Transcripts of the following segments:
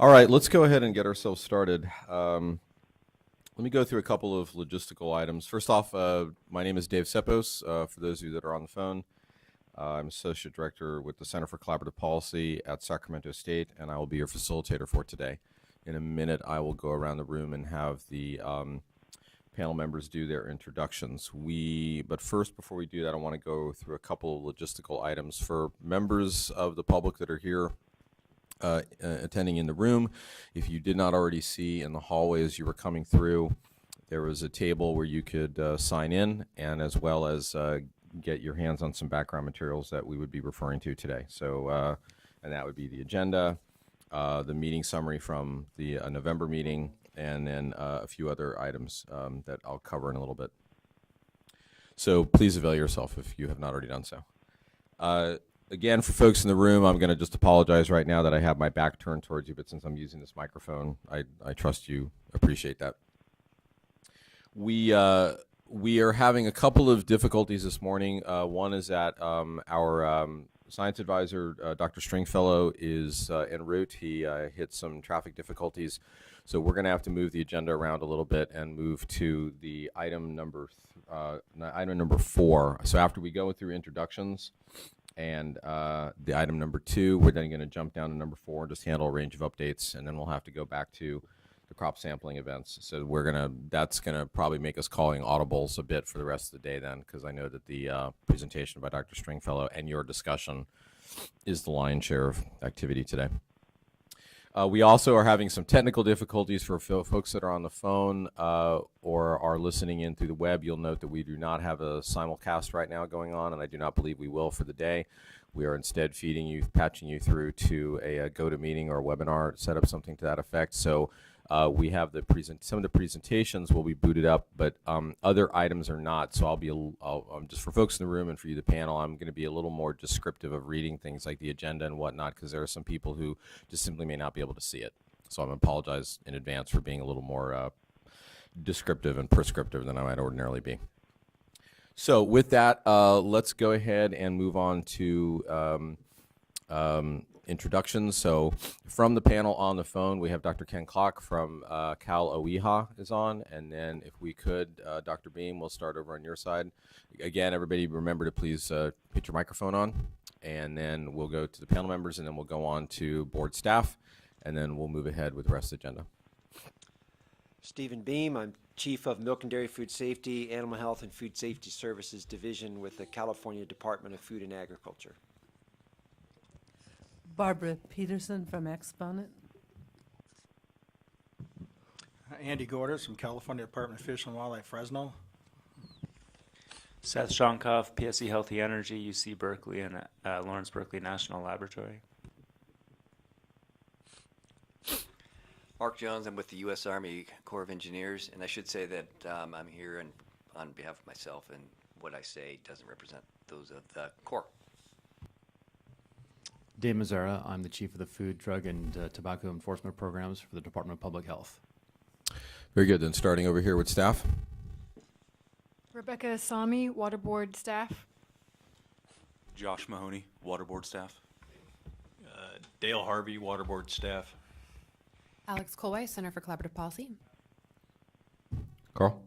All right, let's go ahead and get ourselves started. Let me go through a couple of logistical items. First off, my name is Dave Sepos. For those of you that are on the phone, I'm Associate Director with the Center for Collaborative Policy at Sacramento State, and I will be your facilitator for today. In a minute, I will go around the room and have the panel members do their introductions. But first, before we do that, I want to go through a couple of logistical items for members of the public that are here attending in the room. If you did not already see in the hallway as you were coming through, there was a table where you could sign in, and as well as get your hands on some background materials that we would be referring to today. So, and that would be the agenda, the meeting summary from the November meeting, and then a few other items that I'll cover in a little bit. So please avail yourself if you have not already done so. Again, for folks in the room, I'm going to just apologize right now that I have my back turned towards you, but since I'm using this microphone, I trust you appreciate that. We are having a couple of difficulties this morning. One is that our science advisor, Dr. Stringfellow, is en route. He hit some traffic difficulties, so we're going to have to move the agenda around a little bit and move to the item number 4. So after we go through introductions and the item number 2, we're then going to jump down to number 4 and just handle a range of updates, and then we'll have to go back to the crop sampling events. So that's gonna probably make us calling audibles a bit for the rest of the day then, because I know that the presentation by Dr. Stringfellow and your discussion is the lion's share of activity today. We also are having some technical difficulties for folks that are on the phone or are listening in through the web. You'll note that we do not have a simulcast right now going on, and I do not believe we will for the day. We are instead patching you through to a GoToMeeting or a webinar setup, something to that effect. So we have some of the presentations will be booted up, but other items are not. So I'll just for folks in the room and for you, the panel, I'm going to be a little more descriptive of reading things like the agenda and whatnot, because there are some people who just simply may not be able to see it. So I'm going to apologize in advance for being a little more descriptive and prescriptive than I might ordinarily be. So with that, let's go ahead and move on to introductions. So from the panel on the phone, we have Dr. Ken Klock from Cal OEHA is on, and then if we could, Dr. Beam, we'll start over on your side. Again, everybody remember to please put your microphone on, and then we'll go to the panel members, and then we'll go on to board staff, and then we'll move ahead with the rest of the agenda. Stephen Beam, I'm Chief of Milk and Dairy Food Safety, Animal Health and Food Safety Services Division with the California Department of Food and Agriculture. Barbara Peterson from Exponent. Andy Gorders from California Department of Fish and Wildlife, Fresno. Seth Shonkoff, PSC Healthy Energy, UC Berkeley, and Lawrence Berkeley National Laboratory. Mark Jones, I'm with the U.S. Army Corps of Engineers, and I should say that I'm here on behalf of myself, and what I say doesn't represent those of the Corps. Dave Mazzara, I'm the Chief of the Food, Drug, and Tobacco Enforcement Programs for the Department of Public Health. Very good. Then starting over here with staff. Rebecca Asami, Water Board staff. Josh Mahoney, Water Board staff. Dale Harvey, Water Board staff. Alex Colway, Center for Collaborative Policy. Carl.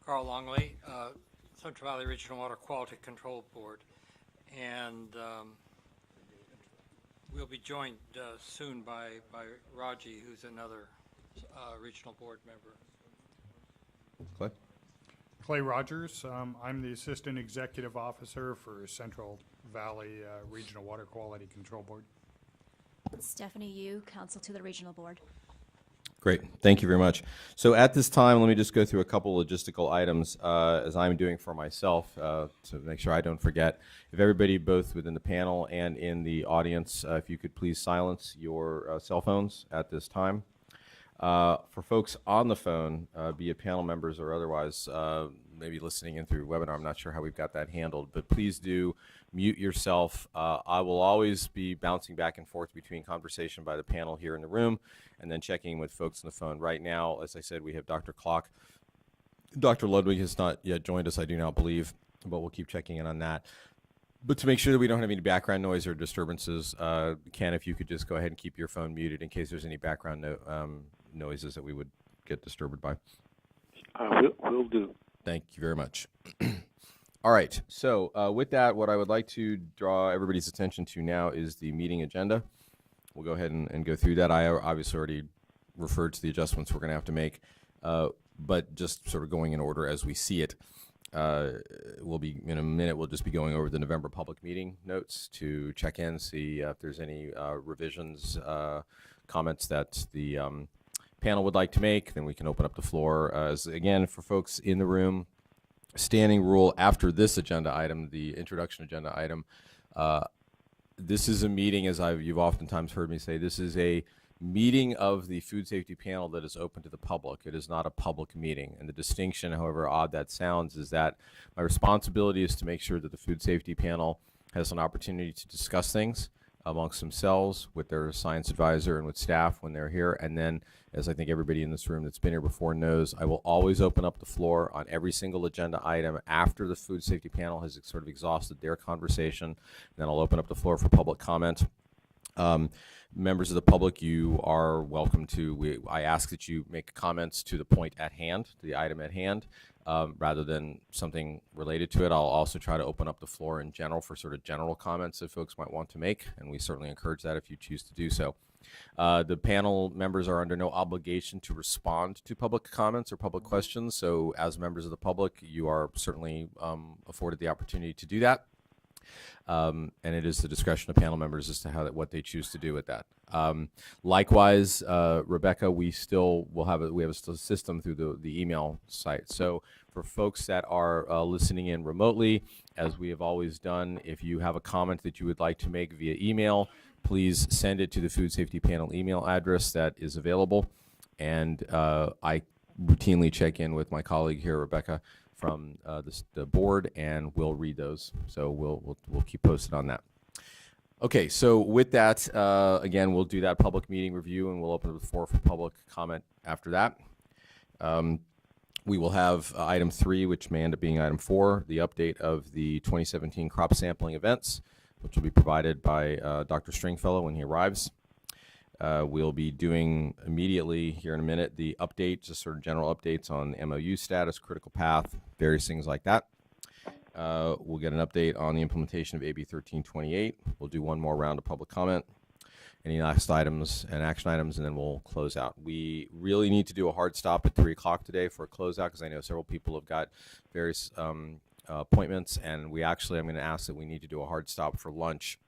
Carl Longley, Central Valley Regional Water Quality Control Board. And we'll be joined soon by Raji, who's another regional board member. Clay. Clay Rogers. I'm the Assistant Executive Officer for Central Valley Regional Water Quality Control Board. Stephanie Yu, Counsel to the Regional Board. Great. Thank you very much. So at this time, let me just go through a couple logistical items as I'm doing for myself to make sure I don't forget. If everybody, both within the panel and in the audience, if you could please silence your cell phones at this time. For folks on the phone, be it panel members or otherwise, maybe listening in through webinar, I'm not sure how we've got that handled, but please do mute yourself. I will always be bouncing back and forth between conversation by the panel here in the room and then checking with folks on the phone. Right now, as I said, we have Dr. Klock. Dr. Ludwig has not yet joined us, I do not believe, but we'll keep checking in on that. But to make sure that we don't have any background noise or disturbances, Ken, if you could just go ahead and keep your phone muted in case there's any background noises that we would get disturbed by. Will do. Thank you very much. All right. So with that, what I would like to draw everybody's attention to now is the meeting agenda. We'll go ahead and go through that. I obviously already referred to the adjustments we're going to have to make, but just sort of going in order as we see it. We'll be in a minute. We'll just be going over the November public meeting notes to check in, see if there's any revisions, comments that the panel would like to make. Then we can open up the floor. As again, for folks in the room, standing rule after this agenda item, the introduction agenda item. This is a meeting, as you've oftentimes heard me say. This is a meeting of the food safety panel that is open to the public. It is not a public meeting. And the distinction, however odd that sounds, is that my responsibility is to make sure that the food safety panel has an opportunity to discuss things amongst themselves with their science advisor and with staff when they're here. And then, as I think everybody in this room that's been here before knows, I will always open up the floor on every single agenda item after the food safety panel has sort of exhausted their conversation. Then I'll open up the floor for public comment. Members of the public, you are welcome to, I ask that you make comments to the point at hand, to the item at hand, rather than something related to it. I'll also try to open up the floor in general for sort of general comments that folks might want to make, and we certainly encourage that if you choose to do so. The panel members are under no obligation to respond to public comments or public questions, so as members of the public, you are certainly afforded the opportunity to do that. And it is the discretion of panel members as to what they choose to do with that. Likewise, Rebecca, we have a system through the email site. So for folks that are listening in remotely, as we have always done, if you have a comment that you would like to make via email, please send it to the food safety panel email address that is available. And I routinely check in with my colleague here, Rebecca, from the board, and we'll read those. So we'll keep posted on that. Okay, so with that, again, we'll do that public meeting review, and we'll open the floor for public comment after that. We will have item 3, which may end up being item 4, the update of the 2017 crop sampling events, which will be provided by Dr. Stringfellow when he arrives. We'll be doing immediately here in a minute the update, just sort of general updates on MOU status, critical path, various things like that. We'll get an update on the implementation of AB 1328. We'll do one more round of public comment, any last items and action items, and then we'll close out. We really need to do a hard stop at 3 o'clock today for a closeout because I know several people have got various appointments, and I'm going to ask that we need to do a hard stop for lunch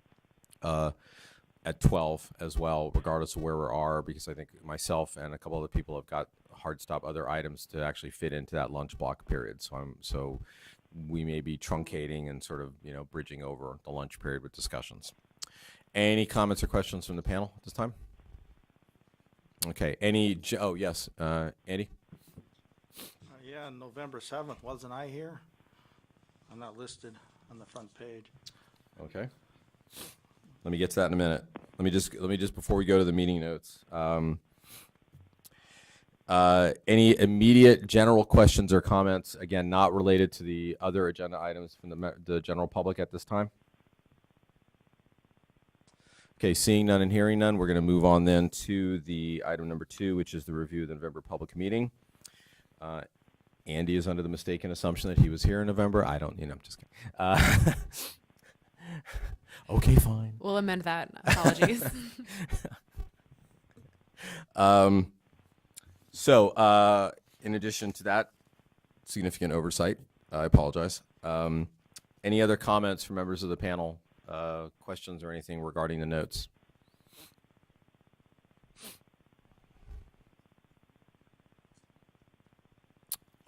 at 12 as well, regardless of where we are, because I think myself and a couple other people have got hard stop other items to actually fit into that lunch block period. So we may be truncating and sort of, bridging over the lunch period with discussions. Any comments or questions from the panel at this time? Okay. Oh, yes. Andy? Yeah, November 7th, wasn't I here? I'm not listed on the front page. Okay. Let me get to that in a minute. Let me just before we go to the meeting notes. Any immediate general questions or comments? Again, not related to the other agenda items from the general public at this time. Okay, seeing none and hearing none, we're going to move on then to the item number 2, which is the review of the November public meeting. Andy is under the mistaken assumption that he was here in November. I'm just kidding. Okay, fine. We'll amend that. Apologies. So, in addition to that significant oversight, I apologize. Any other comments from members of the panel, questions or anything regarding the notes?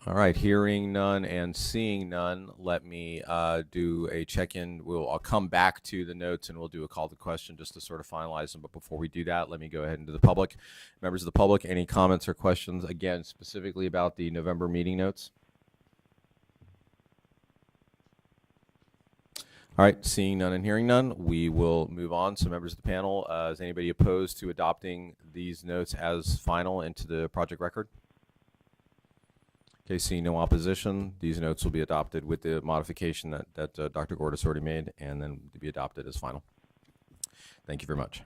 All right, hearing none and seeing none, let me do a check-in. I'll come back to the notes and we'll do a call to question just to sort of finalize them. But before we do that, let me go ahead and do the public. Members of the public, any comments or questions, again, specifically about the November meeting notes? All right, seeing none and hearing none, we will move on. So members of the panel, is anybody opposed to adopting these notes as final into the project record? Okay, seeing no opposition, these notes will be adopted with the modification that Dr. Gordis already made, and then to be adopted as final. Thank you very much.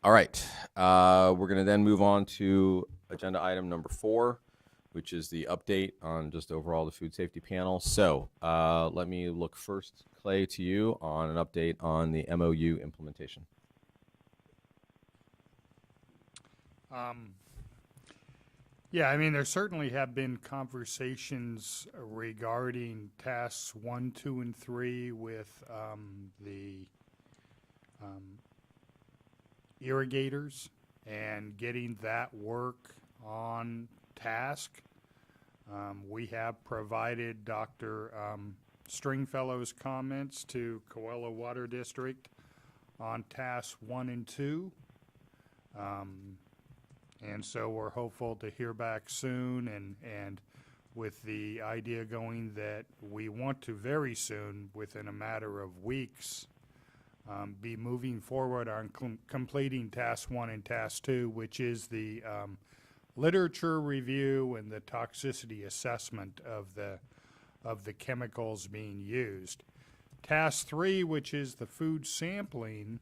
All right, we're going to then move on to agenda item number 4, which is the update on just overall the food safety panel. So let me look first, Clay, to you on an update on the MOU implementation. Yeah, I mean, there certainly have been conversations regarding tasks 1, 2, and 3 with the irrigators and getting that work on task. We have provided Dr. Stringfellow's comments to Coelho Water District on tasks 1 and 2. And so we're hopeful to hear back soon, and with the idea going that we want to very soon, within a matter of weeks, be moving forward on completing task 1 and task 2, which is the literature review and the toxicity assessment of the chemicals being used. Task 3, which is the food sampling,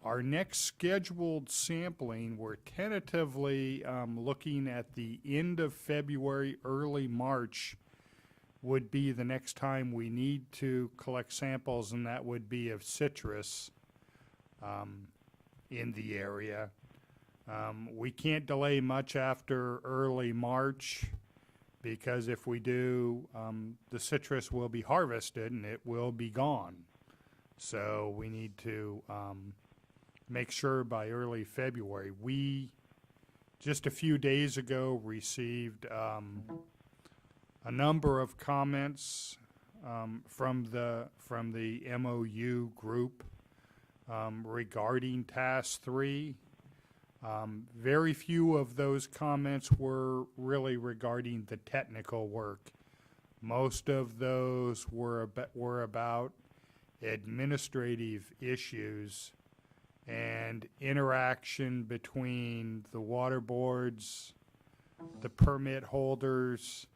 our next scheduled sampling, we're tentatively looking at the end of February, early March would be the next time we need to collect samples, and that would be of citrus in the area. We can't delay much after early March, because if we do, the citrus will be harvested and it will be gone. So we need to make sure by early February. We, just a few days ago, received a number of comments from the MOU group regarding task 3. Very few of those comments were really regarding the technical work. Most of those were about administrative issues and interaction between the water boards, the permit holders,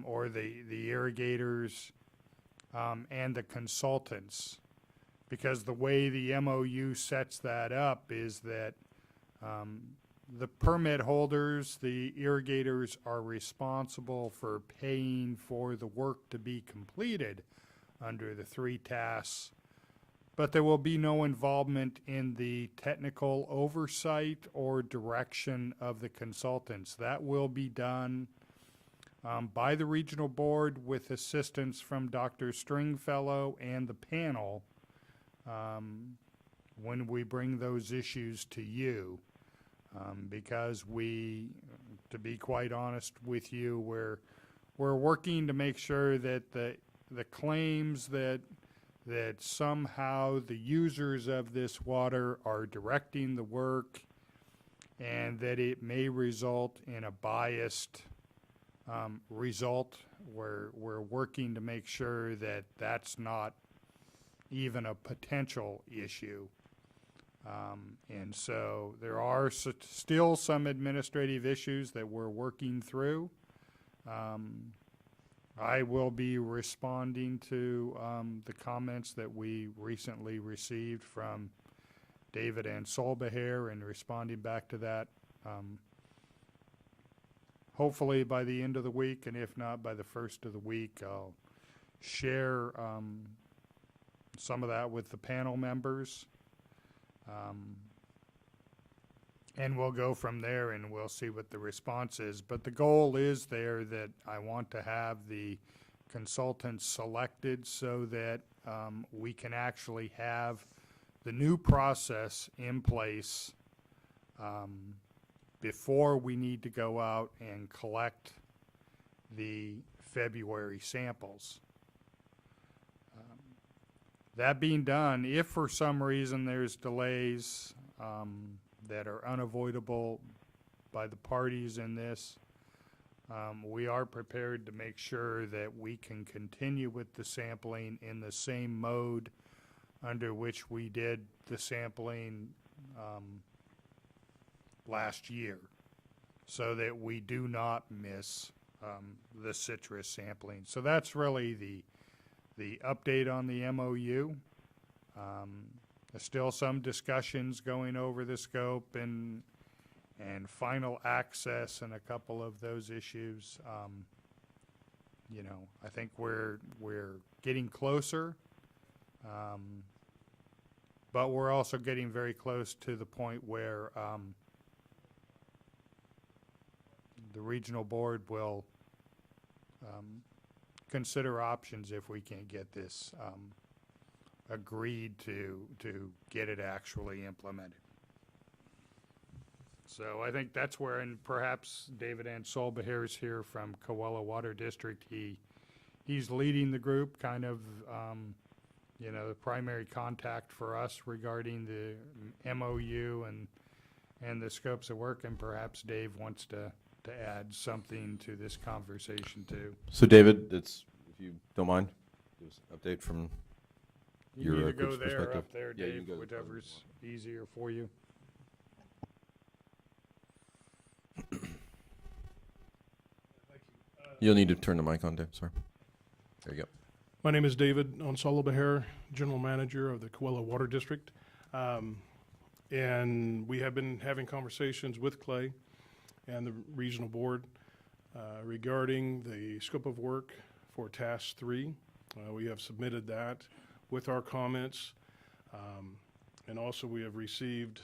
or the irrigators, and the consultants. Because the way the MOU sets that up is that the permit holders, the irrigators, are responsible for paying for the work to be completed under the 3 tasks, but there will be no involvement in the technical oversight or direction of the consultants. That will be done by the regional board with assistance from Dr. Stringfellow and the panel when we bring those issues to you. Because we, to be quite honest with you, we're working to make sure that the claims that somehow the users of this water are directing the work and that it may result in a biased result. We're working to make sure that that's not even a potential issue. And so there are still some administrative issues that we're working through. I will be responding to the comments that we recently received from David and Solbeher and responding back to that hopefully by the end of the week, and if not by the first of the week. I'll share some of that with the panel members. And we'll go from there and we'll see what the response is. But the goal is there that I want to have the consultants selected so that we can actually have the new process in place before we need to go out and collect the February samples. That being done, if for some reason there's delays that are unavoidable by the parties in this, we are prepared to make sure that we can continue with the sampling in the same mode under which we did the sampling last year, so that we do not miss the citrus sampling. So that's really the update on the MOU. There's still some discussions going over the scope and final access and a couple of those issues. You know, I think we're getting closer, but we're also getting very close to the point where the regional board will consider options if we can't get this agreed to get it actually implemented. So I think that's where, and perhaps David Ansolbahir is here from Coella Water District. He's leading the group, kind of, you know, the primary contact for us regarding the MOU and the scopes of work, and perhaps Dave wants to add something to this conversation too. So David, if you don't mind, give us an update from You your can either go group's there or perspective. up there, Yeah, you Dave, can go whichever's easier for you. You'll need to turn the mic on, Dave. Sorry. There you go. My name is David Ansolbahir, General Manager of the Coella Water District. And we have been having conversations with Clay and the regional board regarding the scope of work for Task 3. We have submitted that with our comments. And also we have received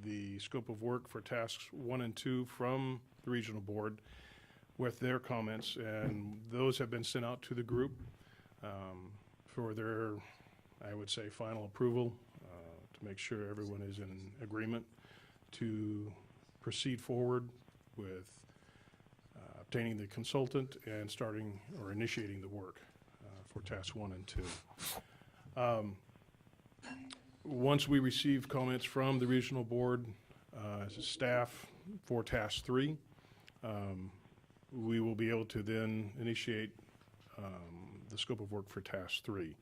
the scope of work for Tasks 1 and 2 from the regional board with their comments, and those have been sent out to the group for their, I would say, final approval to make sure everyone is in agreement to proceed forward with obtaining the consultant and starting or initiating the work for Tasks 1 and 2. Once we receive comments from the regional board as a staff for Task 3, we will be able to then initiate the scope of work for Task 3.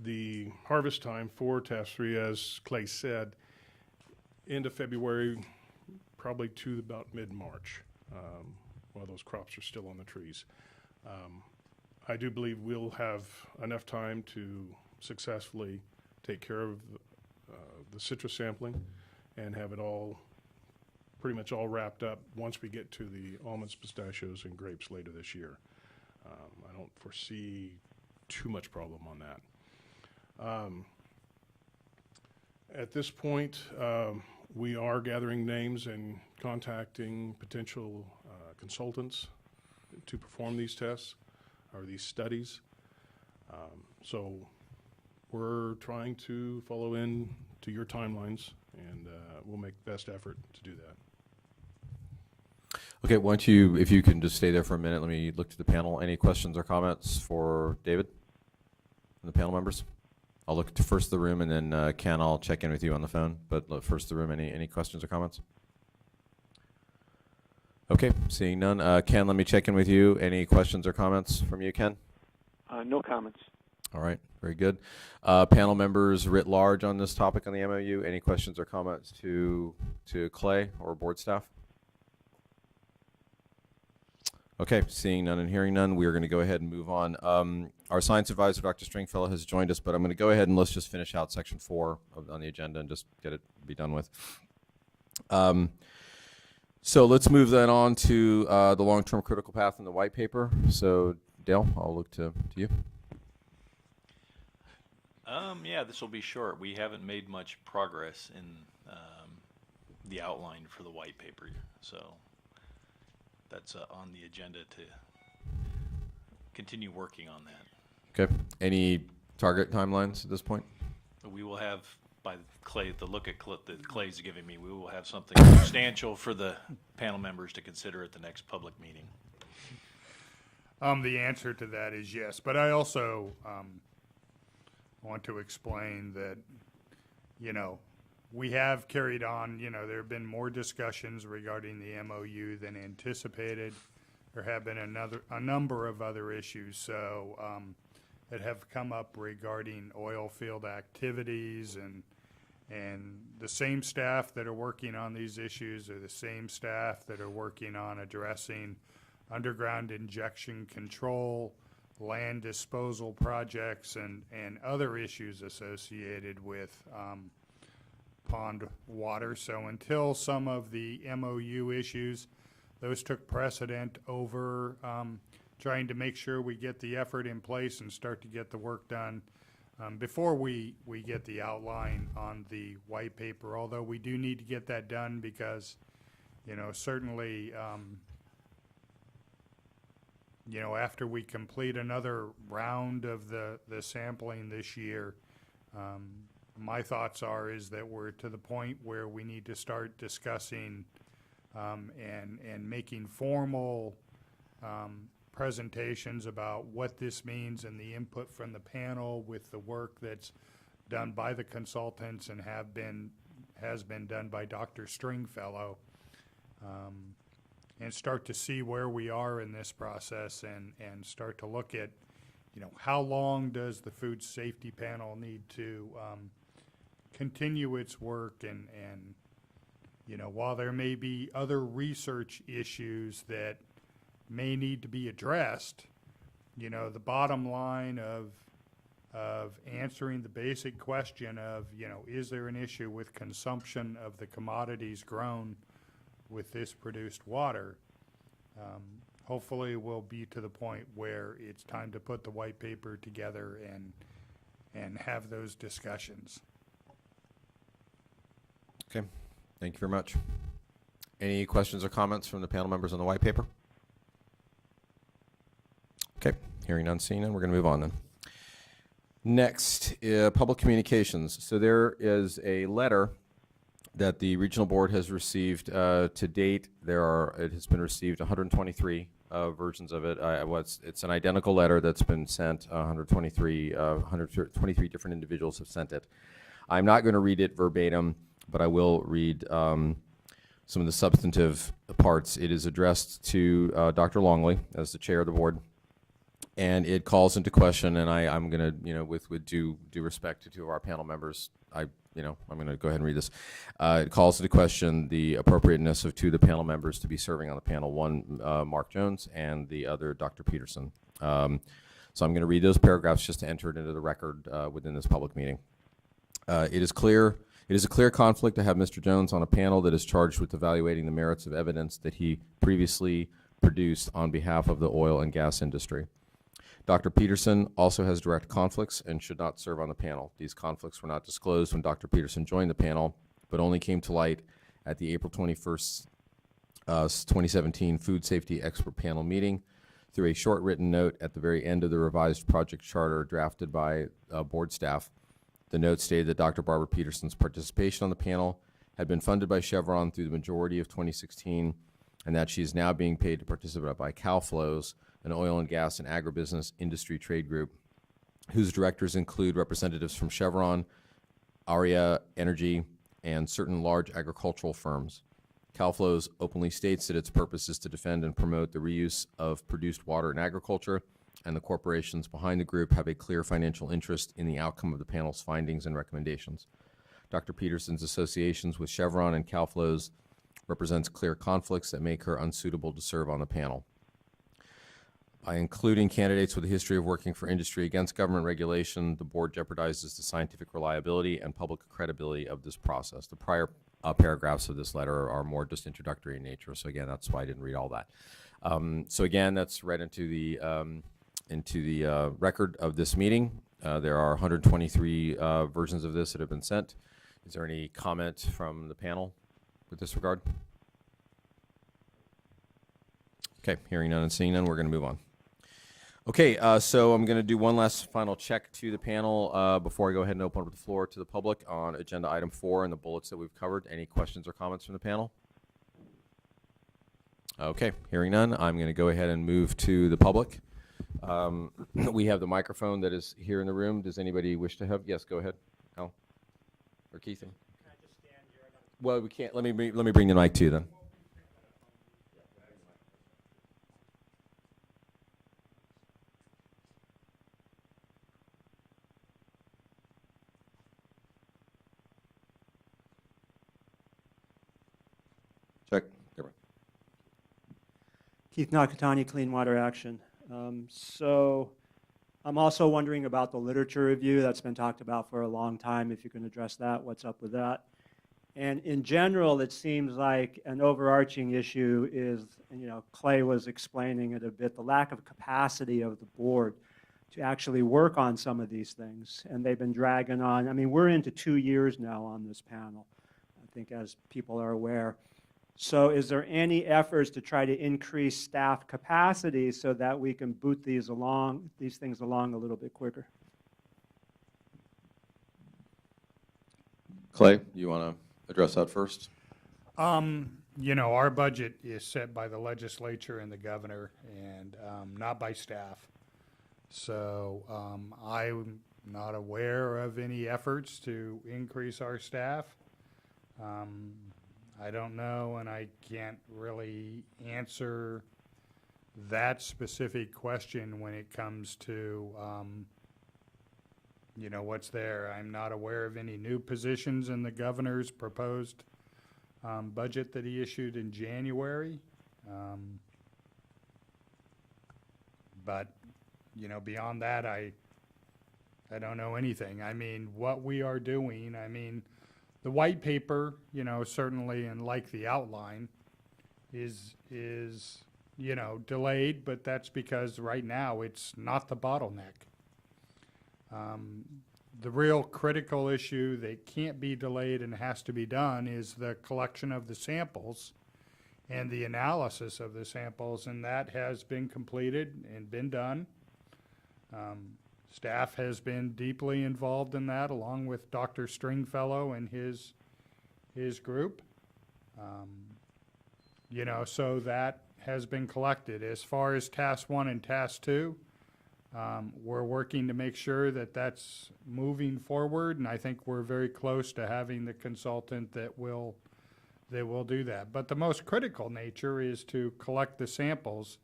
The harvest time for Task 3, as Clay said, end of February, probably to about mid-March, while those crops are still on the trees. I do believe we'll have enough time to successfully take care of the citrus sampling and have it all pretty much all wrapped up once we get to the almonds, pistachios, and grapes later this year. I don't foresee too much problem on that. At this point, we are gathering names and contacting potential consultants to perform these tests or these studies. So we're trying to follow in to your timelines, and we'll make best effort to do that. Okay, why don't you, if you can just stay there for a minute, let me look to the panel. Any questions or comments for David and the panel members? I'll look to first the room, and then Ken, I'll check in with you on the phone. But look, first the room, any questions or comments? Okay, seeing none. Ken, let me check in with you. Any questions or comments from you, Ken? No comments. All right, very good. Panel members writ large on this topic on the MOU, any questions or comments to Clay or board staff? Okay, seeing none and hearing none, we are going to go ahead and move on. Our science advisor, Dr. Stringfellow, has joined us, but I'm going to go ahead and let's just finish out section 4 on the agenda and just get it be done with. So let's move then on to the long-term critical path in the white paper. So Dale, I'll look to you. Yeah, this will be short. We haven't made much progress in the outline for the white paper, so that's on the agenda to continue working on that. Okay. Any target timelines at this point? We will have, by Clay, the look at that Clay's giving me, we will have something substantial for the panel members to consider at the next public meeting. The answer to that is yes, but I also want to explain that, you know, we have carried on, you know, there have been more discussions regarding the MOU than anticipated. There have been a number of other issues, so that have come up regarding oil field activities And the same staff that are working on these issues are the same staff that are working on addressing underground injection control, land disposal projects, and other issues associated with pond water. So until some of the MOU issues, those took precedent over trying to make sure we get the effort in place and start to get the work done before we get the outline on the white paper, although we do need to get that done because, you know, certainly, you know, after we complete another round of the sampling this year, my thoughts are is that we're to the point where we need to start discussing and making formal presentations about what this means and the input from the panel with the work that's done by the consultants and has been done by Dr. Stringfellow, and start to see where we are in this process and start to look at, you know, how long does the food safety panel need to continue its work, and you know, while there may be other research issues that may need to be addressed, you know, the bottom line of answering the basic question of, you know, is there an issue with consumption of the commodities grown with this produced water, hopefully we'll be to the point where it's time to put the white paper together and have those discussions. Okay, thank you very much. Any questions or comments from the panel members on the white paper? Okay, hearing none, seeing none, we're going to move on then. Next, public communications. So there is a letter that the regional board has received to date. It has been received 123 versions of it. It's an identical letter that's been sent. 123 different individuals have sent it. I'm not going to read it verbatim, but I will read some of the substantive parts. It is addressed to Dr. Longley as the chair of the board, and it calls into question, and I'm going to, you know, with due respect to two of our panel members, I'm going to go ahead and read this. It calls into question the appropriateness of two of the panel members to be serving on the panel, one Mark Jones and the other Dr. Peterson. So I'm going to read those paragraphs just to enter it into the record within this public meeting. It is a clear conflict to have Mr. Jones on a panel that is charged with evaluating the merits of evidence that he previously produced on behalf of the oil and gas industry. Dr. Peterson also has direct conflicts and should not serve on the panel. These conflicts were not disclosed when Dr. Peterson joined the panel, but only came to light at the April 21st, 2017 Food Safety Expert Panel meeting through a short written note at the very end of the revised project charter drafted by board staff. The note stated that Dr. Barbara Peterson's participation on the panel had been funded by Chevron through the majority of 2016, and that she is now being paid to participate by CalFlows, an oil and gas and agribusiness industry trade group, whose directors include representatives from Chevron, Aria Energy, and certain large agricultural firms. CalFlows openly states that its purpose is to defend and promote the reuse of produced water in agriculture, and the corporations behind the group have a clear financial interest in the outcome of the panel's findings and recommendations. Dr. Peterson's associations with Chevron and CalFlows represents clear conflicts that make her unsuitable to serve on the panel. By including candidates with a history of working for industry against government regulation, the board jeopardizes the scientific reliability and public credibility of this process. The prior paragraphs of this letter are more just introductory in nature, so again, that's why I didn't read all that. So again, that's read into the record of this meeting. There are 123 versions of this that have been sent. Is there any comment from the panel with this regard? Okay, hearing none and seeing none, we're going to move on. Okay, so I'm going to do one last final check to the panel before I go ahead and open up the floor to the public on agenda item 4 and the bullets that we've covered. Any questions or comments from the panel? Okay, hearing none, I'm going to go ahead and move to the public. We have the microphone that is here in the room. Does anybody wish to have? Yes, go ahead, Al or Keith. Can I just stand here? Well, we can't. Let me bring the mic to you then. Check. There we go. Keith Nakatani, Clean Water Action. So I'm also wondering about the literature review that's been talked about for a long time. If you can address that, what's up with that? And in general, it seems like an overarching issue is, and, you know, Clay was explaining it a bit, the lack of capacity of the board to actually work on some of these things. And they've been dragging on. I mean, we're into 2 years now on this panel, I think, as people are aware. So is there any efforts to try to increase staff capacity so that we can boot these things along a little bit quicker? Clay, you want to address that first? You know, our budget is set by the legislature and the governor, and not by staff. So I'm not aware of any efforts to increase our staff. I don't know, and I can't really answer that specific question when it comes to, you know, what's there. I'm not aware of any new positions in the governor's proposed budget that he issued in January. But, you know, beyond that, I don't know anything. I mean, what we are doing, I mean, the white paper, you know, certainly, and like the outline, is you know, delayed, but that's because right now it's not the bottleneck. The real critical issue that can't be delayed and has to be done is the collection of the samples and the analysis of the samples, and that has been completed and been done. Staff has been deeply involved in that, along with Dr. Stringfellow and his group. You know, so that has been collected. As far as Task 1 and Task 2, we're working to make sure that that's moving forward, and I think we're very close to having the consultant that will do that. But the most critical nature is to collect the samples.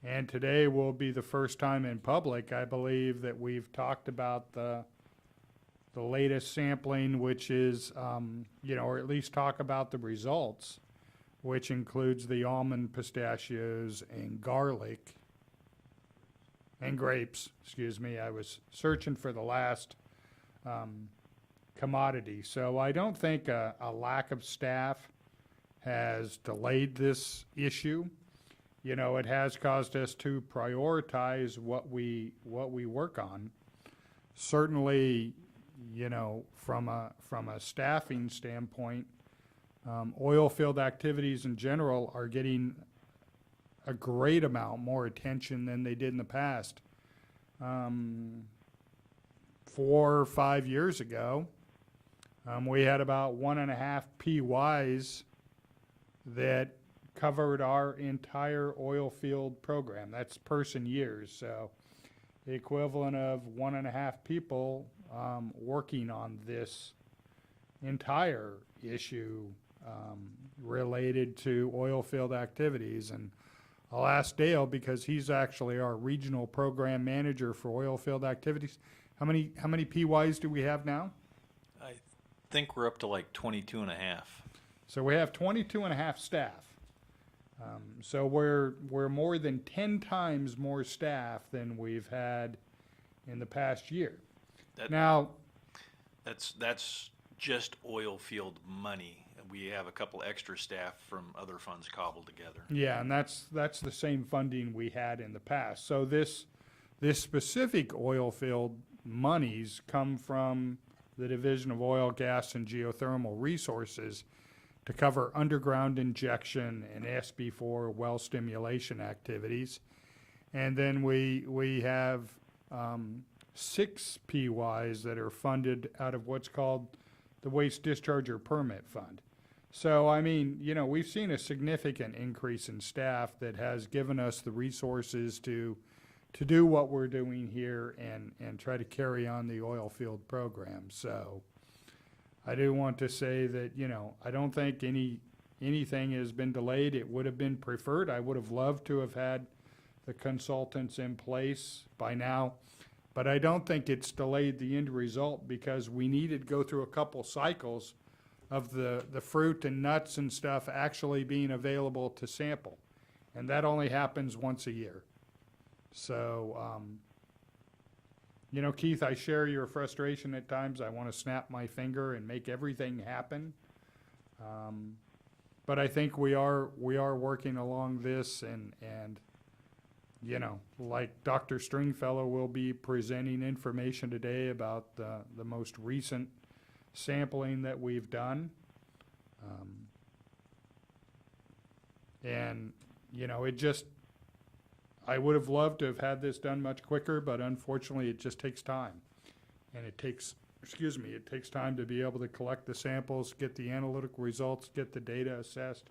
And today will be the first time in public, I believe, that we've talked about the latest sampling, which is, you know, or at least talk about the results, which includes the almond, pistachios, and garlic, and grapes, excuse me. I was searching for the last commodity. So I don't think a lack of staff has delayed this issue. You know, it has caused us to prioritize what we work on. Certainly, you know, from a staffing standpoint, oil field activities in general are getting a great amount more attention than they did in the past. 4 or 5 years ago, we had about 1.5 PYs that covered our entire oil field program. That's person years, so the equivalent of 1.5 people working on this entire issue related to oil field activities. And I'll ask Dale, because he's actually our regional program manager for oil field activities. How many PYs do we have now? I think we're up to like 22 and a half. So we have 22 and a half staff. So we're more than 10 times more staff than we've had in the past year. That's just oil field money. We have a couple extra staff from other funds cobbled together. Yeah, and that's the same funding we had in the past. So this specific oil field monies come from the Division of Oil, Gas, and Geothermal Resources to cover underground injection and SB4 well stimulation activities. And then we have 6 PYs that are funded out of what's called the Waste Discharger Permit Fund. So, I mean, you know, we've seen a significant increase in staff that has given us the resources to do what we're doing here and try to carry on the oil field program. So I do want to say that, you know, I don't think anything has been delayed. It would have been preferred. I would have loved to have had the consultants in place by now, but I don't think it's delayed the end result, because we needed to go through a couple cycles of the fruit and nuts and stuff actually being available to sample. And that only happens once a year. So, you know, Keith, I share your frustration at times. I want to snap my finger and make everything happen. But I think we are working along this, and you know, like Dr. Stringfellow will be presenting information today about the most recent sampling that we've done. And, you know, I would have loved to have had this done much quicker, but unfortunately it just takes time. And it takes time to be able to collect the samples, get the analytical results, get the data assessed,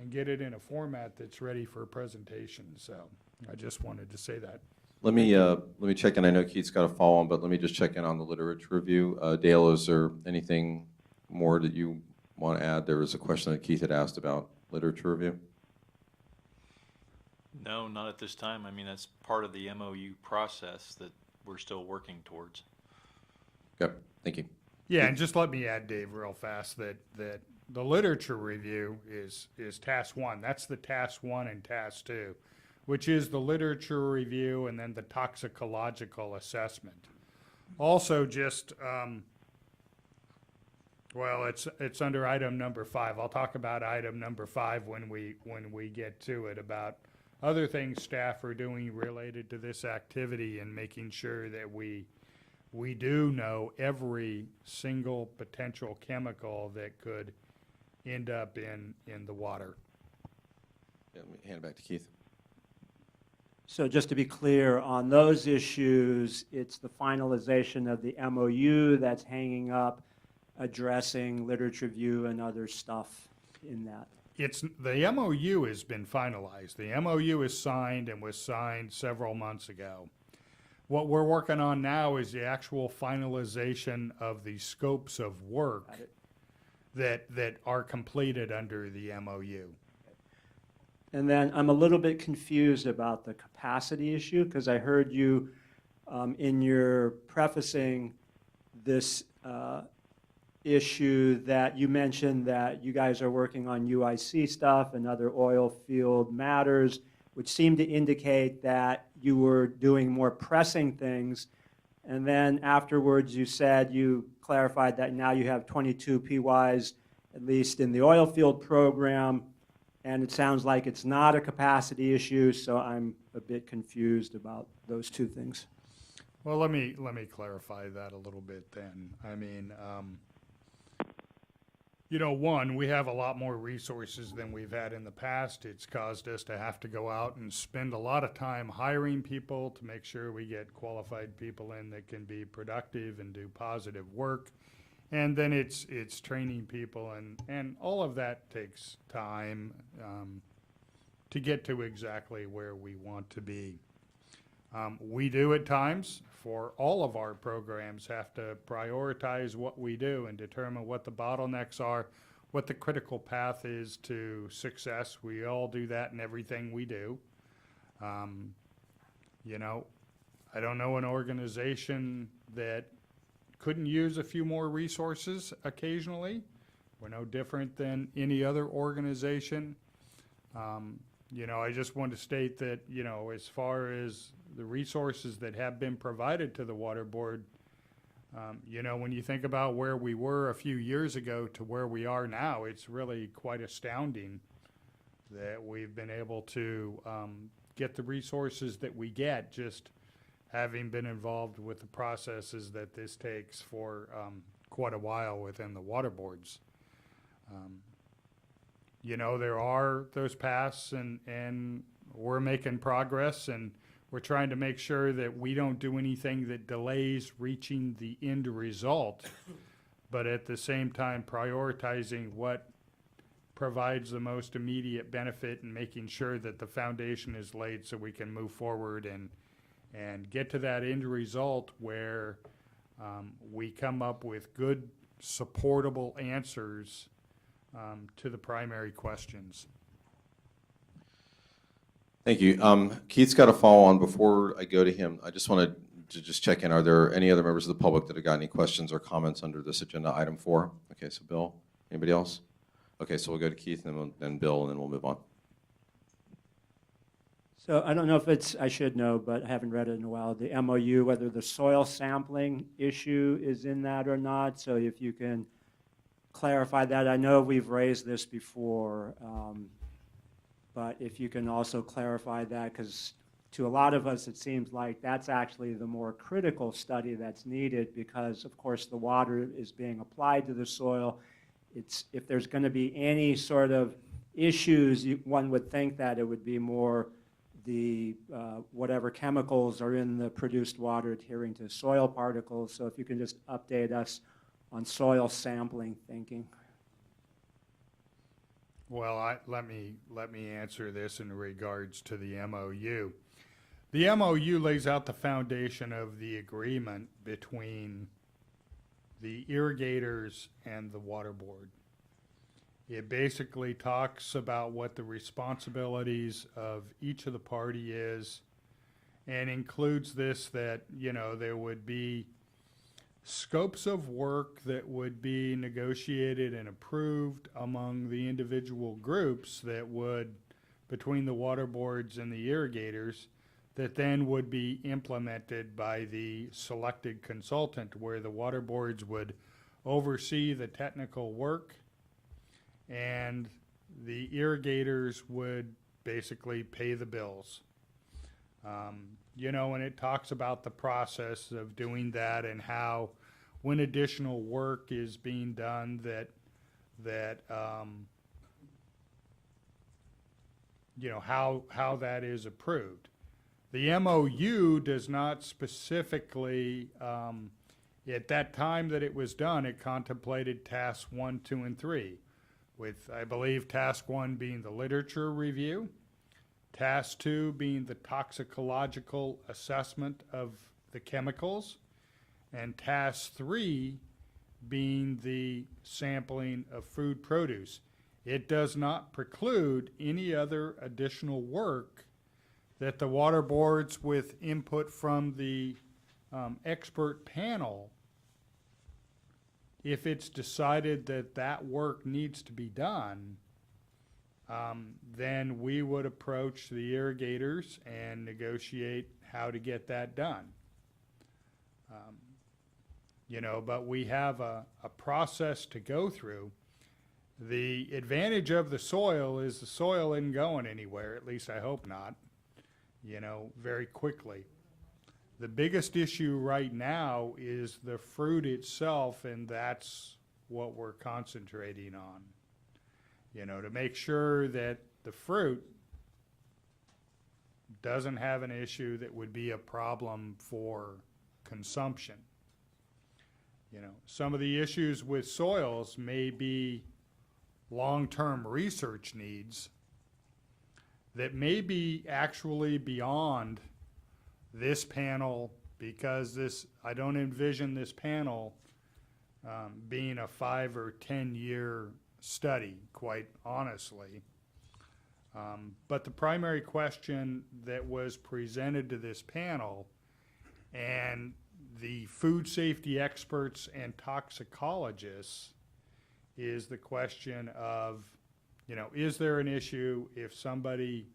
and get it in a format that's ready for a presentation. So I just wanted to say that. Let me check in. I know Keith's got a follow on, but let me just check in on the literature review. Dale, is there anything more that you want to add? There was a question that Keith had asked about literature review. No, not at this time. I mean, that's part of the MOU process that we're still working towards. Okay, thank you. Yeah, and just let me add, Dave, real fast, that the literature review is task one. That's the task one and task two, which is the literature review and then the toxicological assessment. Also, just well, it's under item number 5. I'll talk about item number 5 when we get to it, about other things staff are doing related to this activity and making sure that we do know every single potential chemical that could end up in the water. Yeah, let me hand it back to Keith. So just to be clear, on those issues, it's the finalization of the MOU that's hanging up, addressing literature review and other stuff in that. The MOU has been finalized. The MOU is signed and was signed several months ago. What we're working on now is the actual finalization of the scopes of work that are completed under the MOU. And then I'm a little bit confused about the capacity issue, because I heard you in your prefacing this issue that you mentioned that you guys are working on UIC stuff and other oil field matters, which seemed to indicate that you were doing more pressing things. And then afterwards you clarified that now you have 22 PYs, at least in the oil field program, and it sounds like it's not a capacity issue, so I'm a bit confused about those two things. Well, let me clarify that a little bit then. I mean, you know, one, we have a lot more resources than we've had in the past. It's caused us to have to go out and spend a lot of time hiring people to make sure we get qualified people in that can be productive and do positive work. And then it's training people, and all of that takes time to get to exactly where we want to be. We do at times, for all of our programs, have to prioritize what we do and determine what the bottlenecks are, what the critical path is to success. We all do that in everything we do. You know, I don't know an organization that couldn't use a few more resources occasionally. We're no different than any other organization. You know, I just want to state that, you know, as far as the resources that have been provided to the Water Board, you know, when you think about where we were a few years ago to where we are now, it's really quite astounding that we've been able to get the resources that we get, just having been involved with the processes that this takes for quite a while within the water boards. You know, there are those paths, and we're making progress, and we're trying to make sure that we don't do anything that delays reaching the end result, but at the same time prioritizing what provides the most immediate benefit and making sure that the foundation is laid so we can move forward and get to that end result where we come up with good, supportable answers to the primary questions. Thank you. Keith's got a follow-on. Before I go to him, I just wanted to just check in. Are there any other members of the public that have got any questions or comments under this agenda item 4? Okay, so Bill. Anybody else? Okay, so we'll go to Keith, and then Bill, and then we'll move on. So I don't know if it's, I should know, but I haven't read it in a while, the MOU, whether the soil sampling issue is in that or not. So if you can clarify that. I know we've raised this before, but if you can also clarify that, because to a lot of us, it seems like that's actually the more critical study that's needed, because of course the water is being applied to the soil. It's, if there's going to be any sort of issues, one would think that it would be more the whatever chemicals are in the produced water adhering to soil particles. So if you can just update us on soil sampling thinking. Well, let me answer this in regards to the MOU. The MOU lays out the foundation of the agreement between the irrigators and the water board. It basically talks about what the responsibilities of each of the party is, and includes this, that, you know, there would be scopes of work that would be negotiated and approved among the individual groups that would, between the water boards and the irrigators, that then would be implemented by the selected consultant, where the water boards would oversee the technical work and the irrigators would basically pay the bills. You know, and it talks about the process of doing that, and how when additional work is being done, that you know, how that is approved. The MOU does not specifically, at that time that it was done, it contemplated tasks 1, 2, and 3, with, I believe, task 1 being the literature review, task 2 being the toxicological assessment of the chemicals, and task 3 being the sampling of food produce. It does not preclude any other additional work that the water boards, with input from the expert panel, if it's decided that that work needs to be done, then we would approach the irrigators and negotiate how to get that done. You know, but we have a process to go through. The advantage of the soil is the soil isn't going anywhere, at least I hope not, you know, very quickly. The biggest issue right now is the fruit itself, and that's what we're concentrating on. You know, to make sure that the fruit doesn't have an issue that would be a problem for consumption. You know, some of the issues with soils may be long-term research needs that may be actually beyond this panel, because this, I don't envision this panel being a 5 or 10 year study, quite honestly. But the primary question that was presented to this panel, and the food safety experts and toxicologists, is the question of, you know, is there an issue if somebody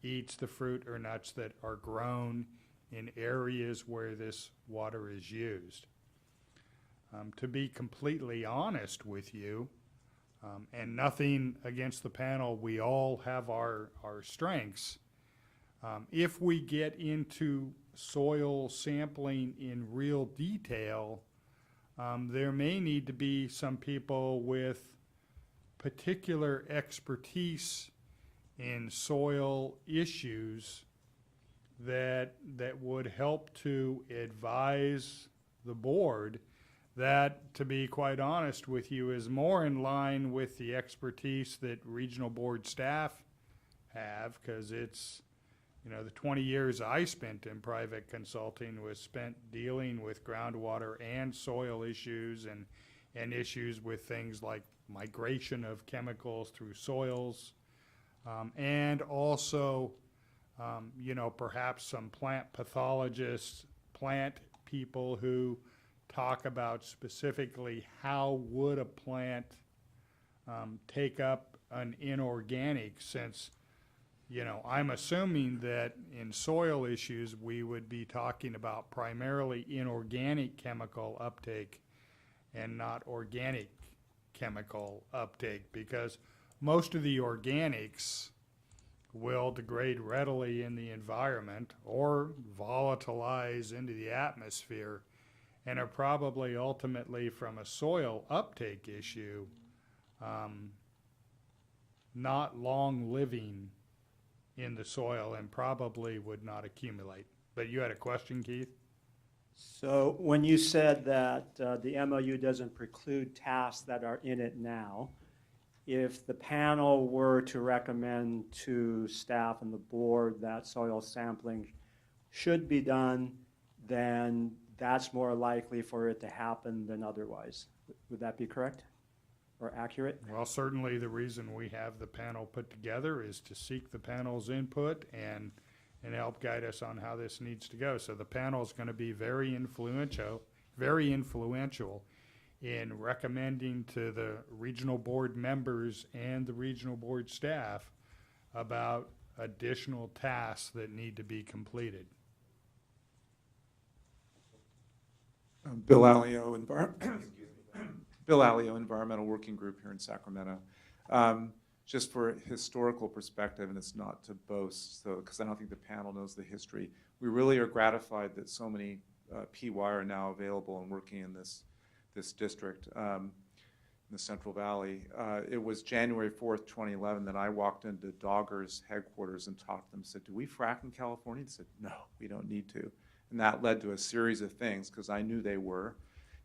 eats the fruit or nuts that are grown in areas where this water is used? To be completely honest with you, and nothing against the panel, we all have our strengths. If we get into soil sampling in real detail, there may need to be some people with particular expertise in soil issues that would help to advise the board, that, to be quite honest with you, is more in line with the expertise that regional board staff have, because it's, you know, the 20 years I spent in private consulting was spent dealing with groundwater and soil issues, and issues with things like migration of chemicals through soils, and also, you know, perhaps some plant pathologists, plant people who talk about specifically how would a plant take up an inorganic, since, you know, I'm assuming that in soil issues, we would be talking about primarily inorganic chemical uptake and not organic chemical uptake, because most of the organics will degrade readily in the environment or volatilize into the atmosphere, and are probably ultimately, from a soil uptake issue, not long living in the soil and probably would not accumulate. But you had a question, Keith? So when you said that the MOU doesn't preclude tasks that are in it now, if the panel were to recommend to staff and the board that soil sampling should be done, then that's more likely for it to happen than otherwise. Would that be correct or accurate? Well, certainly the reason we have the panel put together is to seek the panel's input and help guide us on how this needs to go. So the panel is going to be very influential in recommending to the regional board members and the regional board staff about additional tasks that need to be completed. Bill Alio, Bill Alio, Environmental Working Group here in Sacramento. Just for historical perspective, and it's not to boast, so because I don't think the panel knows the history, we really are gratified that so many PY are now available and working in this district, in the Central Valley. It was January 4th, 2011 that I walked into Dogger's headquarters and talked to them, said, do we frack in California? They said, no, we don't need to. And that led to a series of things, because I knew they were.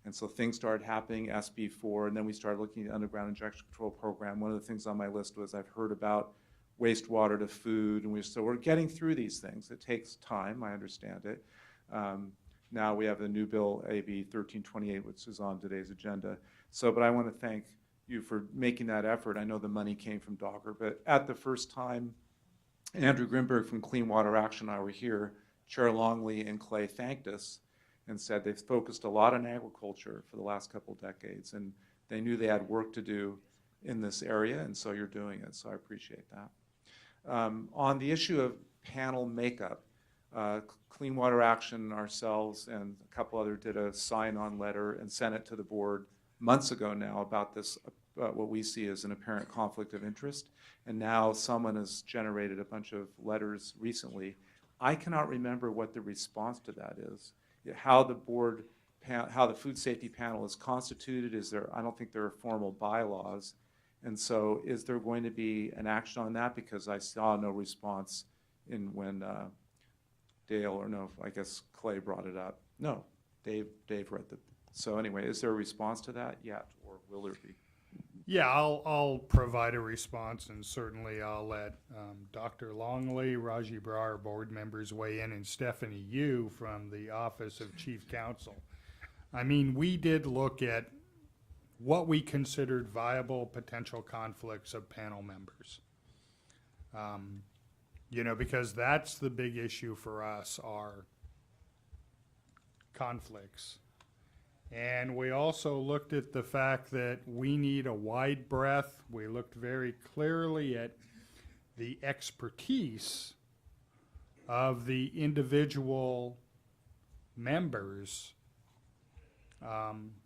And so things started happening, SB4, and then we started looking at the underground injection control program. One of the things on my list was I've heard about wastewater to food, and so we're getting through these things. It takes time, I understand it. Now we have the new bill, AB 1328, which is on today's agenda. So, but I want to thank you for making that effort. I know the money came from Dogger, but at the first time, Andrew Grimberg from Clean Water Action and I were here, Chair Longley and Clay thanked us and said they've focused a lot on agriculture for the last couple of decades, and they knew they had work to do in this area, and so you're doing it, so I appreciate that. On the issue of panel makeup, Clean Water Action, ourselves, and a couple other did a sign-on letter and sent it to the board months ago now about this, what we see as an apparent conflict of interest, and now someone has generated a bunch of letters recently. I cannot remember what the response to that is. How the board, how the food safety panel is constituted. Is there, I don't think there are formal bylaws. And so is there going to be an action on that? Because I saw no response in when Dale, or no, I guess Clay brought it up. No, Dave read the, so anyway, is there a response to that yet, or will there be? Yeah, I'll provide a response, and certainly I'll let Dr. Longley, Raji Brar, board members weigh in, and Stephanie Yu from the Office of Chief Counsel. I mean, we did look at what we considered viable potential conflicts of panel members. You know, because that's the big issue for us, are conflicts. And we also looked at the fact that we need a wide breadth. We looked very clearly at the expertise of the individual members.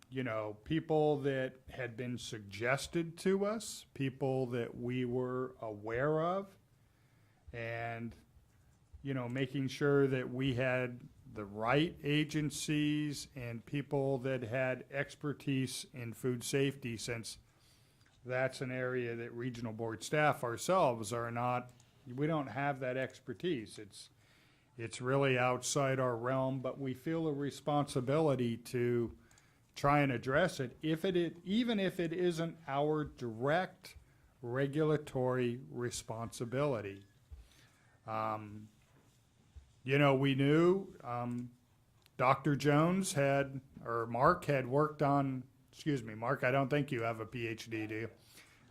You know, people that had been suggested to us, people that we were aware of, and, you know, making sure that we had the right agencies and people that had expertise in food safety, since that's an area that regional board staff ourselves are not, we don't have that expertise. It's really outside our realm, but we feel a responsibility to try and address it, even if it isn't our direct regulatory responsibility. You know, we knew Dr. Jones had, or Mark had worked on, excuse me, Mark, I don't think you have a PhD, do you?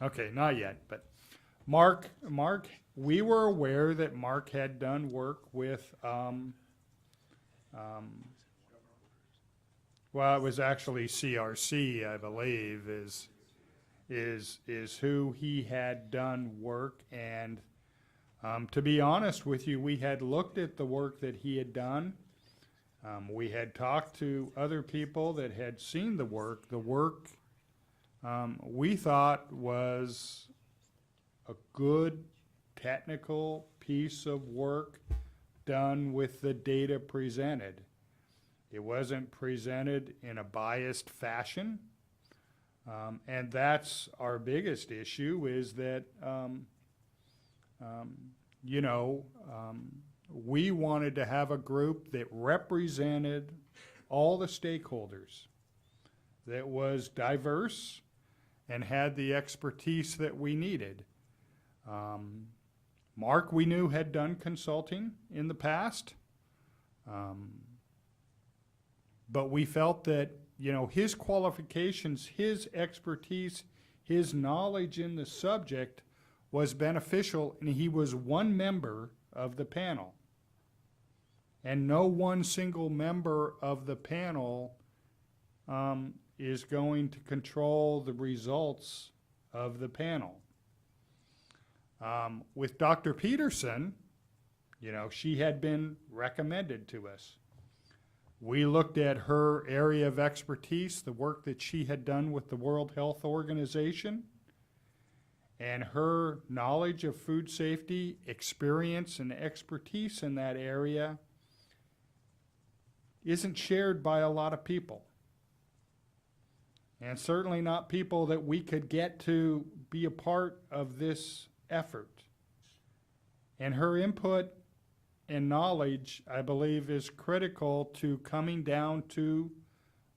Okay, not yet, but Mark, we were aware that Mark had done work with, well, it was actually CRC, I believe, is who he had done work. And to be honest with you, we had looked at the work that he had done. We had talked to other people that had seen the work. The work we thought was a good technical piece of work done with the data presented. It wasn't presented in a biased fashion. And that's our biggest issue, is that, we wanted to have a group that represented all the stakeholders, that was diverse and had the expertise that we needed. Mark, we knew, had done consulting in the past, but we felt that, his qualifications, his expertise, his knowledge in the subject was beneficial, and he was one member of the panel. And no one single member of the panel is going to control the results of the panel. With Dr. Peterson, she had been recommended to us. We looked at her area of expertise, the work that she had done with the World Health Organization, and her knowledge of food safety, experience, and expertise in that area isn't shared by a lot of people. And certainly not people that we could get to be a part of this effort. And her input and knowledge, I believe, is critical to coming down to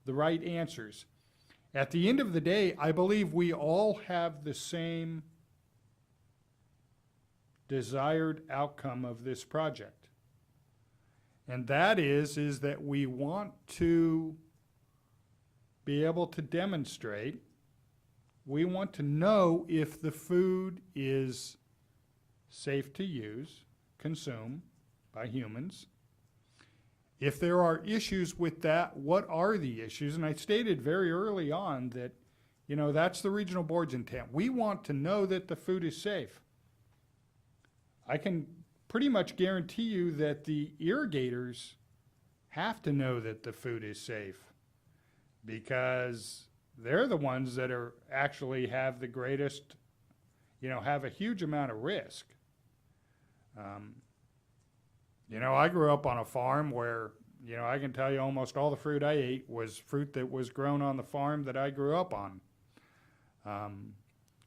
the right answers. At the end of the day, I believe we all have the same desired outcome of this project. And that is that we want to be able to demonstrate, we want to know if the food is safe to use, consume by humans. If there are issues with that, what are the issues? And I stated very early on that, that's the regional board's intent. We want to know that the food is safe. I can pretty much guarantee you that the irrigators have to know that the food is safe, because they're the ones that are actually have the greatest, have a huge amount of risk. I grew up on a farm where, I can tell you almost all the fruit I ate was fruit that was grown on the farm that I grew up on.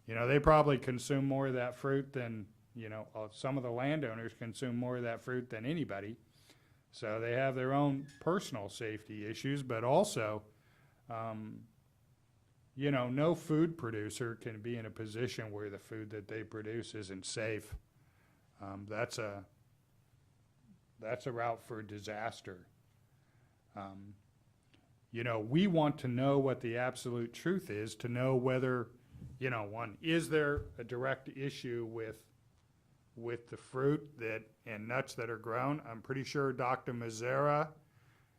They probably consume more of that fruit than, some of the landowners consume more of that fruit than anybody. So they have their own personal safety issues, but also, no food producer can be in a position where the food that they produce isn't safe. That's a route for disaster. We want to know what the absolute truth is, to know whether, one, is there a direct issue with the fruit and nuts that are grown? I'm pretty sure Dr. Mazzara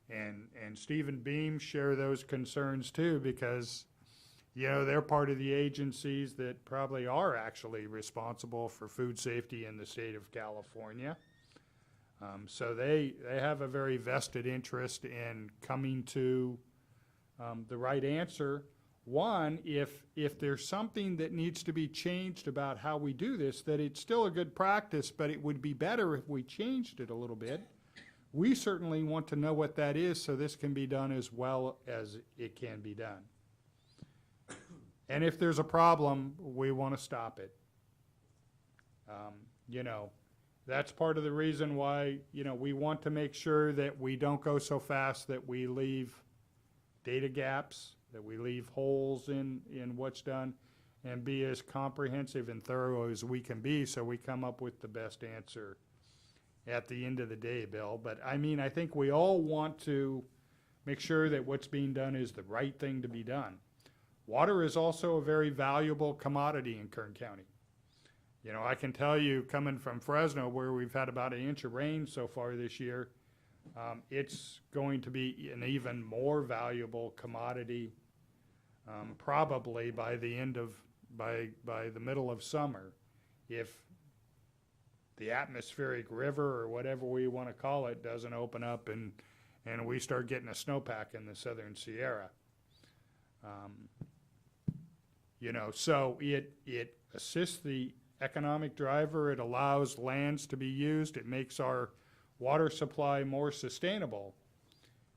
and Stephen Beam share those concerns too, because, they're part of the agencies that probably are actually responsible for food safety in the state of California. So they have a very vested interest in coming to the right answer. One, if there's something that needs to be changed about how we do this, that it's still a good practice, but it would be better if we changed it a little bit. We certainly want to know what that is, so this can be done as well as it can be done. And if there's a problem, we want to stop it. That's part of the reason why, we want to make sure that we don't go so fast that we leave data gaps, that we leave holes in what's done, and be as comprehensive and thorough as we can be, so we come up with the best answer at the end of the day, Bill. But I think we all want to make sure that what's being done is the right thing to be done. Water is also a very valuable commodity in Kern County. I can tell you, coming from Fresno, where we've had about 1 inch of rain so far this year, it's going to be an even more valuable commodity, probably by the end of by the middle of summer, if the atmospheric river or whatever we want to call it doesn't open up and we start getting a snowpack in the southern Sierra. You know, so it assists the economic driver. It allows lands to be used. It makes our water supply more sustainable.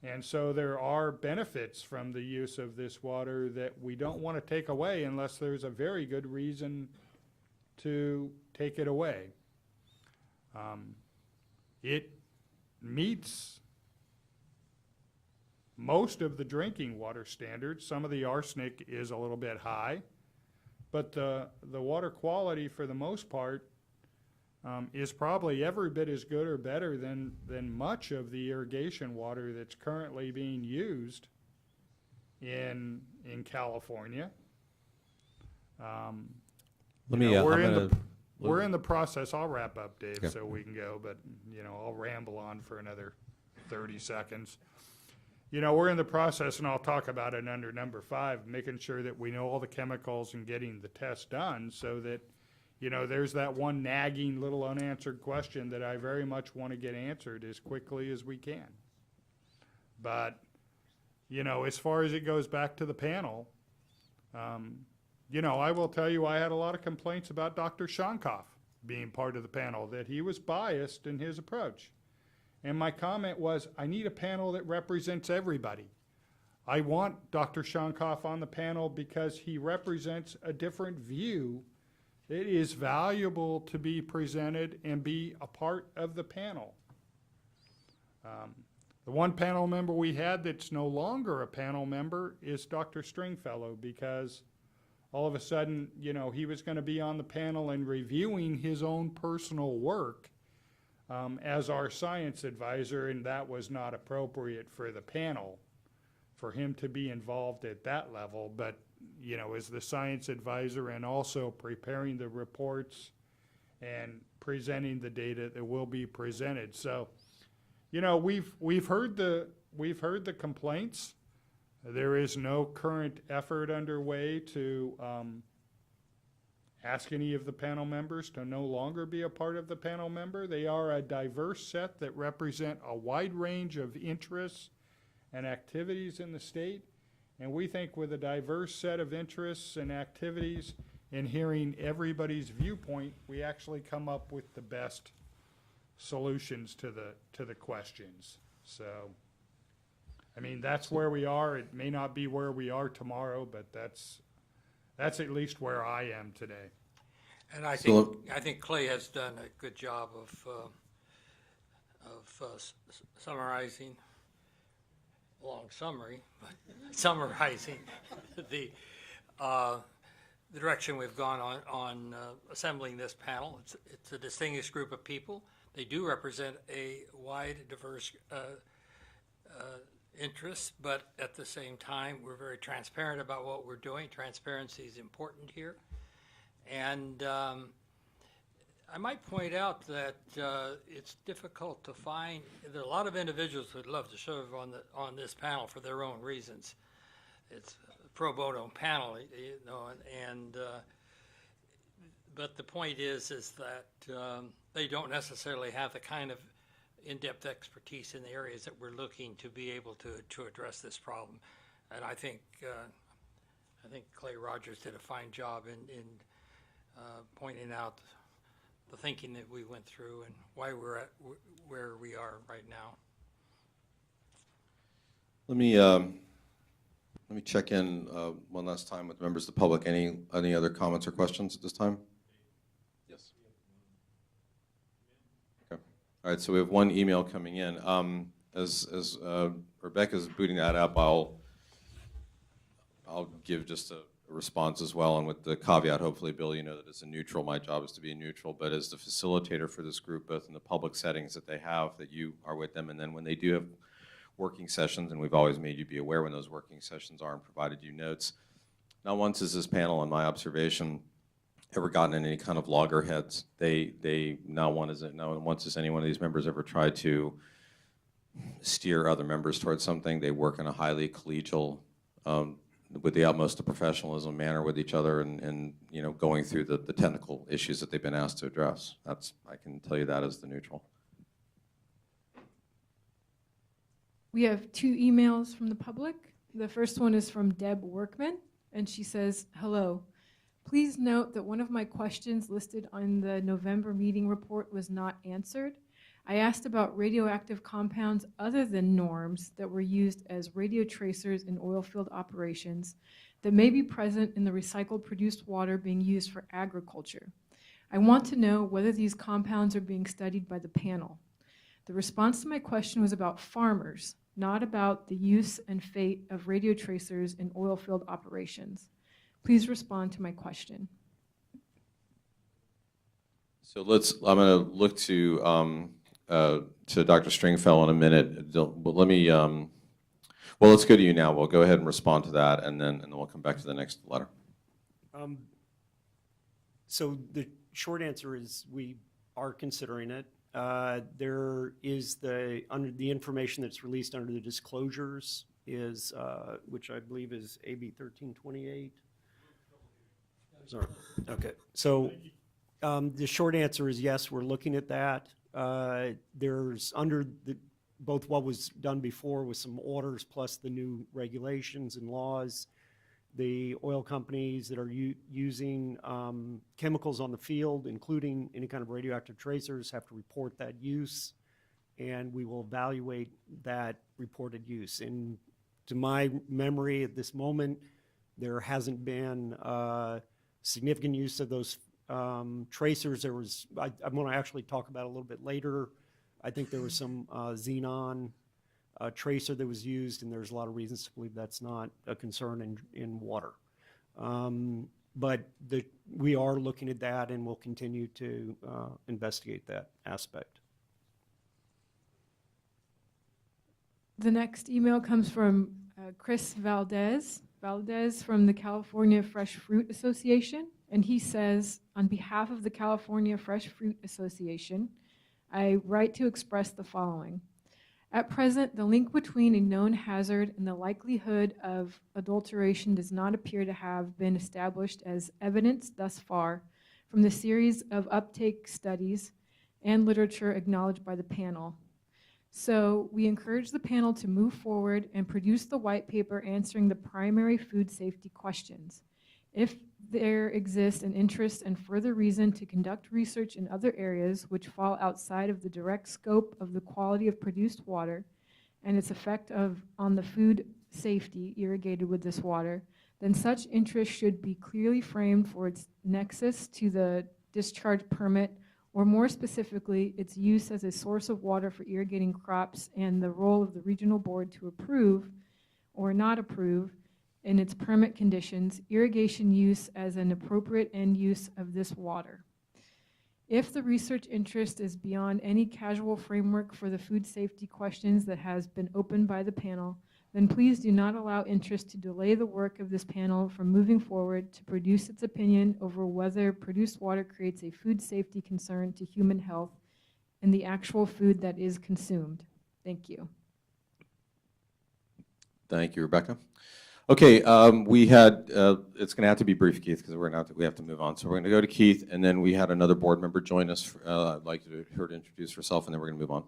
And so there are benefits from the use of this water that we don't want to take away unless there's a very good reason to take it away. It meets most of the drinking water standards. Some of the arsenic is a little bit high, but the water quality for the most part is probably every bit as good or better than much of the irrigation water that's currently being used in California. We're in the process. I'll wrap up, Dave, so we can go, but you know, I'll ramble on for another 30 seconds. You know, we're in the process, and I'll talk about it under number 5, making sure that we know all the chemicals and getting the test done so that, you know, there's that one nagging little unanswered question that I very much want to get answered as quickly as we can. But, you know, as far as it goes back to the panel, you know, I will tell you I had a lot of complaints about Dr. Shonkoff being part of the panel, that he was biased in his approach. And my comment was, I need a panel that represents everybody. I want Dr. Shonkoff on the panel because he represents a different view. It is valuable to be presented and be a part of the panel. The one panel member we had that's no longer a panel member is Dr. Stringfellow, because all of a sudden, you know, he was going to be on the panel and reviewing his own personal work as our science advisor, and that was not appropriate for the panel for him to be involved at that level. But, you know, as the science advisor and also preparing the reports and presenting the data that will be presented. So, you know, we've heard the complaints. There is no current effort underway to ask any of the panel members to no longer be a part of the panel member. They are a diverse set that represent a wide range of interests and activities in the state. And we think with a diverse set of interests and activities and hearing everybody's viewpoint, we actually come up with the best solutions to the questions. So, I mean, that's where we are. It may not be where we are tomorrow, but that's at least where I am today. And I think Clay has done a good job of summarizing, long summary, but summarizing the direction we've gone on assembling this panel. It's a distinguished group of people. They do represent a wide, diverse interests, but at the same time, we're very transparent about what we're doing. Transparency is important here. And I might point out that it's difficult to find, there are a lot of individuals who would love to serve on this panel for their own reasons. It's a pro bono panel, you know, but the point is that they don't necessarily have the kind of in-depth expertise in the areas that we're looking to be able to address this problem. And I think Clay Rogers did a fine job in pointing out the thinking that we went through and why we're at where we are right now. Let me check in one last time with members of the public. Any other comments or questions at this time? Yes. Okay. All right. So we have one email coming in. As Rebecca's booting that up, I'll give just a response as well, and with the caveat, hopefully, Bill, you know that as a neutral, my job is to be neutral, but as the facilitator for this group, both in the public settings that they have, that you are with them, and then when they do have working sessions, and we've always made you be aware when those working sessions are and provided you notes. Not once has this panel, in my observation, ever gotten in any kind of loggerheads. Not once has any one of these members ever tried to steer other members towards something. They work in a highly collegial with the utmost of professionalism manner with each other and you know, going through the technical issues that they've been asked to address. That's, I can tell you that as the neutral. We have 2 emails from the public. The first one is from Deb Workman, and she says, "Hello. Please note that one of my questions listed on the November meeting report was not answered. I asked about radioactive compounds other than norms that were used as radio tracers in oil field operations that may be present in the recycled produced water being used for agriculture. I want to know whether these compounds are being studied by the panel. The response to my question was about farmers, not about the use and fate of radio tracers in oil field operations. Please respond to my question." So I'm going to look to Dr. Stringfellow in a minute. But let me, well, let's go to you now. We'll go ahead and respond to that, and then we'll come back to the next letter. So the short answer is we are considering it. There is under the information that's released under the disclosures is, which I believe is AB 1328. Sorry. Okay. So the short answer is yes, we're looking at that. There's under both what was done before with some orders plus the new regulations and laws, the oil companies that are using chemicals on the field, including any kind of radioactive tracers, have to report that use, and we will evaluate that reported use. And to my memory at this moment, there hasn't been significant use of those tracers. There was, I'm going to actually talk about it a little bit later. I think there was some xenon tracer that was used, and there's a lot of reasons to believe that's not a concern in water. But we are looking at that, and we'll continue to investigate that aspect. The next email comes from Chris Valdez from the California Fresh Fruit Association. And he says, on behalf of the California Fresh Fruit Association, I write to express the following. At present, the link between a known hazard and the likelihood of adulteration does not appear to have been established as evidence thus far from the series of uptake studies and literature acknowledged by the panel. So we encourage the panel to move forward and produce the white paper answering the primary food safety questions. If there exists an interest and further reason to conduct research in other areas which fall outside of the direct scope of the quality of produced water and its effect on the food safety irrigated with this water, then such interest should be clearly framed for its nexus to the discharge permit, or more specifically, its use as a source of water for irrigating crops and the role of the regional board to approve or not approve in its permit conditions, irrigation use as an appropriate end use of this water. If the research interest is beyond any casual framework for the food safety questions that has been opened by the panel, then please do not allow interest to delay the work of this panel from moving forward to produce its opinion over whether produced water creates a food safety concern to human health in the actual food that is consumed. Thank you. Thank you, Rebecca. Okay, we had, it's going to have to be brief, Keith, because we have to move on. So we're going to go to Keith, and then we had another board member join us. I'd like her to introduce herself, and then we're going to move on.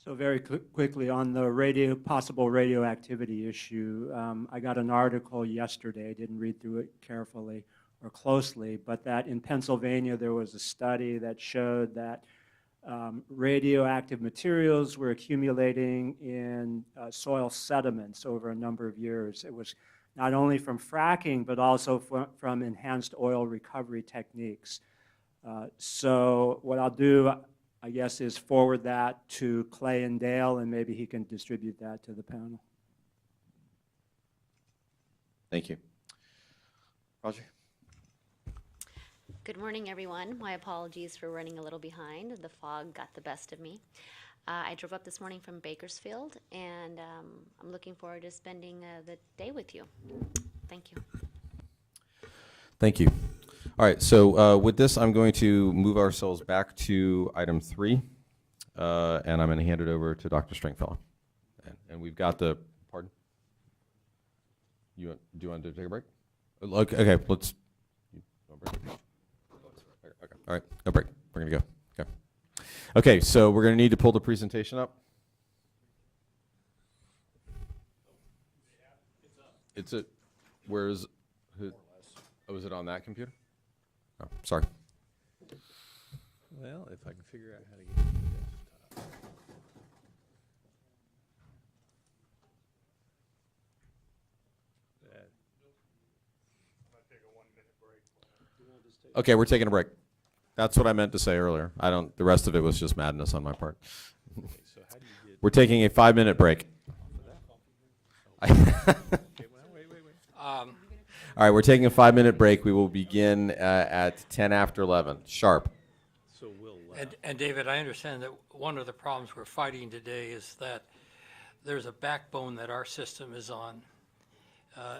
So very quickly on the possible radioactivity issue, I got an article yesterday. I didn't read through it carefully or closely, but that in Pennsylvania there was a study that showed that radioactive materials were accumulating in soil sediments over a number of years. It was not only from fracking, but also from enhanced oil recovery techniques. So what I'll do, I guess, is forward that to Clay and Dale, and maybe he can distribute that to the panel. Thank you. Roger? Good morning, everyone. My apologies for running a little behind. The fog got the best of me. I drove up this morning from Bakersfield, and I'm looking forward to spending the day with you. Thank you. Thank you. All right, so with this, I'm going to move ourselves back to item 3, and I'm going to hand it over to Dr. Stringfellow. And we've got the, pardon? Do you want to take a break? Okay, let's. Okay, all right, no break. We're gonna go. Okay. Okay, so we're gonna need to pull the presentation up. It's a. Where's? Oh, is it on that computer? Oh, sorry. Well, if I can figure out how to get it to the desktop. Okay, we're taking a break. That's what I meant to say earlier. I don't. The rest of it was just madness on my part. So how do you get We're taking a 5-minute break. Okay, well, wait. All right, we're taking a 5-minute break. We will begin at 10 after 11 sharp. So we'll. And David, I understand that one of the problems we're fighting today is that there's a backbone that our system is on,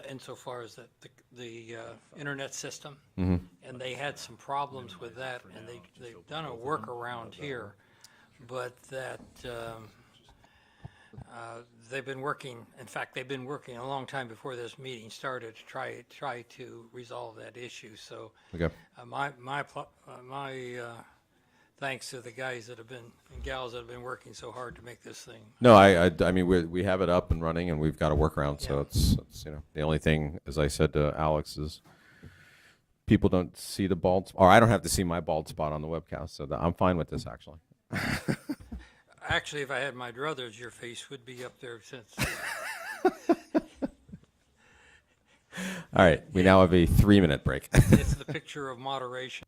insofar as that the internet system, Mhm. and they had some problems with that, and they've done a workaround here, but that they've been working. In fact, they've been working a long time before this meeting started to try to resolve that issue. So, Okay. my thanks to the guys that have been and gals that have been working so hard to make this thing. No, I mean we have it up and running, and we've got a workaround. So it's the only thing, as I said to Alex, is people don't see the bald, or I don't have to see my bald spot on the webcast, so I'm fine with this actually. Actually, if I had my druthers, your face would be up there since. All right, we now have a 3-minute break. It's the picture of moderation.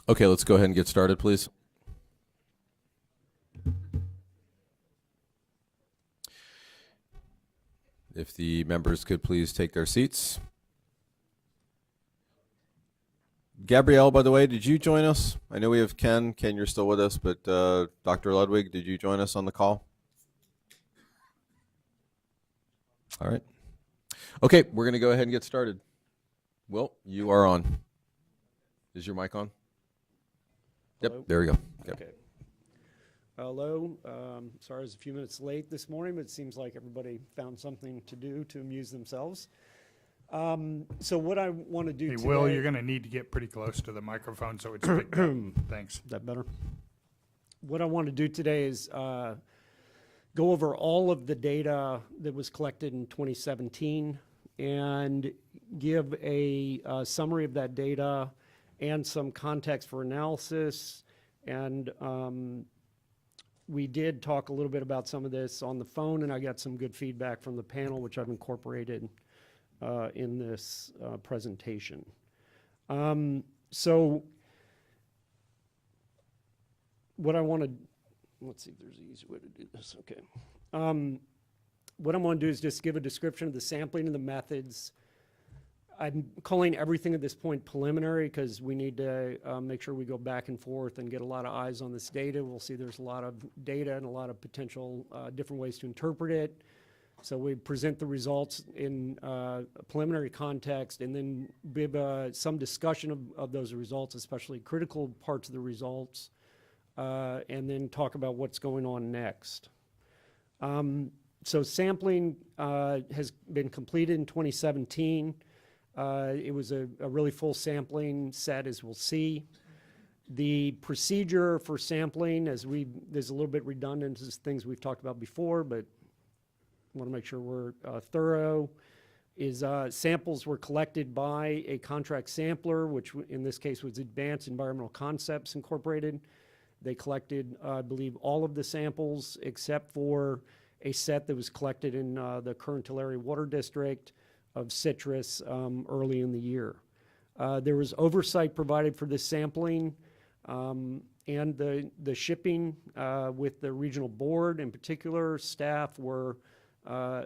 Okay, let's go ahead and get started, please. If the members could please take their seats. Gabrielle, by the way, did you join us? I know we have Ken. Ken, you're still with us, but Dr. Ludwig, did you join us on the call? All right. Okay, we're going to go ahead and get started. Will, you are on. Is your mic on? Yep, Hello? there we go. Yep. Okay. Hello. Sorry I was a few minutes late this morning, but it seems like everybody found something to do to amuse themselves. So what I want to do Hey, today... Will, you're going to need to get pretty close to the microphone so it's picked up. Thanks. Is that better? What I want to do today is go over all of the data that was collected in 2017 and give a summary of that data and some context for analysis. And we did talk a little bit about some of this on the phone, and I got some good feedback from the panel, which I've incorporated in this presentation. So what I want to, let's see if there's an easy way to do this. Okay. What I'm going to do is just give a description of the sampling and the methods. I'm calling everything at this point preliminary because we need to make sure we go back and forth and get a lot of eyes on this data. We'll see there's a lot of data and a lot of potential different ways to interpret it. So we present the results in a preliminary context and then give some discussion of those results, especially critical parts of the results, and then talk about what's going on next. So sampling has been completed in 2017. It was a really full sampling set, as we'll see. The procedure for sampling, there's a little bit redundant to things we've talked about before, but want to make sure we're thorough, is samples were collected by a contract sampler, which in this case was Advanced Environmental Concepts Incorporated. They collected, I believe, all of the samples except for a set that was collected in the current Tulare Water District of citrus early in the year. There was oversight provided for this sampling and the shipping with the regional board in particular. Staff were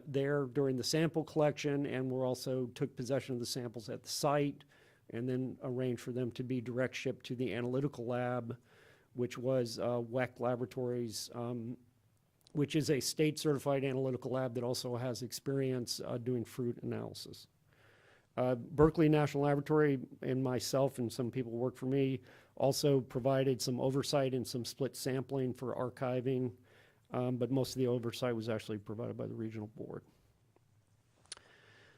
there during the sample collection and were also took possession of the samples at the site and then arranged for them to be direct shipped to the analytical lab, which was WEC Laboratories, which is a state-certified analytical lab that also has experience doing fruit analysis. Berkeley National Laboratory and myself and some people who work for me also provided some oversight and some split sampling for archiving, but most of the oversight was actually provided by the regional board.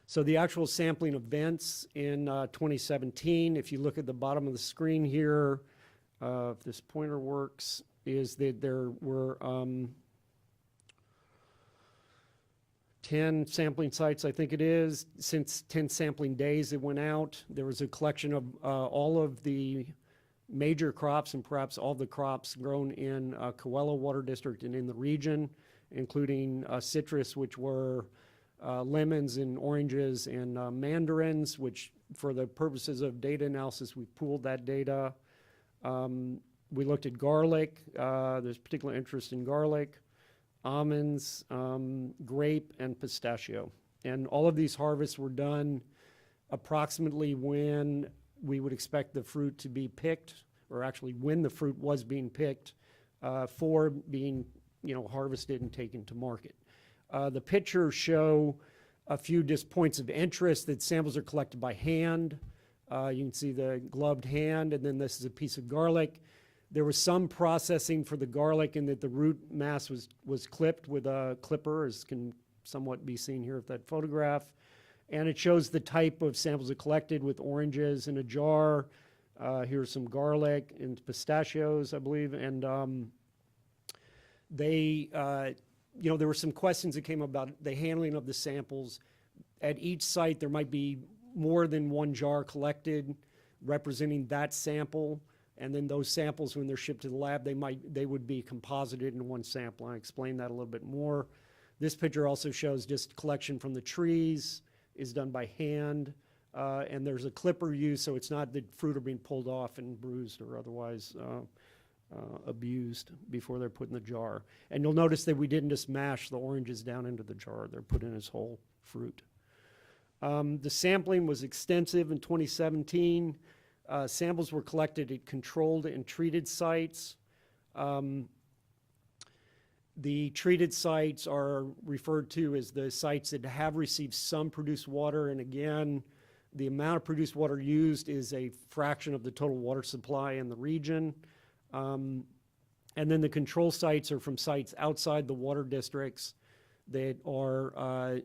So the actual sampling events in 2017, if you look at the bottom of the screen here, if this pointer works, is that there were 10 sampling sites, I think it is. Since 10 sampling days it went out, there was a collection of all of the major crops and perhaps all the crops grown in Coelho Water District and in the region, including citrus, which were lemons and oranges and mandarins, which for the purposes of data analysis, we pooled that data. We looked at garlic. There's particular interest in garlic, almonds, grape, and pistachio. And all of these harvests were done approximately when we would expect the fruit to be picked, or actually when the fruit was being picked for being, harvested and taken to market. The pictures show a few just points of interest that samples are collected by hand. You can see the gloved hand, and then this is a piece of garlic. There was some processing for the garlic in that the root mass was clipped with a clipper, as can somewhat be seen here with that photograph. And it shows the type of samples that collected with oranges in a jar. Here's some garlic and pistachios, I believe. And there were some questions that came about the handling of the samples. At each site, there might be more than one jar collected representing that sample. And then those samples, when they're shipped to the lab, they would be composited in one sample. I explained that a little bit more. This picture also shows just collection from the trees is done by hand, and there's a clipper used, so it's not that fruit are being pulled off and bruised or otherwise abused before they're put in the jar. And you'll notice that we didn't just mash the oranges down into the jar. They're put in as whole fruit. The sampling was extensive in 2017. Samples were collected at controlled and treated sites. The treated sites are referred to as the sites that have received some produced water, and again, the amount of produced water used is a fraction of the total water supply in the region. And then the control sites are from sites outside the water districts that are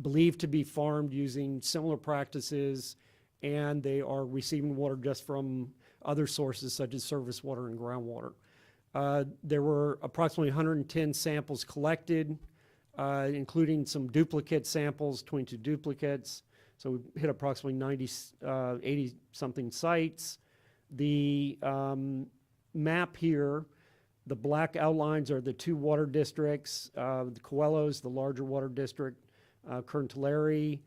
believed to be farmed using similar practices, and they are receiving water just from other sources such as surface water and groundwater. There were approximately 110 samples collected, including some duplicate samples, 22 duplicates. So we hit approximately 80-something sites. The map here, the black outlines are the 2 water districts. The Coelho's, the larger water district. Kern Tulare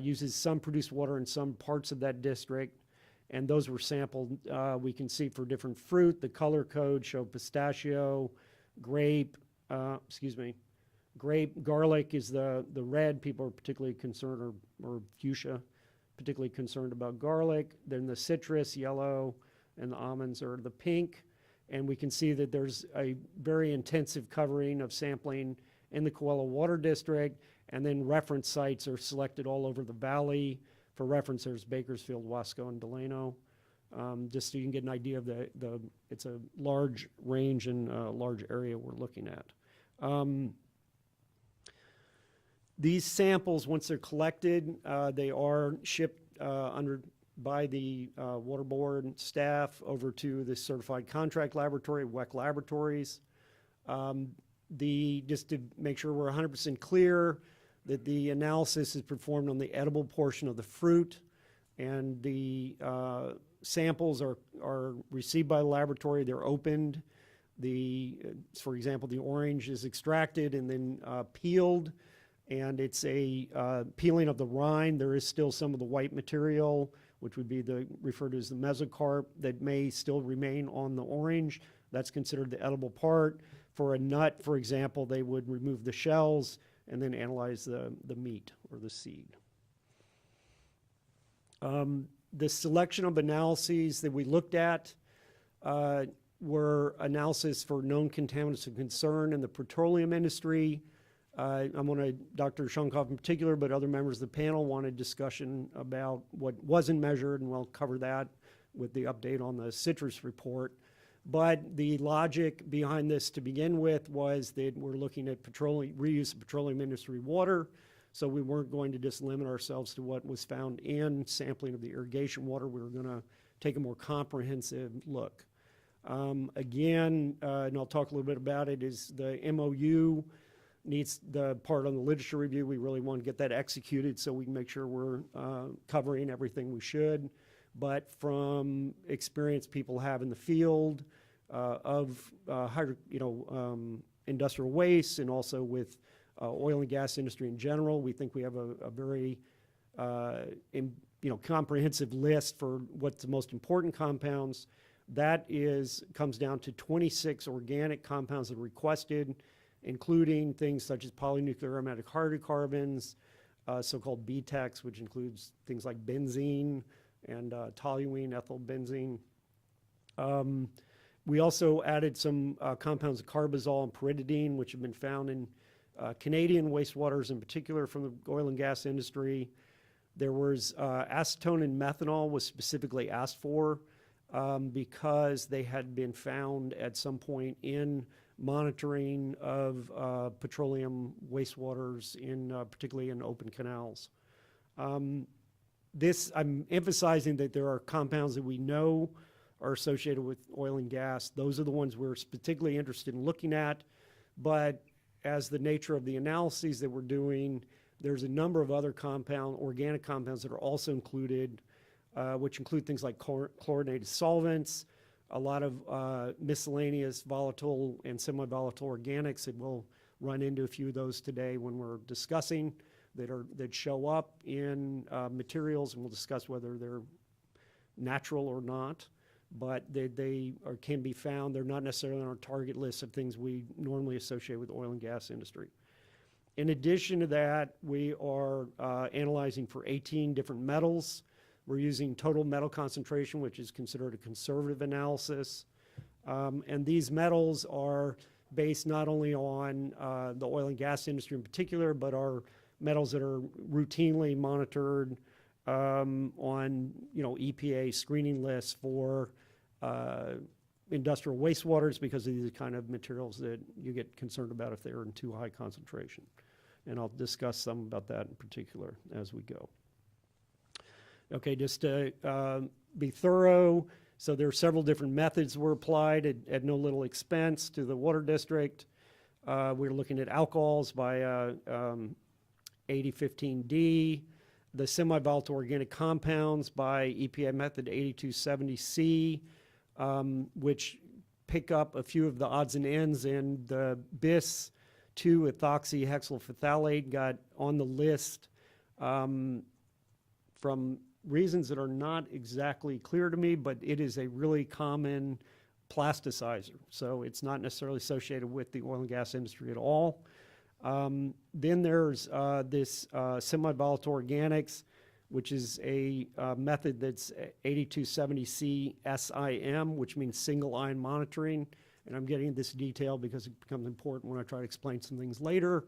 uses some produced water in some parts of that district, and those were sampled. We can see for different fruit, the color codes show pistachio, grape, grape, garlic is the red. People are particularly concerned, or fuchsia, particularly concerned about garlic. Then the citrus, yellow, and the almonds are the pink. And we can see that there's a very intensive covering of sampling in the Coelho Water District, and then reference sites are selected all over the valley. For reference, there's Bakersfield, Wasco, and Delano. Just so you can get an idea of it's a large range and a large area we're looking at. These samples, once they're collected, they are shipped by the Water Board staff over to the Certified Contract Laboratory, WEC Laboratories. Just to make sure we're 100% clear that the analysis is performed on the edible portion of the fruit, and the samples are received by the laboratory. They're opened. For example, the orange is extracted and then peeled, and it's a peeling of the rind. There is still some of the white material, which would be referred to as the mesocarp, that may still remain on the orange. That's considered the edible part. For a nut, for example, they would remove the shells and then analyze the meat or the seed. The selection of analyses that we looked at were analysis for known contaminants of concern in the petroleum industry. Dr. Shonkoff in particular, but other members of the panel wanted discussion about what wasn't measured, and we'll cover that with the update on the citrus report. But the logic behind this to begin with was that we're looking at reuse of petroleum industry water, so we weren't going to just limit ourselves to what was found in sampling of the irrigation water. We were going to take a more comprehensive look. Again, and I'll talk a little bit about it, is the MOU needs the part on the literature review. We really want to get that executed so we can make sure we're covering everything we should. But from experience people have in the field of industrial waste, and also with oil and gas industry in general, we think we have a very comprehensive list for what's the most important compounds. That comes down to 26 organic compounds that are requested, including things such as polynuclear aromatic hydrocarbons, so-called BTEX, which includes things like benzene and toluene, ethyl benzene. We also added some compounds of carbazole and pyridine, which have been found in Canadian wastewaters, in particular from the oil and gas industry. There was acetone and methanol was specifically asked for because they had been found at some point in monitoring of petroleum wastewaters, particularly in open canals. I'm emphasizing that there are compounds that we know are associated with oil and gas. Those are the ones we're particularly interested in looking at. But as the nature of the analyses that we're doing, there's a number of other organic compounds that are also included, which include things like chlorinated solvents, a lot of miscellaneous volatile and semi-volatile organics, that we'll run into a few of those today when we're discussing, that show up in materials, and we'll discuss whether they're natural or not. But they can be found. They're not necessarily on our target list of things we normally associate with the oil and gas industry. In addition to that, we are analyzing for 18 different metals We're using total metal concentration, which is considered a conservative analysis. And these metals are based not only on the oil and gas industry in particular, but are metals that are routinely monitored on EPA screening lists for industrial wastewaters, because these are the kind of materials that you get concerned about if they're in too high concentration. And I'll discuss some about that in particular as we go. Okay, just to be thorough, so there are several different methods that were applied at no little expense to the water district. We're looking at alcohols by 8015D, the semi-volatile organic compounds by EPA method 8270C, which pick up a few of the odds and ends, and the bis 2-ethoxyhexyl phthalate got on the list from reasons that are not exactly clear to me, but it is a really common plasticizer. So it's not necessarily associated with the oil and gas industry at all. Then there's this semi-volatile organics, which is a method that's 8270C SIM, which means single ion monitoring. And I'm getting this detail because it becomes important when I try to explain some things later.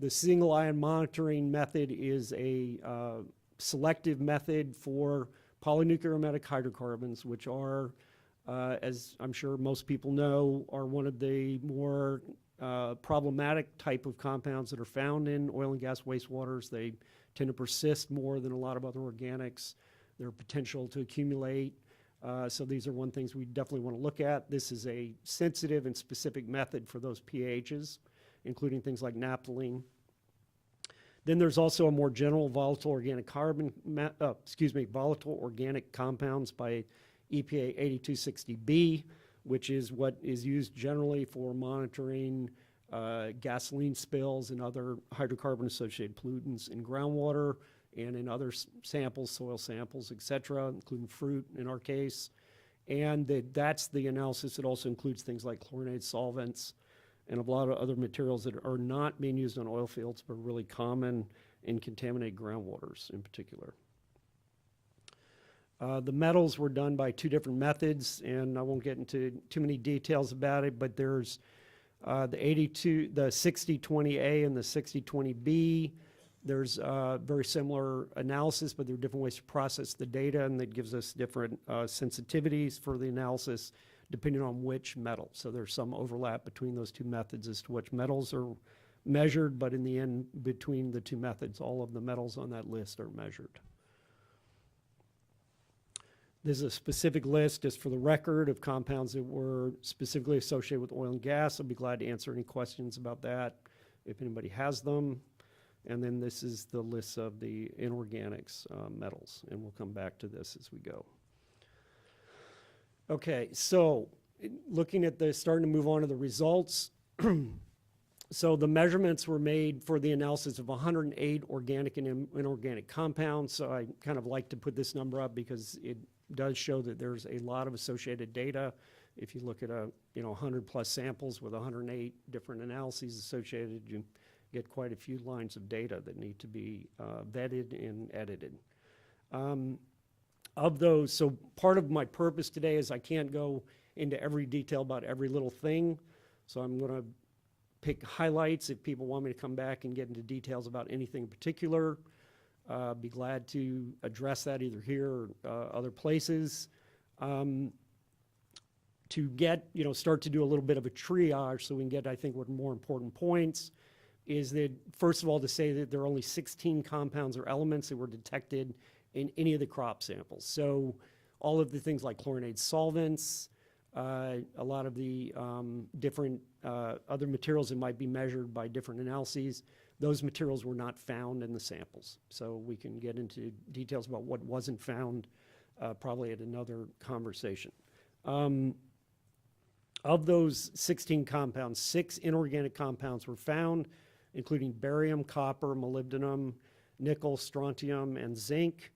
The single ion monitoring method is a selective method for polynucleoaromatic hydrocarbons, which are, as I'm sure most people know, are one of the more problematic type of compounds that are found in oil and gas wastewaters. They tend to persist more than a lot of other organics. Their potential to accumulate. So these are one things we definitely want to look at. This is a sensitive and specific method for those pHs, including things like naphthalene. Then there's also a more general volatile organic volatile organic compounds by EPA 8260B, which is what is used generally for monitoring gasoline spills and other hydrocarbon-associated pollutants in groundwater and in other samples, soil samples, et cetera, including fruit in our case. And that's the analysis that also includes things like chlorinated solvents and a lot of other materials that are not being used on oil fields, but really common in contaminated groundwaters in particular. The metals were done by two different methods, and I won't get into too many details about it, but there's the 6020A and the 6020B. There's very similar analysis, but there are different ways to process the data, and that gives us different sensitivities for the analysis depending on which metal. So there's some overlap between those two methods as to which metals are measured, but in the end, between the two methods, all of the metals on that list are measured. This is a specific list, just for the record, of compounds that were specifically associated with oil and gas. I'll be glad to answer any questions about that if anybody has them. And then this is the list of the inorganics metals, and we'll come back to this as we go. Okay, so looking at starting to move on to the results. So the measurements were made for the analysis of 108 organic and inorganic compounds. So I kind of like to put this number up because it does show that there's a lot of associated data. If you look at 100 plus samples with 108 different analyses associated, you get quite a few lines of data that need to be vetted and edited. Of those, so part of my purpose today is I can't go into every detail about every little thing. So I'm going to pick highlights. If people want me to come back and get into details about anything in particular, be glad to address that either here or other places. To get, start to do a little bit of a triage so we can get, I think, what are more important points is that, first of all, to say that there are only 16 compounds or elements that were detected in any of the crop samples. So all of the things like chlorinated solvents, a lot of the different other materials that might be measured by different analyses, those materials were not found in the samples. So we can get into details about what wasn't found probably at another conversation. Of those 16 compounds, 6 inorganic compounds were found, including barium, copper, molybdenum, nickel, strontium, and zinc.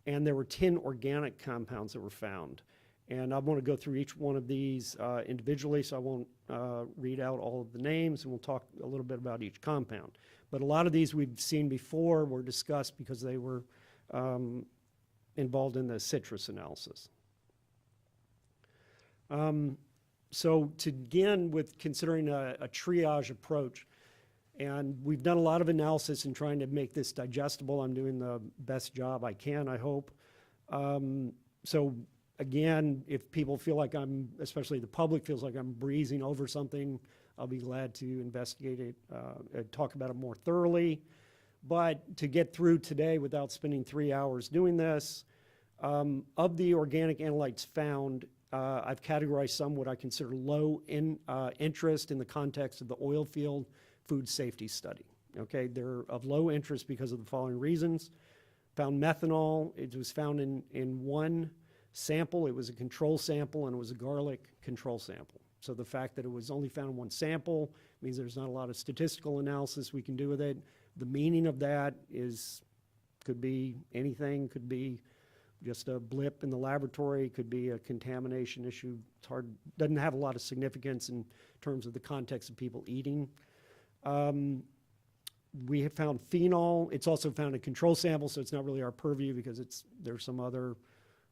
And there were 10 organic compounds that were found. And I want to go through each one of these individually, so I won't read out all of the names, and we'll talk a little bit about each compound. But a lot of these we've seen before were discussed because they were involved in the citrus analysis. So to begin with considering a triage approach, and we've done a lot of analysis in trying to make this digestible. I'm doing the best job I can, I hope. So again, if people feel like especially the public feels like I'm breezing over something, I'll be glad to investigate it, talk about it more thoroughly. But to get through today without spending 3 hours doing this, of the organic analytes found, I've categorized some what I consider low interest in the context of the oil field food safety study. Okay, they're of low interest because of the following reasons. Found methanol. It was found in one sample. It was a control sample, and it was a garlic control sample. So the fact that it was only found in one sample means there's not a lot of statistical analysis we can do with it. The meaning of that could be anything, could be just a blip in the laboratory, could be a contamination issue. It's hard, doesn't have a lot of significance in terms of the context of people eating. We have found phenol. It's also found in control sample, so it's not really our purview because there's some other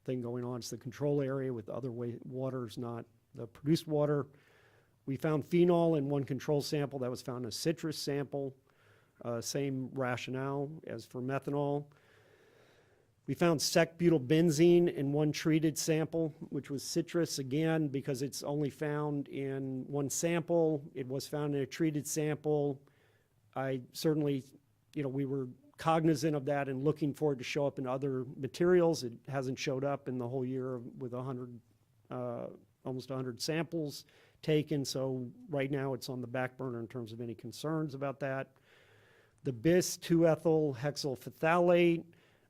thing going on. It's the control area with other waters, not the produced water. We found phenol in one control sample that was found in a citrus sample. Same rationale as for methanol. We found sec-butylbenzene in one treated sample, which was citrus, again, because it's only found in one sample. It was found in a treated sample. I certainly, we were cognizant of that and looking for it to show up in other materials. It hasn't showed up in the whole year with almost 100 samples taken, so right now it's on the back burner in terms of any concerns about that. The bis-2-ethyl hexyl phthalate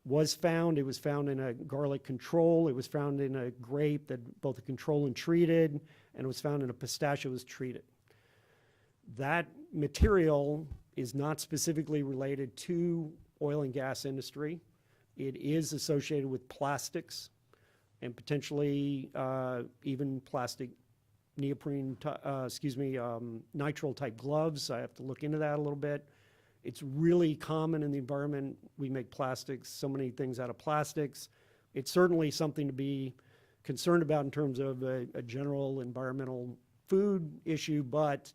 was found. It was found in a garlic control. It was found in a grape that both a control and treated, and it was found in a pistachio that was treated. That material is not specifically related to oil and gas industry. It is associated with plastics and potentially even plastic neoprene, nitrile type gloves. I have to look into that a little bit. It's really common in the environment. We make plastics, so many things out of plastics. It's certainly something to be concerned about in terms of a general environmental food issue, but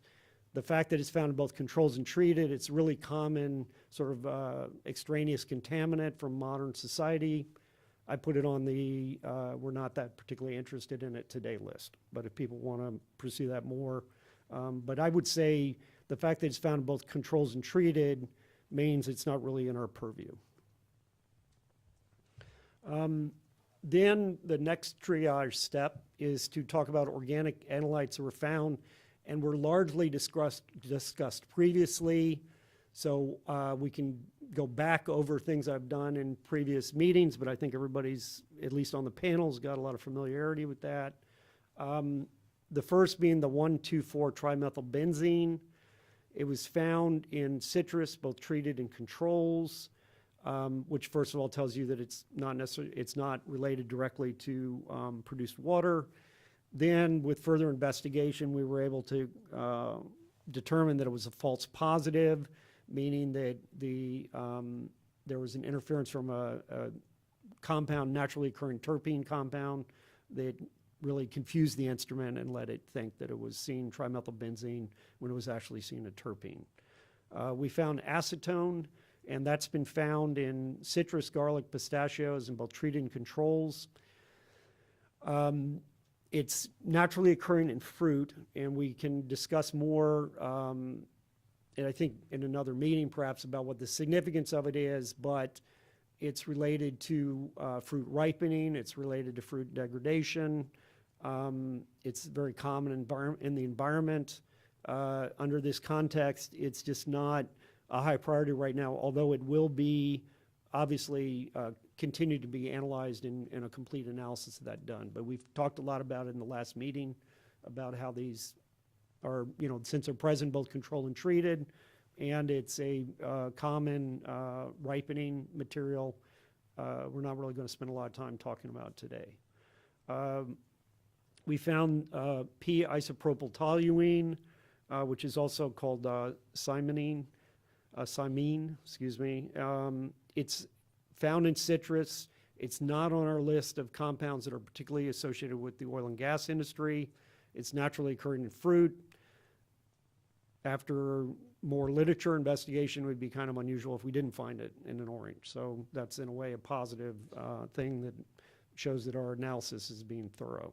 the fact that it's found in both controls and treated, it's really common sort of extraneous contaminant from modern society. I put it on the we're not that particularly interested in it today list, but if people want to pursue that more. But I would say the fact that it's found in both controls and treated means it's not really in our purview. Then the next triage step is to talk about organic analytes that were found and were largely discussed previously. So we can go back over things I've done in previous meetings, but I think everybody's, at least on the panels, got a lot of familiarity with that. The first being the 1,2,4-trimethylbenzene. It was found in citrus, both treated and controls, which first of all tells you that it's not related directly to produced water. Then with further investigation, we were able to determine that it was a false positive, meaning that there was an interference from a compound, naturally occurring terpene compound that really confused the instrument and let it think that it was seeing trimethylbenzene when it was actually seeing a terpene. We found acetone, and that's been found in citrus, garlic, pistachios, and both treated and controls. It's naturally occurring in fruit, and we can discuss more, and I think in another meeting perhaps, about what the significance of it is, but it's related to fruit ripening, it's related to fruit degradation. It's very common in the environment. Under this context, it's just not a high priority right now, although it will be obviously continue to be analyzed in a complete analysis of that done. But we've talked a lot about it in the last meeting, about how these are, since they're present, both controlled and treated, and it's a common ripening material, we're not really going to spend a lot of time talking about today. We found p-isopropyl-toluene, which is also called cymene, excuse me. It's found in citrus. It's not on our list of compounds that are particularly associated with the oil and gas industry. It's naturally occurring in fruit. After more literature investigation, it would be kind of unusual if we didn't find it in an orange. So that's in a way a positive thing that shows that our analysis is being thorough.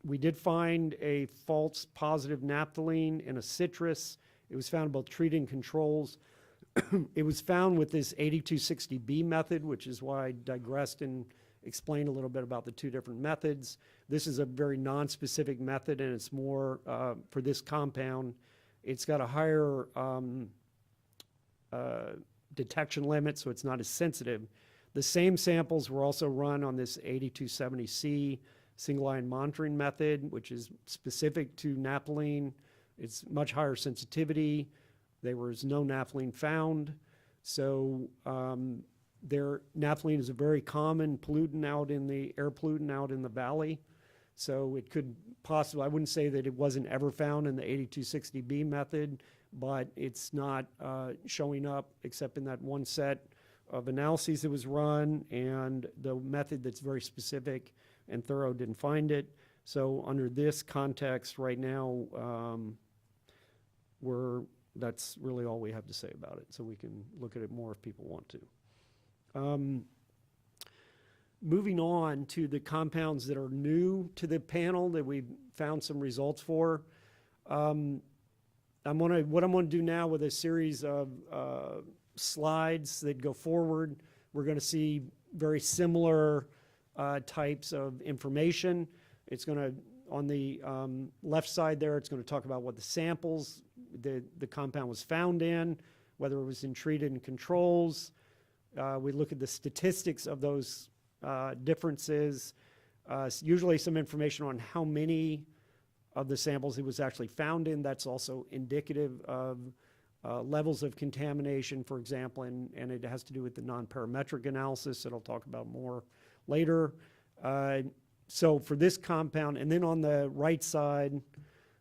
We did find a false positive naphthalene in a citrus. It was found in both treated and controls. It was found with this 8260B method, which is why I digressed and explained a little bit about the two different methods. This is a very non-specific method, and it's more for this compound. It's got a higher detection limit, so it's not as sensitive. The same samples were also run on this 8270C single-ion monitoring method, which is specific to naphthalene. It's much higher sensitivity. There was no naphthalene found. So naphthalene is a very common pollutant out in the air pollutant out in the valley. So it could possibly, I wouldn't say that it wasn't ever found in the 8260B method, but it's not showing up except in that one set of analyses that was run, and the method that's very specific and thorough didn't find it. So under this context right now, that's really all we have to say about it. So we can look at it more if people want to. Moving on to the compounds that are new to the panel that we've found some results for. What I'm going to do now with a series of slides that go forward, we're going to see very similar types of information. It's going to, on the left side there, it's going to talk about what the samples the compound was found in, whether it was in treated and controls. We look at the statistics of those differences, usually some information on how many of the samples it was actually found in. That's also indicative of levels of contamination, for example, and it has to do with the non-parametric analysis that I'll talk about more later. So for this compound, and then on the right side,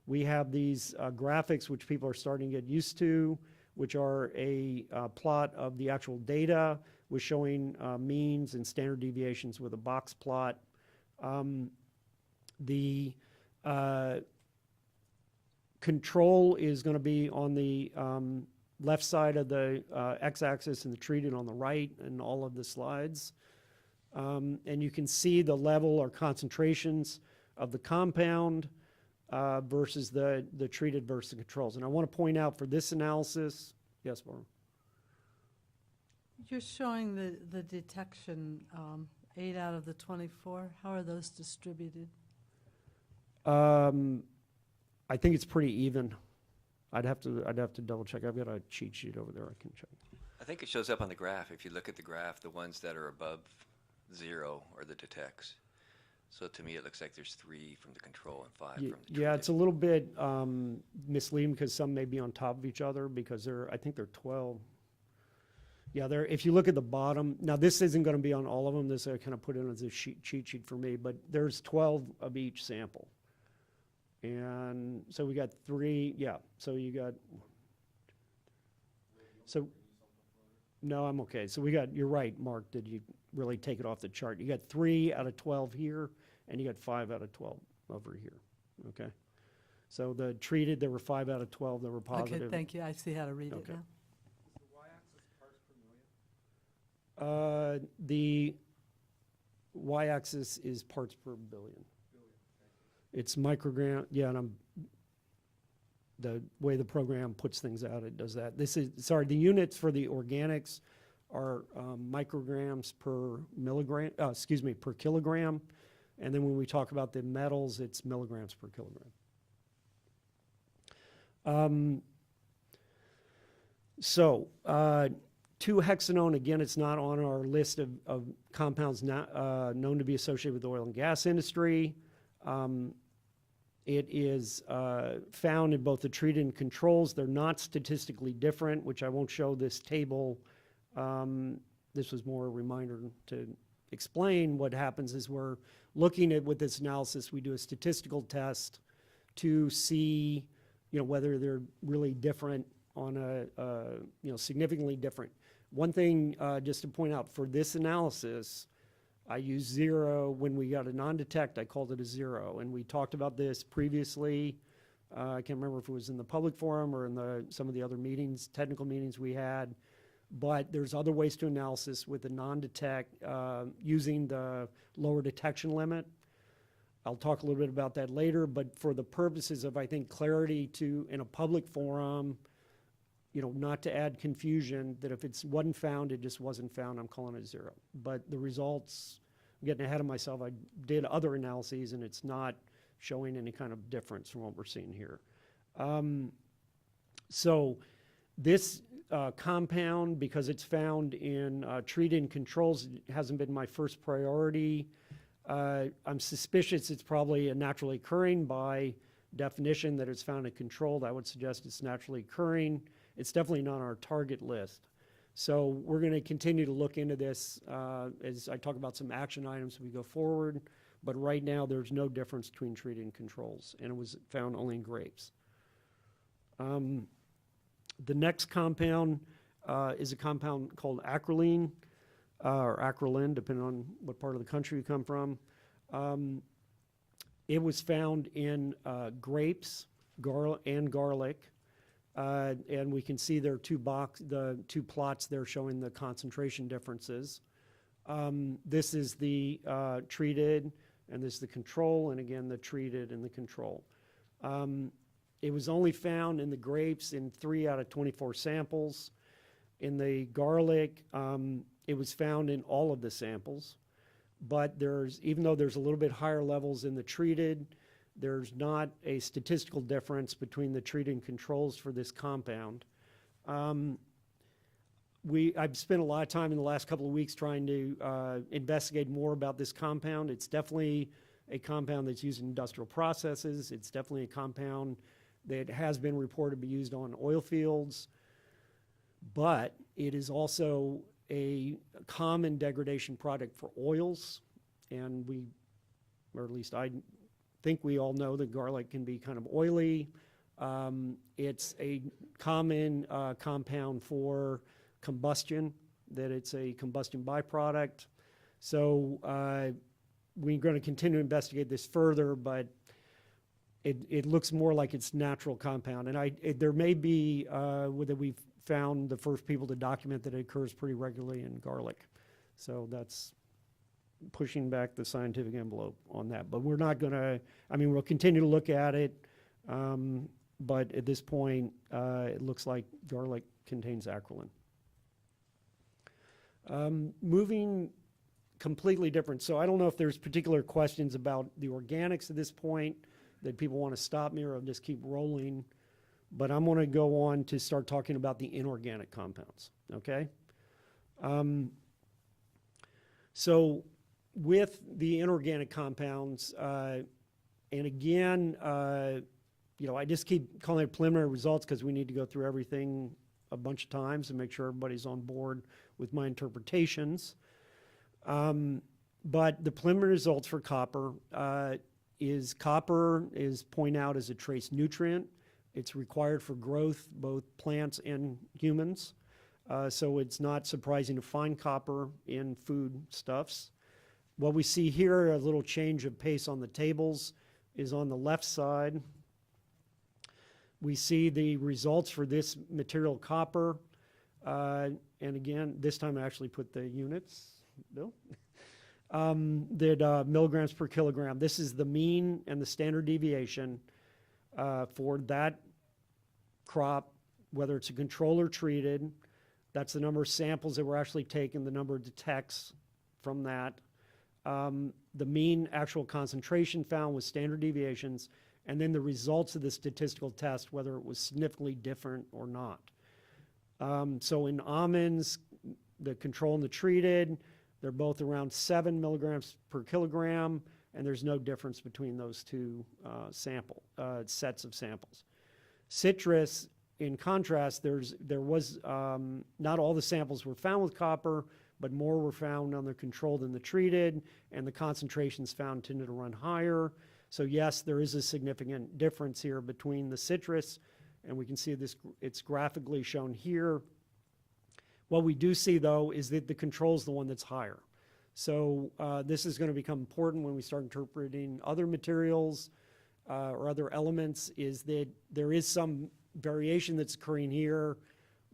we have these graphics which people are starting to get used to, which are a plot of the actual data with showing means and standard deviations with a box plot. The control is going to be on the left side of the x-axis and the treated on the right in all of the slides. And you can see the level or concentrations of the compound versus the treated versus the controls. And I want to point out for this analysis, yes, Barbara? You're showing the detection, 8 out of the 24. How are those distributed? I think it's pretty even. I'd have to double check. I've got a cheat sheet over there I can check. I think it shows up on the graph. If you look at the graph, the ones that are above 0 are the detects. So to me, it looks like there's 3 from the control and 5 from the treated. Yeah, it's a little bit misleading because some may be on top of each other because I think they're 12. Yeah, if you look at the bottom, now this isn't going to be on all of them. This I kind of put in as a cheat sheet for me, but there's 12 of each sample. And so we got 3, yeah, so you got, so, no, I'm okay. So you're right, Mark, did you really take it off the chart? You got 3 out of 12 here, and you got 5 out of 12 over here, okay? So the treated, there were 5 out of 12 that were positive. Okay, thank you. I see how to read it now. The y-axis is parts per billion. It's microgram, yeah, and the way the program puts things out, it does that. The units for the organics are micrograms per milligram, per kilogram. And then when we talk about the metals, it's milligrams per kilogram. 2-hexanone, again, it's not on our list of compounds known to be associated with the oil and gas industry. It is found in both the treated and controls. They're not statistically different, which I won't show this table. This was more a reminder to explain what happens is we're looking at, with this analysis, we do a statistical test to see, whether they're really different on significantly different. One thing just to point out, for this analysis, I used 0. When we got a non-detect, I called it a 0. And we talked about this previously. I can't remember if it was in the public forum or in some of the other meetings, technical meetings we had. But there's other ways to analysis with the non-detect using the lower detection limit. I'll talk a little bit about that later, but for the purposes of, I think, clarity in a public forum, not to add confusion, that if it wasn't found, it just wasn't found, I'm calling it 0. But the results, I'm getting ahead of myself, I did other analyses and it's not showing any kind of difference from what we're seeing here. So this compound, because it's found in treated controls, hasn't been my first priority. I'm suspicious it's probably a naturally occurring by definition that it's found in controlled. I would suggest it's naturally occurring. It's definitely not on our target list. So we're going to continue to look into this as I talk about some action items as we go forward. But right now, there's no difference between treated and controls, and it was found only in grapes. The next compound is a compound called Acrolein, or Acrolein, depending on what part of the country you come from. It was found in grapes and garlic, and we can see there are the two plots there showing the concentration differences. This is the treated, and this is the control, and again, the treated and the control. It was only found in the grapes in 3 out of 24 samples. In the garlic, it was found in all of the samples. But even though there's a little bit higher levels in the treated, there's not a statistical difference between the treated and controls for this compound. I've spent a lot of time in the last couple of weeks trying to investigate more about this compound. It's definitely a compound that's used in industrial processes. It's definitely a compound that has been reported to be used on oil fields, but it is also a common degradation product for oils, and or at least I think we all know that garlic can be kind of oily. It's a common compound for combustion, that it's a combustion byproduct. So we're going to continue to investigate this further, but it looks more like it's natural compound. And there may be, that we've found the first people to document that it occurs pretty regularly in garlic. So that's pushing back the scientific envelope on that. But we're not going to, we'll continue to look at it. But at this point, it looks like garlic contains acrolein. Moving completely different. So I don't know if there's particular questions about the organics at this point that people want to stop me, or I'll just keep rolling. But I'm going to go on to start talking about the inorganic compounds, okay? So with the inorganic compounds, and again, I just keep calling it preliminary results because we need to go through everything a bunch of times and make sure everybody's on board with my interpretations. But the preliminary results for copper copper is pointed out as a trace nutrient. It's required for growth, both plants and humans. So it's not surprising to find copper in foodstuffs. What we see here, a little change of pace on the tables, is on the left side. We see the results for this material copper. And again, this time I actually put the units, Bill. Milligrams per kilogram. This is the mean and the standard deviation for that crop, whether it's a control or treated. That's the number of samples that were actually taken, the number of detects from that. The mean actual concentration found with standard deviations, and then the results of the statistical test, whether it was significantly different or not. So in almonds, the control and the treated, they're both around 7 milligrams per kilogram, and there's no difference between those two sets of samples. Citrus, in contrast, there was not all the samples were found with copper, but more were found on the controlled than the treated, and the concentrations found tended to run higher. So yes, there is a significant difference here between the citrus, and we can see this, it's graphically shown here. What we do see, though, is that the control is the one that's higher. So this is going to become important when we start interpreting other materials or other elements, is that there is some variation that's occurring here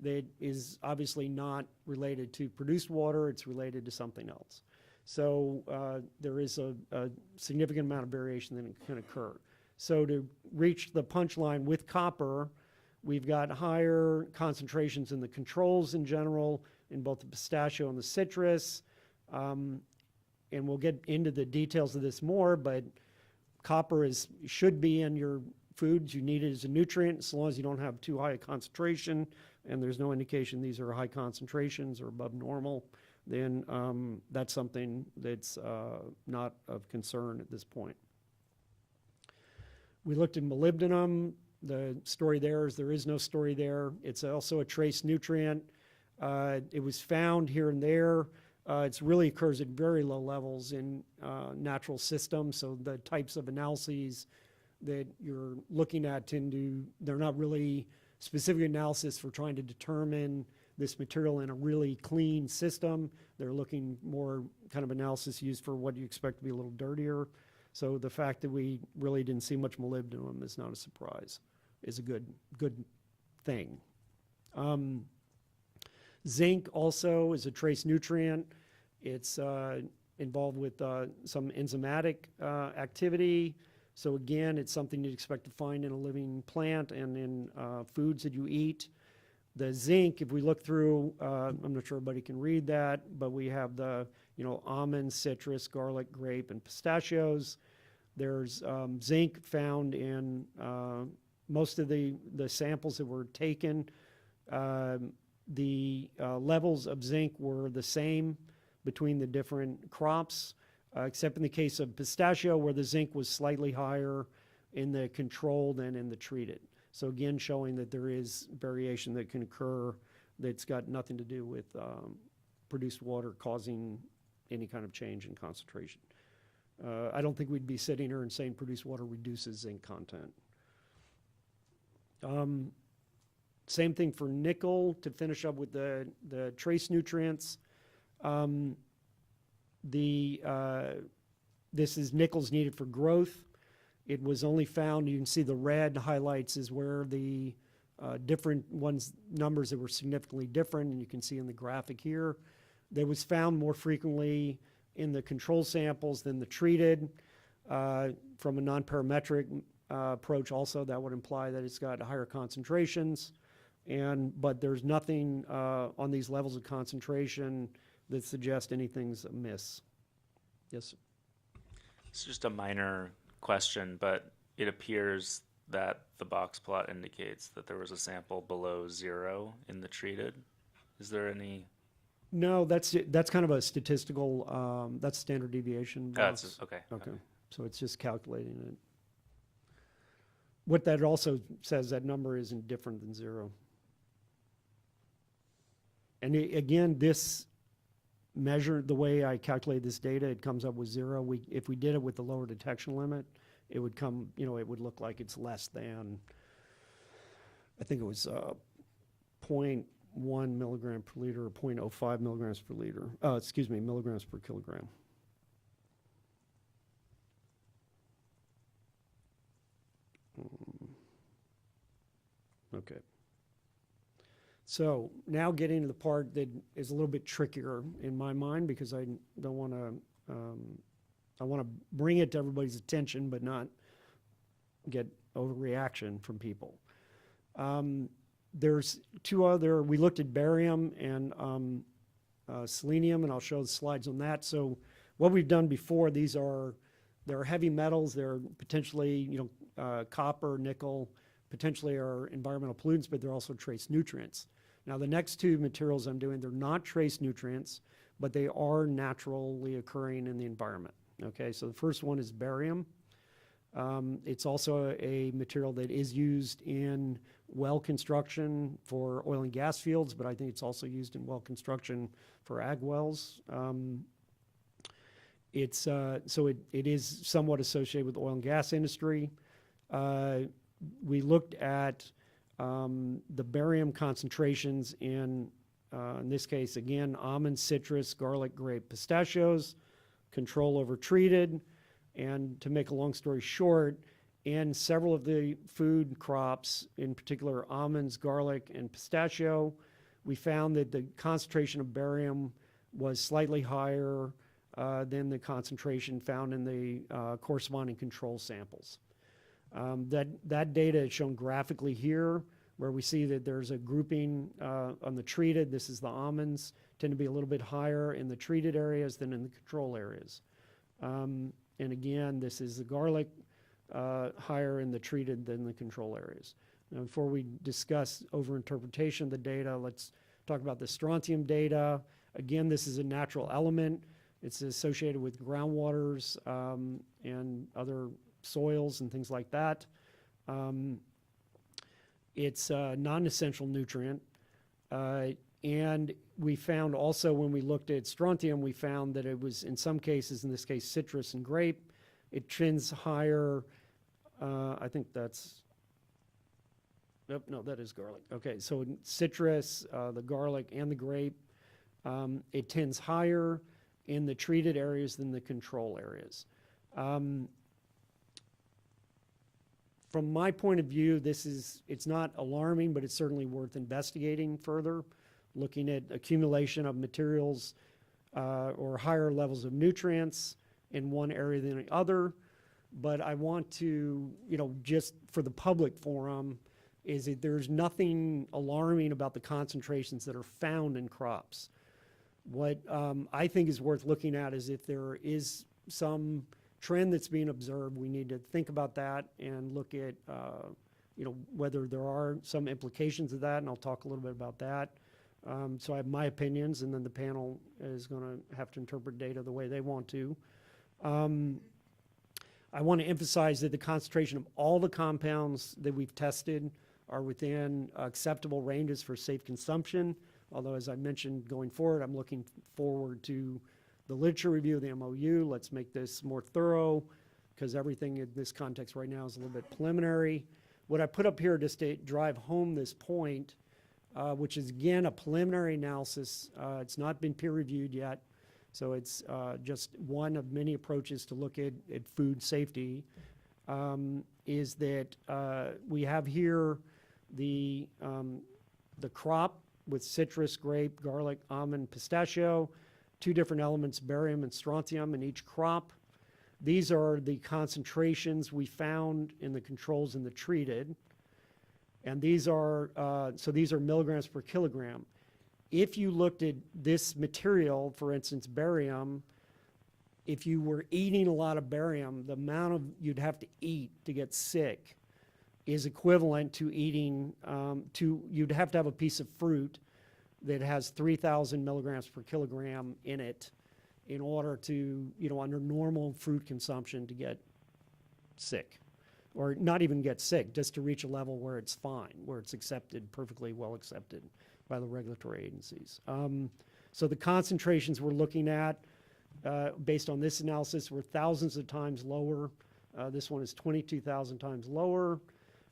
that is obviously not related to produced water, it's related to something else. So there is a significant amount of variation that can occur. So to reach the punchline with copper, we've got higher concentrations in the controls in general, in both the pistachio and the citrus. And we'll get into the details of this more, but copper should be in your foods. You need it as a nutrient as long as you don't have too high a concentration, and there's no indication these are high concentrations or above normal, then that's something that's not of concern at this point. We looked at molybdenum. The story there is no story there. It's also a trace nutrient. It was found here and there. It really occurs at very low levels in natural systems, so the types of analyses that you're looking at they're not really specific analysis for trying to determine this material in a really clean system. They're looking more kind of analysis used for what you expect to be a little dirtier. So the fact that we really didn't see much molybdenum is not a surprise, is a good thing. Zinc also is a trace nutrient. It's involved with some enzymatic activity. So again, it's something you'd expect to find in a living plant and in foods that you eat. The zinc, if we look through, I'm not sure everybody can read that, but we have the almond, citrus, garlic, grape, and pistachios. There's zinc found in most of the samples that were taken. The levels of zinc were the same between the different crops, except in the case of pistachio, where the zinc was slightly higher in the control than in the treated. So again, showing that there is variation that can occur that's got nothing to do with produced water causing any kind of change in concentration. I don't think we'd be sitting here and saying produced water reduces zinc content. Same thing for nickel, to finish up with the trace nutrients. This is nickel's needed for growth. It was only found, you can see the red highlights is where the different ones, numbers that were significantly different, and you can see in the graphic here. That was found more frequently in the control samples than the treated. From a non-parametric approach also, that would imply that it's got higher concentrations. But there's nothing on these levels of concentration that suggest anything's amiss. Yes, sir. It's just a minor question, but it appears that the box plot indicates that there was a sample below 0 in the treated. Is there any? No, that's kind of a statistical, that's standard deviation. That's okay. Okay. So it's just calculating it. What that also says, that number isn't different than 0. And again, this measure, the way I calculate this data, it comes up with 0. If we did it with the lower detection limit, it would come, it would look like it's less than, I think it was 0.1 milligram per liter or 0.05 milligrams per liter. Milligrams per kilogram. Okay. So now getting to the part that is a little bit trickier in my mind, because I don't want to, I want to bring it to everybody's attention, but not get overreaction from people. There's two other, we looked at barium and selenium, and I'll show the slides on that. So what we've done before, they're heavy metals, they're potentially, copper, nickel, potentially are environmental pollutants, but they're also trace nutrients. Now the next two materials I'm doing, they're not trace nutrients, but they are naturally occurring in the environment. Okay, so the first one is barium. It's also a material that is used in well construction for oil and gas fields, but I think it's also used in well construction for ag wells. So it is somewhat associated with the oil and gas industry. We looked at the barium concentrations in in this case, again, almonds, citrus, garlic, grape, pistachios, control over treated. And to make a long story short, in several of the food crops, in particular almonds, garlic, and pistachio, we found that the concentration of barium was slightly higher than the concentration found in the corresponding control samples. That data is shown graphically here, where we see that there's a grouping on the treated. This is the almonds, tend to be a little bit higher in the treated areas than in the control areas. And again, this is the garlic, higher in the treated than the control areas. Now, before we discuss overinterpretation of the data, let's talk about the strontium data. Again, this is a natural element. It's associated with groundwaters and other soils and things like that. It's a non-essential nutrient. And we found also when we looked at strontium, we found that it was in some cases, in this case citrus and grape, it trends higher. I think that's, nope, no, that is garlic. Okay, so in citrus, the garlic and the grape, it tends higher in the treated areas than the control areas. From my point of view, it's not alarming, but it's certainly worth investigating further, looking at accumulation of materials or higher levels of nutrients in one area than the other. But I want to, just for the public forum, is that there's nothing alarming about the concentrations that are found in crops. What I think is worth looking at is if there is some trend that's being observed, we need to think about that and look at, whether there are some implications of that, and I'll talk a little bit about that. So I have my opinions, and then the panel is going to have to interpret data the way they want to. I want to emphasize that the concentration of all the compounds that we've tested are within acceptable ranges for safe consumption. Although, as I mentioned, going forward, I'm looking forward to the literature review of the MOU. Let's make this more thorough, because everything in this context right now is a little bit preliminary. What I put up here just to drive home this point, which is, again, a preliminary analysis. It's not been peer-reviewed yet, so it's just one of many approaches to look at food safety, is that we have here the crop with citrus, grape, garlic, almond, pistachio, two different elements, barium and strontium in each crop. These are the concentrations we found in the controls and the treated. And these are, these are milligrams per kilogram. If you looked at this material, for instance, barium, if you were eating a lot of barium, the amount you'd have to eat to get sick is equivalent to eating, you'd have to have a piece of fruit that has 3,000 milligrams per kilogram in it in order to, under normal fruit consumption, to get sick. Or not even get sick, just to reach a level where it's fine, where it's accepted, perfectly well accepted by the regulatory agencies. So the concentrations we're looking at, based on this analysis, were thousands of times lower. This one is 22,000 times lower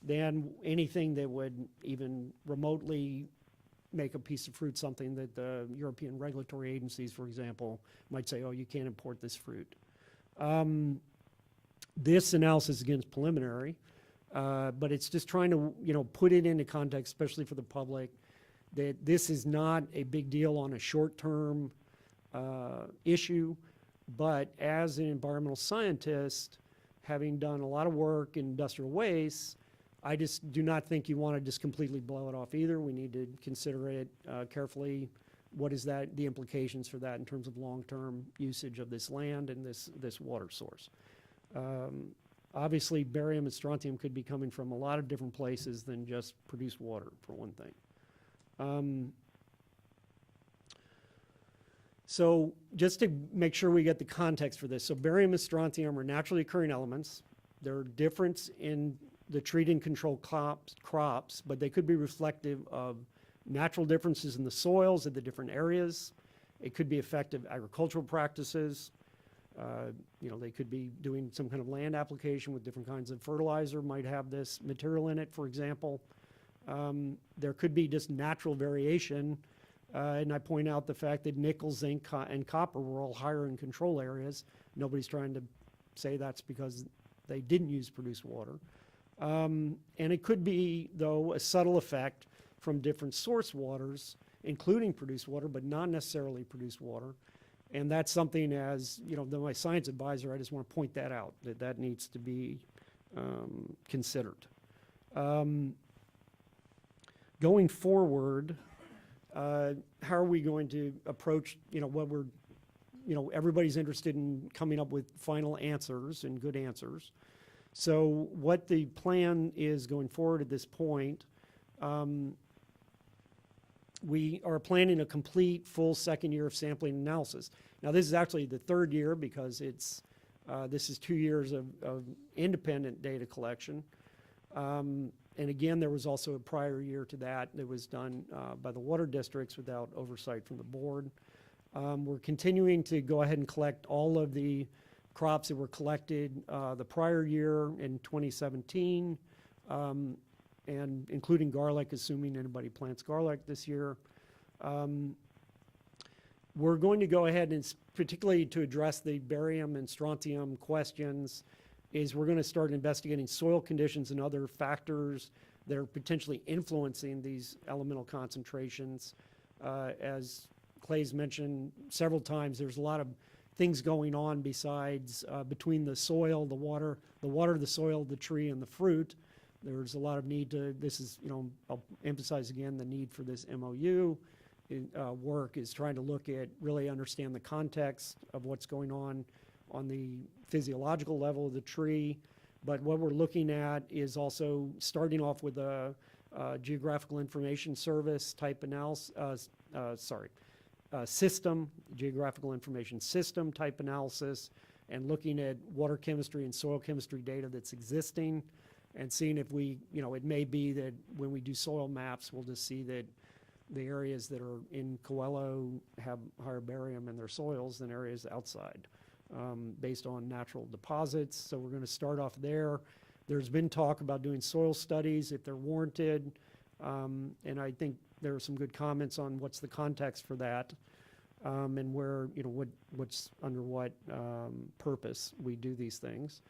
than anything that would even remotely make a piece of fruit something that the European regulatory agencies, for example, might say, oh, you can't import this fruit. This analysis, again, is preliminary, but it's just trying to, put it into context, especially for the public, that this is not a big deal on a short-term issue, but as an environmental scientist, having done a lot of work in industrial waste, I just do not think you want to just completely blow it off either. We need to consider it carefully. What is the implications for that in terms of long-term usage of this land and this water source? Obviously, barium and strontium could be coming from a lot of different places than just produced water, for one thing. So just to make sure we get the context for this, so barium and strontium are naturally occurring elements. They're different in the treat and control crops, but they could be reflective of natural differences in the soils of the different areas. It could be effective agricultural practices. They could be doing some kind of land application with different kinds of fertilizer, might have this material in it, for example. There could be just natural variation And I point out the fact that nickel, zinc, and copper were all higher in control areas. Nobody's trying to say that's because they didn't use produced water. And it could be, though, a subtle effect from different source waters, including produced water, but not necessarily produced water. And that's something, as you know, my science advisor, I just want to point that out, that needs to be considered. Going forward, how are we going to approach, what we're, everybody's interested in coming up with final answers and good answers. So what the plan is going forward at this point, we are planning a complete full second year of sampling analysis. Now this is actually the third year because it's, this is 2 years of independent data collection. And again, there was also a prior year to that that was done by the water districts without oversight from the board. We're continuing to go ahead and collect all of the crops that were collected the prior year in 2017, and including garlic, assuming anybody plants garlic this year. We're going to go ahead and, particularly to address the barium and strontium questions, is we're going to start investigating soil conditions and other factors that are potentially influencing these elemental concentrations. As Clay's mentioned several times, there's a lot of things going on besides between the soil, the water, the soil, the tree, and the fruit. There's a lot of need to, this is, I'll emphasize again the need for this MOU work is trying to look at, really understand the context of what's going on the physiological level of the tree. But what we're looking at is also starting off with a geographical information service type analysis, system, geographical information system type analysis, and looking at water chemistry and soil chemistry data that's existing, and seeing if we, it may be that when we do soil maps, we'll just see that the areas that are in Coelho have higher barium in their soils than areas outside, based on natural deposits. So we're going to start off there. There's been talk about doing soil studies if they're warranted, and I think there are some good comments on what's the context for that, and where, what's under what purpose we do these things.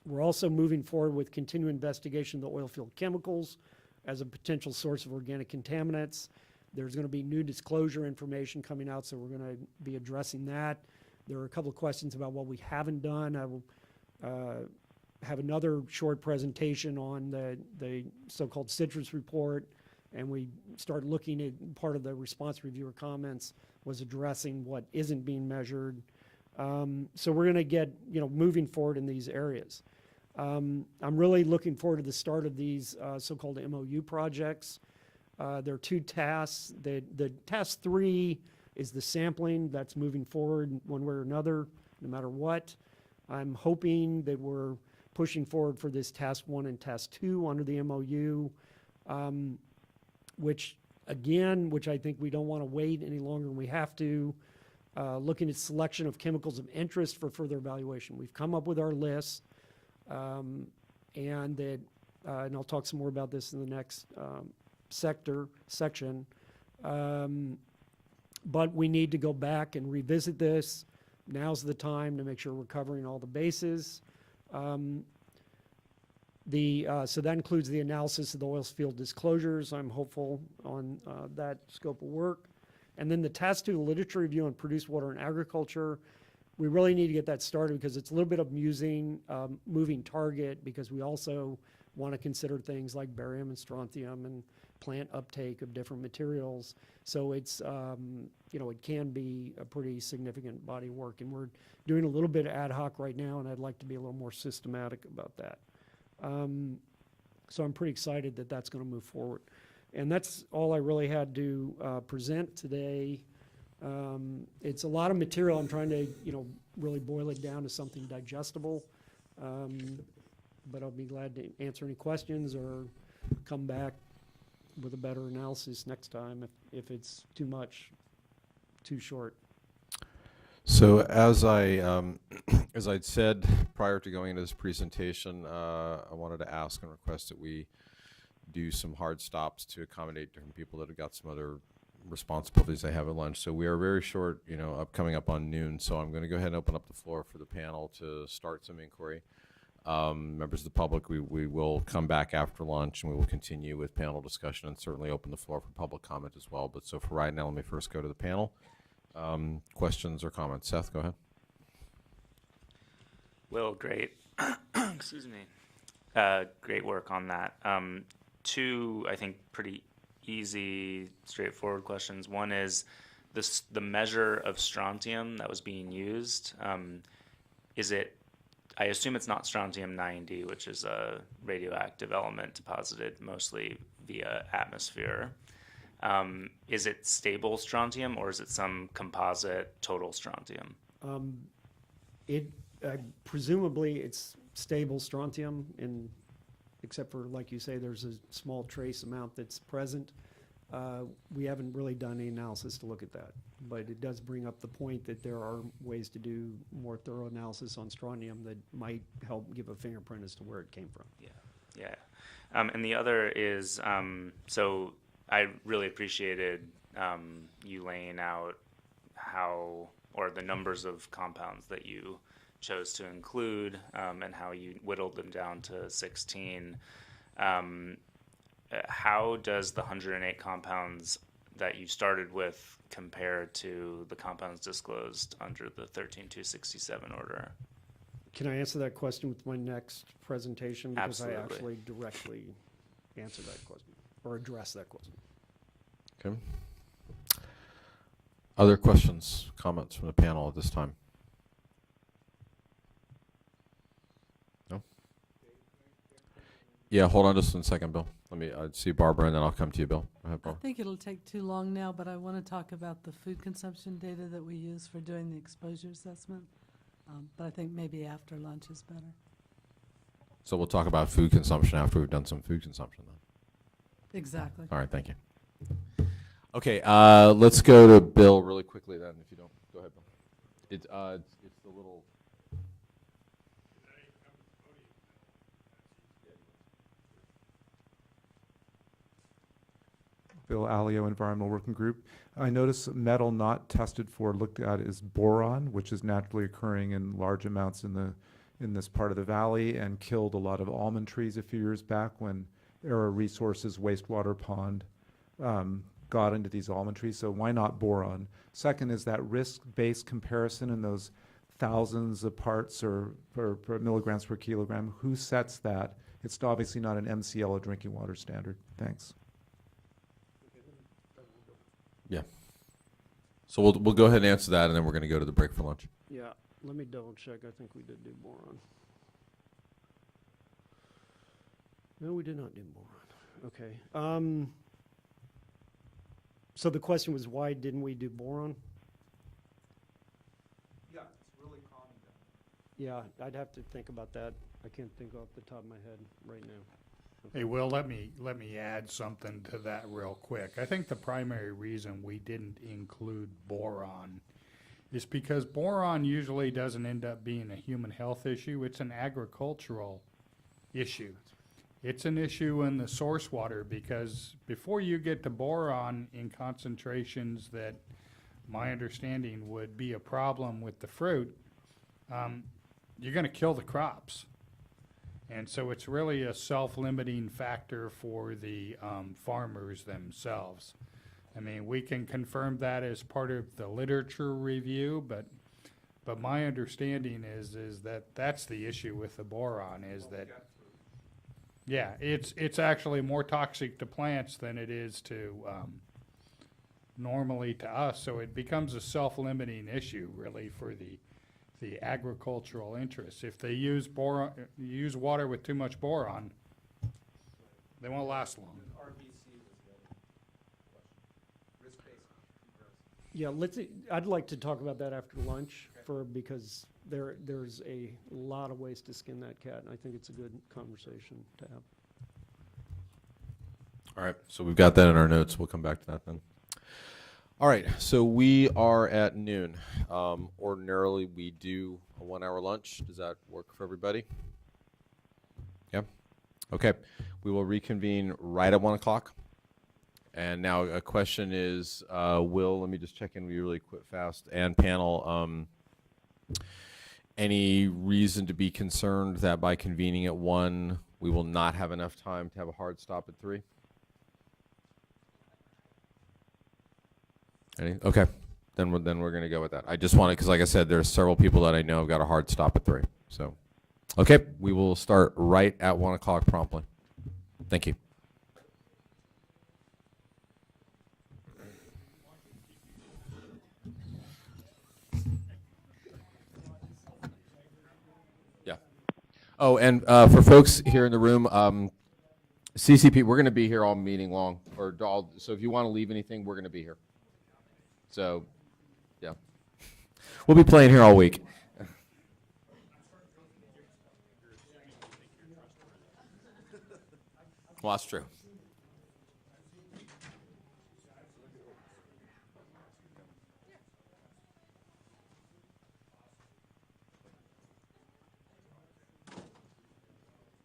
We're also moving forward with continued investigation of the oil field chemicals as a potential source of organic contaminants. There's going to be new disclosure information coming out, so we're going to be addressing that. There are a couple of questions about what we haven't done. I will have another short presentation on the so-called citrus report, and we start looking at part of the response reviewer comments was addressing what isn't being measured. So we're going to get, moving forward in these areas. I'm really looking forward to the start of these so-called MOU projects. There are two tasks. The task 3 is the sampling. That's moving forward one way or another, no matter what. I'm hoping that we're pushing forward for this task 1 and task 2 under the MOU, which I think we don't want to wait any longer than we have to. Looking at selection of chemicals of interest for further evaluation. We've come up with our list, and I'll talk some more about this in the next section. But we need to go back and revisit this. Now's the time to make sure we're covering all the bases. So that includes the analysis of the oil field disclosures. I'm hopeful on that scope of work. And then the task 2, literature review on produced water in agriculture. We really need to get that started because it's a little bit of moving target, because we also want to consider things like barium and strontium and plant uptake of different materials. So it's, it can be a pretty significant body of work, and we're doing a little bit of ad hoc right now, and I'd like to be a little more systematic about that. So I'm pretty excited that that's going to move forward. And that's all I really had to present today. It's a lot of material. I'm trying to, really boil it down to something digestible. But I'll be glad to answer any questions or come back with a better analysis next time if it's too much, too short. So as I'd said prior to going into this presentation, I wanted to ask and request that we do some hard stops to accommodate different people that have got some other responsibilities they have at lunch. So we are very short, coming up on noon. So I'm going to go ahead and open up the floor for the panel to start some inquiry. Members of the public, we will come back after lunch and we will continue with panel discussion and certainly open the floor for public comment as well. But so for right now, let me first go to the panel. Questions or comments? Seth, go ahead. Will, great. Excuse me. Great work on that. Two, I think, pretty easy, straightforward questions. One is the measure of strontium that was being used. Is it? I assume it's not strontium 90, which is a radioactive element deposited mostly via atmosphere. Is it stable strontium or is it some composite total strontium? Presumably it's stable strontium, except for, like you say, there's a small trace amount that's present. We haven't really done any analysis to look at that, but it does bring up the point that there are ways to do more thorough analysis on strontium that might help give a fingerprint as to where it came from. Yeah. And the other is, so I really appreciated you laying out the numbers of compounds that you chose to include and how you whittled them down to 16. How does the 108 compounds that you started with compare to the compounds disclosed under the 13267 order? Can I answer that question with my next presentation? Because Absolutely. I actually directly answer that question or address that question. Okay. Other questions, comments from the panel at this time? No? Yeah, hold on just 1 second, Bill. Let me see Barbara, and then I'll come to you, Bill. Go ahead, I Barbara. think it'll take too long now, but I want to talk about the food consumption data that we use for doing the exposure assessment. But I think maybe after lunch is better. So we'll talk about food consumption after we've done some food consumption then. Exactly. All right, thank you. Okay, let's go to Bill really quickly then, if you don't. Go ahead, Bill. It's the little... Bill Alio, Environmental Working Group. I noticed metal not tested for, looked at, is boron, which is naturally occurring in large amounts in this part of the valley and killed a lot of almond trees a few years back when Aero Resources wastewater pond got into these almond trees. So why not boron? Second is that risk-based comparison in those thousands of parts or per milligrams per kilogram. Who sets that? It's obviously not an MCL or drinking water standard. Thanks. Yeah. So we'll go ahead and answer that, and then we're going to go to the break for lunch. Yeah, let me double check. I think we did do boron. No, we did not do boron. Okay. So the question was, why didn't we do boron? Yeah, it's really common. Yeah, I'd have to think about that. I can't think off the top of my head right now. Hey, Will, let me add something to that real quick. I think the primary reason we didn't include boron is because boron usually doesn't end up being a human health issue. It's an agricultural issue. It's an issue in the source water because before you get to boron in concentrations that my understanding would be a problem with the fruit, you're going to kill the crops. And so it's really a self-limiting factor for the farmers themselves. I mean, we can confirm that as part of the literature review, but my understanding is that that's the issue with the boron is that, yeah, it's actually more toxic to plants than it is to normally to us. So it becomes a self-limiting issue really for the agricultural interests. If they use water with too much boron, they won't last long. Yeah, I'd like to talk about that after lunch because there's a lot of ways to skin that cat, and I think it's a good conversation to have. All right, so we've got that in our notes. We'll come back to that then. All right, so we are at noon. Ordinarily, we do a 1 hour lunch. Does that work for everybody? Yeah. Okay, we will reconvene right at 1 o'clock. And now a question is, Will, let me just check in with you really quick, fast, and panel. Any reason to be concerned that by convening at 1, we will not have enough time to have a hard stop at 3? Okay, then we're going to go with that. I just wanted, because like I said, there's several people that I know have got a hard stop at 3. So, okay, we will start right at 1 o'clock promptly. Thank you. Yeah. Oh, and for folks here in the room, CCP, we're going to be here all meeting long, so if you want to leave anything, we're going to be here. So, yeah, we'll be playing here all week. Well, that's true.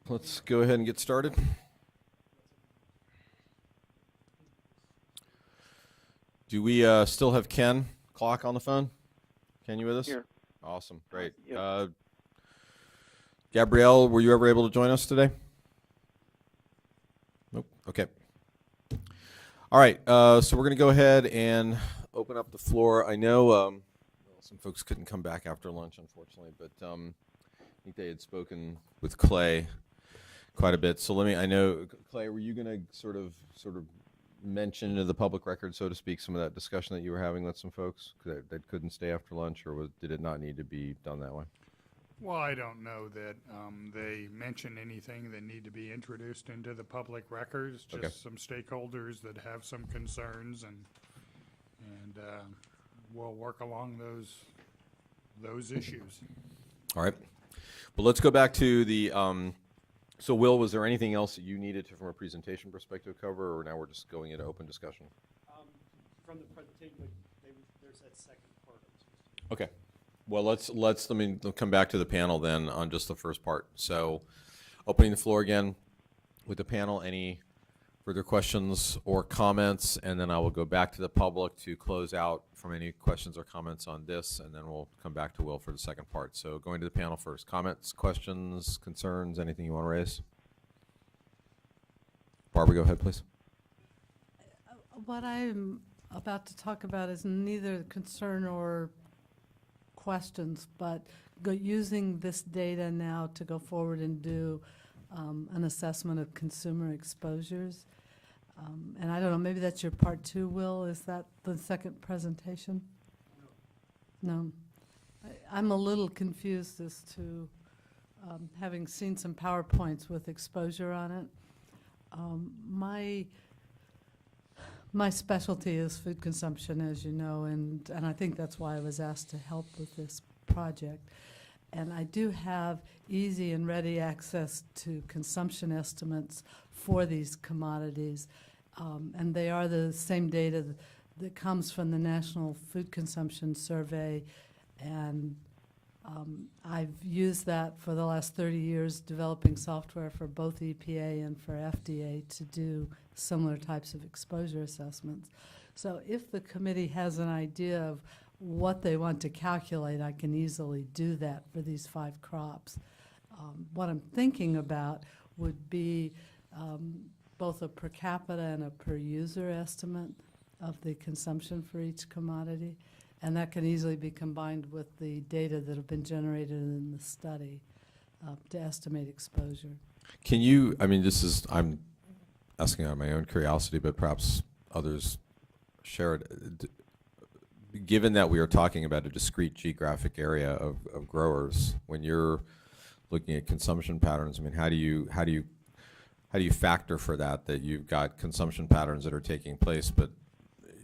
Let's go ahead and get started. Do we still have Ken Clock on the phone? Ken, you with us? Here. Awesome, great. Yep. Gabrielle, were you ever able to join us today? Nope. Okay. All right, so we're going to go ahead and open up the floor. I know some folks couldn't come back after lunch, unfortunately, but I think they had spoken with Clay quite a bit. So I know, Clay, were you going to sort of mention into the public record, so to speak, some of that discussion that you were having with some folks that couldn't stay after lunch, or did it not need to be done that way? Well, I don't know that they mention anything that need to be introduced into the public records, just some stakeholders that have some concerns, and we'll work along those issues. All right. Well, let's go back to the so, Will, was there anything else that you needed to, from a presentation perspective, cover, or now we're just going into open discussion? From the presentation, there's that second part. Okay. Well, let me come back to the panel then on just the first part. So, opening the floor again with the panel. Any further questions or comments? And then I will go back to the public to close out from any questions or comments on this, and then we'll come back to Will for the second part. So, going to the panel first. Comments, questions, concerns, anything you want to raise? Barbara, go ahead, please. What I'm about to talk about is neither concern or questions, but using this data now to go forward and do an assessment of consumer exposures. And I don't know, maybe that's your part 2, Will. Is that the second presentation? No. I'm a little confused as to, having seen some PowerPoints with exposure on it. My specialty is food consumption, as you know, and I think that's why I was asked to help with this project. And I do have easy and ready access to consumption estimates for these commodities. And they are the same data that comes from the National Food Consumption Survey. And I've used that for the last 30 years, developing software for both EPA and for FDA to do similar types of exposure assessments. So if the committee has an idea of what they want to calculate, I can easily do that for these 5 crops. What I'm thinking about would be both a per capita and a per user estimate of the consumption for each commodity. And that can easily be combined with the data that have been generated in the study to estimate exposure. Can you, I'm asking out of my own curiosity, but perhaps others share it. Given that we are talking about a discrete geographic area of growers, when you're looking at consumption patterns, how do you factor for that you've got consumption patterns that are taking place, but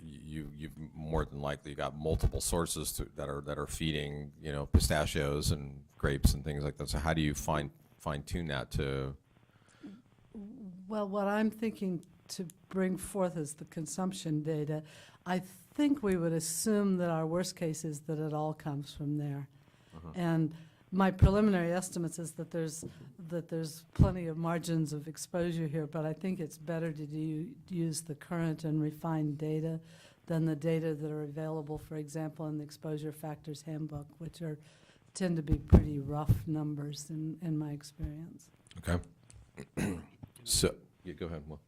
you've more than likely got multiple sources that are feeding, pistachios and grapes and things like that. So how do you fine tune that to? Well, what I'm thinking to bring forth is the consumption data. I think we would assume that our worst case is that it all comes from there. And my preliminary estimates is that there's plenty of margins of exposure here, but I think it's better to use the current and refined data than the data that are available, for example, in the Exposure Factors Handbook, which tend to be pretty rough numbers in my experience. Okay. So, yeah, go ahead, Will.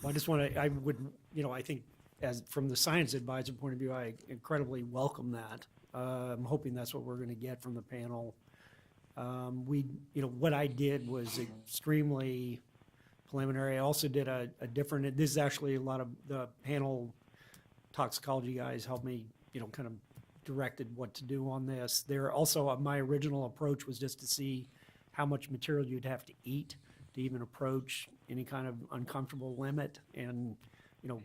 Well, I just want to, I would, I think as from the science advisor point of view, I incredibly welcome that. I'm hoping that's what we're going to get from the panel. What I did was extremely preliminary. I also did a different, this is actually a lot of the panel toxicology guys helped me, kind of directed what to do on this. There also, my original approach was just to see how much material you'd have to eat to even approach any kind of uncomfortable limit, and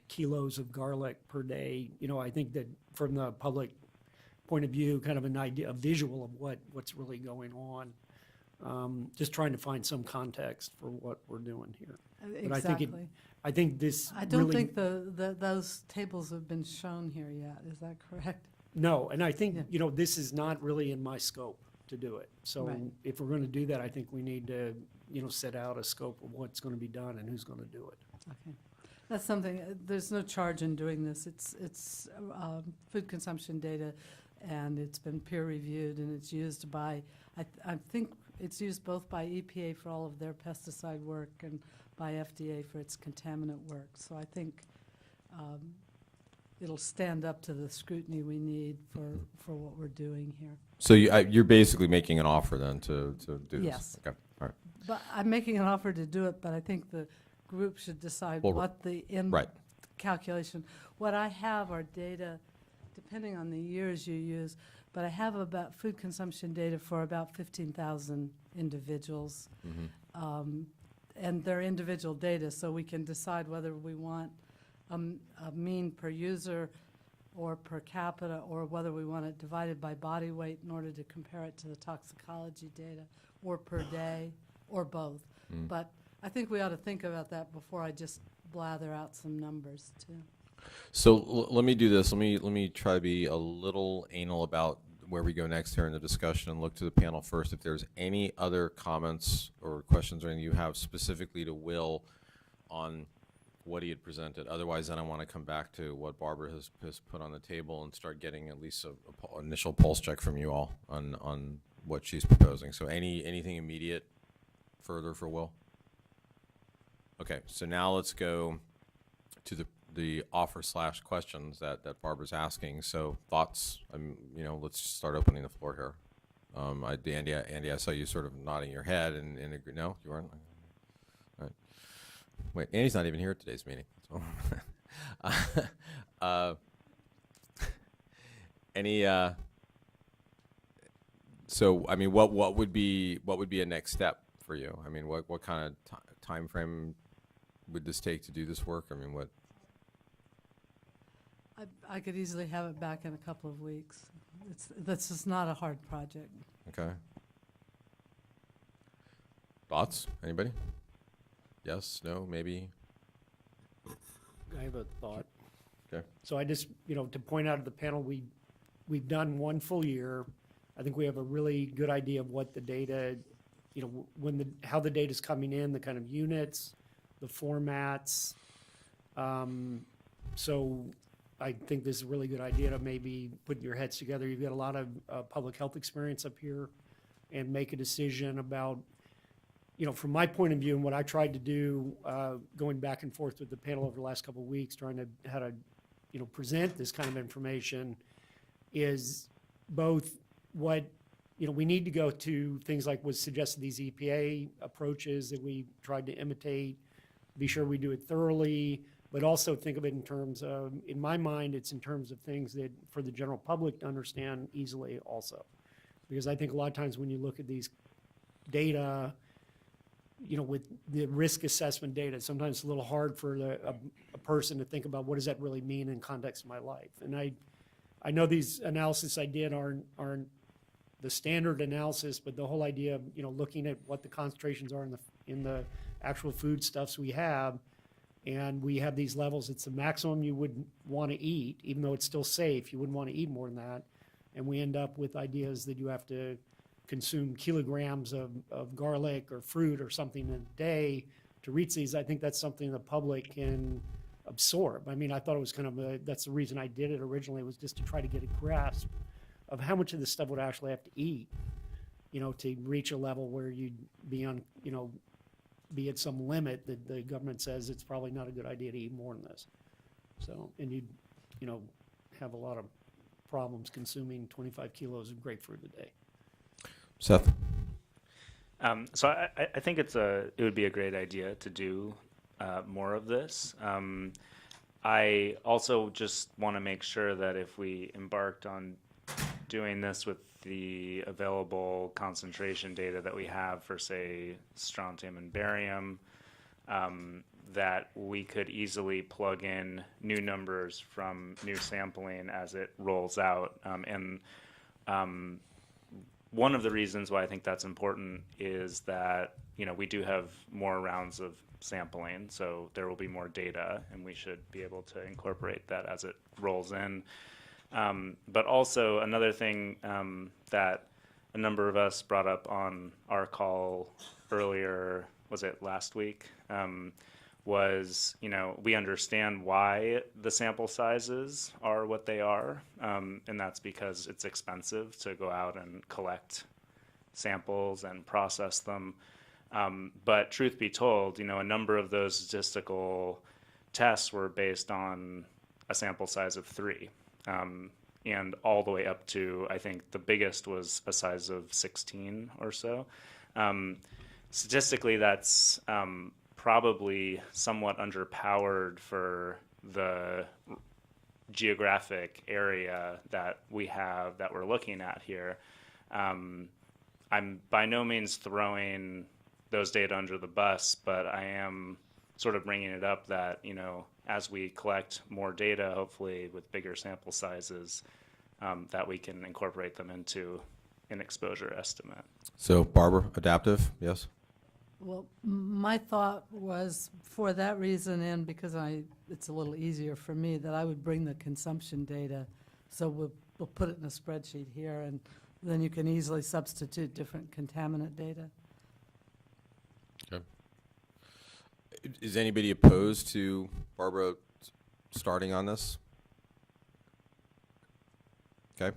kilos of garlic per day. I think that from the public point of view, kind of an idea, a visual of what's really going on. Just trying to find some context for what we're doing here. Exactly. But I think this I don't really, think those tables have been shown here yet. Is that correct? no, and I think this is not really in my scope to do it. So Right. if we're going to do that, I think we need to set out a scope of what's going to be done and who's going to do it. Okay. That's something, there's no charge in doing this. It's food consumption data, and it's been peer reviewed, and it's used by, I think it's used both by EPA for all of their pesticide work and by FDA for its contaminant work. So I think it'll stand up to the scrutiny we need for what we're doing here. So you're basically making an offer then to do this? Yes. Okay, all right. But I'm making an offer to do it, but I think the group should decide what the end right. calculation. What I have are data, depending on the years you use, but I have about food consumption data for about 15,000 individuals. And they're individual data, so we can decide whether we want a mean per user or per capita, or whether we want it divided by body weight in order to compare it to the toxicology data, or per day, or both. But I think we ought to think about that before I just blather out some numbers too. So let me do this. Let me try to be a little anal about where we go next here in the discussion, and look to the panel first. If there's any other comments or questions or anything you have specifically to Will on what he had presented. Otherwise, then I want to come back to what Barbara has put on the table and start getting at least a initial pulse check from you all on what she's proposing. So anything immediate further for Will? Okay, so now let's go to the offer / questions that Barbara's asking. So thoughts, let's start opening the floor here. Andy, I saw you sort of nodding your head and agree. No, you weren't? All right. Wait, Andy's not even here at today's meeting. So. So I mean, what would be a next step for you? I mean, what kind of time frame would this take to do this work? I mean, what? I could easily have it back in a couple of weeks. This is not a hard project. Okay. Thoughts? Anybody? Yes, no, maybe? I have a thought. Okay. So I just, to point out to the panel, we've done one full year. I think we have a really good idea of what the data, how the data's coming in, the kind of units, the formats. So I think this is a really good idea to maybe put your heads together. You've got a lot of public health experience up here, and make a decision about, from my point of view, and what I tried to do, going back and forth with the panel over the last couple of weeks, trying to how to, present this kind of information, is both what, we need to go to things like was suggested, these EPA approaches that we tried to imitate, be sure we do it thoroughly, but also think of it in terms of, in my mind, it's in terms of things that for the general public to understand easily also. Because I think a lot of times when you look at these data, with the risk assessment data, sometimes it's a little hard for a person to think about what does that really mean in context of my life. And I know these analysis I did aren't the standard analysis, but the whole idea of, looking at what the concentrations are in the actual foodstuffs we have, and we have these levels, it's the maximum you would want to eat, even though it's still safe, you wouldn't want to eat more than that. And we end up with ideas that you have to consume kilograms of garlic or fruit or something in a day to reach these, I think that's something the public can absorb. I mean, I thought it was kind of that's the reason I did it originally, was just to try to get a grasp of how much of this stuff would I actually have to eat, you know, to reach a level where you'd be on, you know, be at some limit that the government says it's probably not a good idea to eat more than this. So, and you'd, you know, have a lot of problems consuming 25 kilos of grapefruit a day. Seth? So I think it would be a great idea to do more of this. I also just want to make sure that if we embarked on doing this with the available concentration data that we have for, say, strontium and barium, that we could easily plug in new numbers from new sampling as it rolls out. One of the reasons why I think that's important is that, you know, we do have more rounds of sampling, so there will be more data, and we should be able to incorporate that as it rolls in. But also another thing that a number of us brought up on our call earlier, was it last week, was, you know, we understand why the sample sizes are what they are, and that's because it's expensive to go out and collect samples and process them. But truth be told, you know, a number of those statistical tests were based on a sample size of 3. And all the way up to, I think the biggest was a size of 16 or so. Statistically, that's probably somewhat underpowered for the geographic area that we have, that we're looking at here. I'm by no means throwing those data under the bus, but I am sort of bringing it up that, you know, as we collect more data, hopefully with bigger sample sizes, that we can incorporate them into an exposure estimate. So Barbara, adaptive, yes? Well, my thought was, for that reason, and because it's a little easier for me, that I would bring the consumption data. So we'll put it in a spreadsheet here, and then you can easily substitute different contaminant data. Okay. Is anybody opposed to Barbara starting on this? Okay.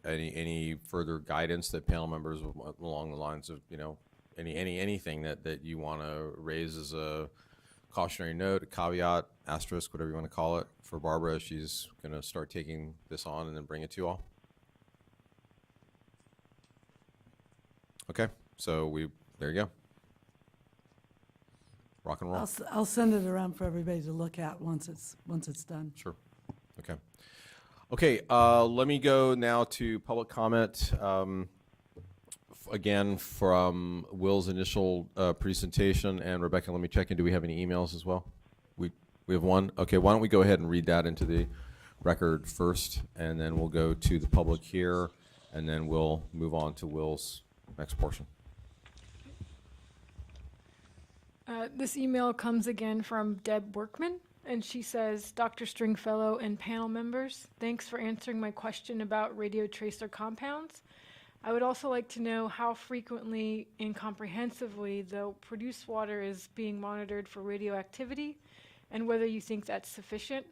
Any further guidance that panel members along the lines of, you know, anything that you want to raise as a cautionary note, a caveat, asterisk, whatever you want to call it, for Barbara as she's going to start taking this on and then bring it to you all? Okay, so there you go. Rock and roll. I'll send it around for everybody to look at once it's done. Sure. Okay. Okay, let me go now to public comment. Again, from Will's initial presentation, and Rebecca, let me check in. Do we have any emails as well? We have one. Okay, why don't we go ahead and read that into the record first, and then we'll go to the public here, and then we'll move on to Will's next portion. This email comes again from Deb Workman, and she says, Dr. Stringfellow and panel members, thanks for answering my question about radiotracer compounds. I would also like to know how frequently and comprehensively the produced water is being monitored for radioactivity, and whether you think that's sufficient.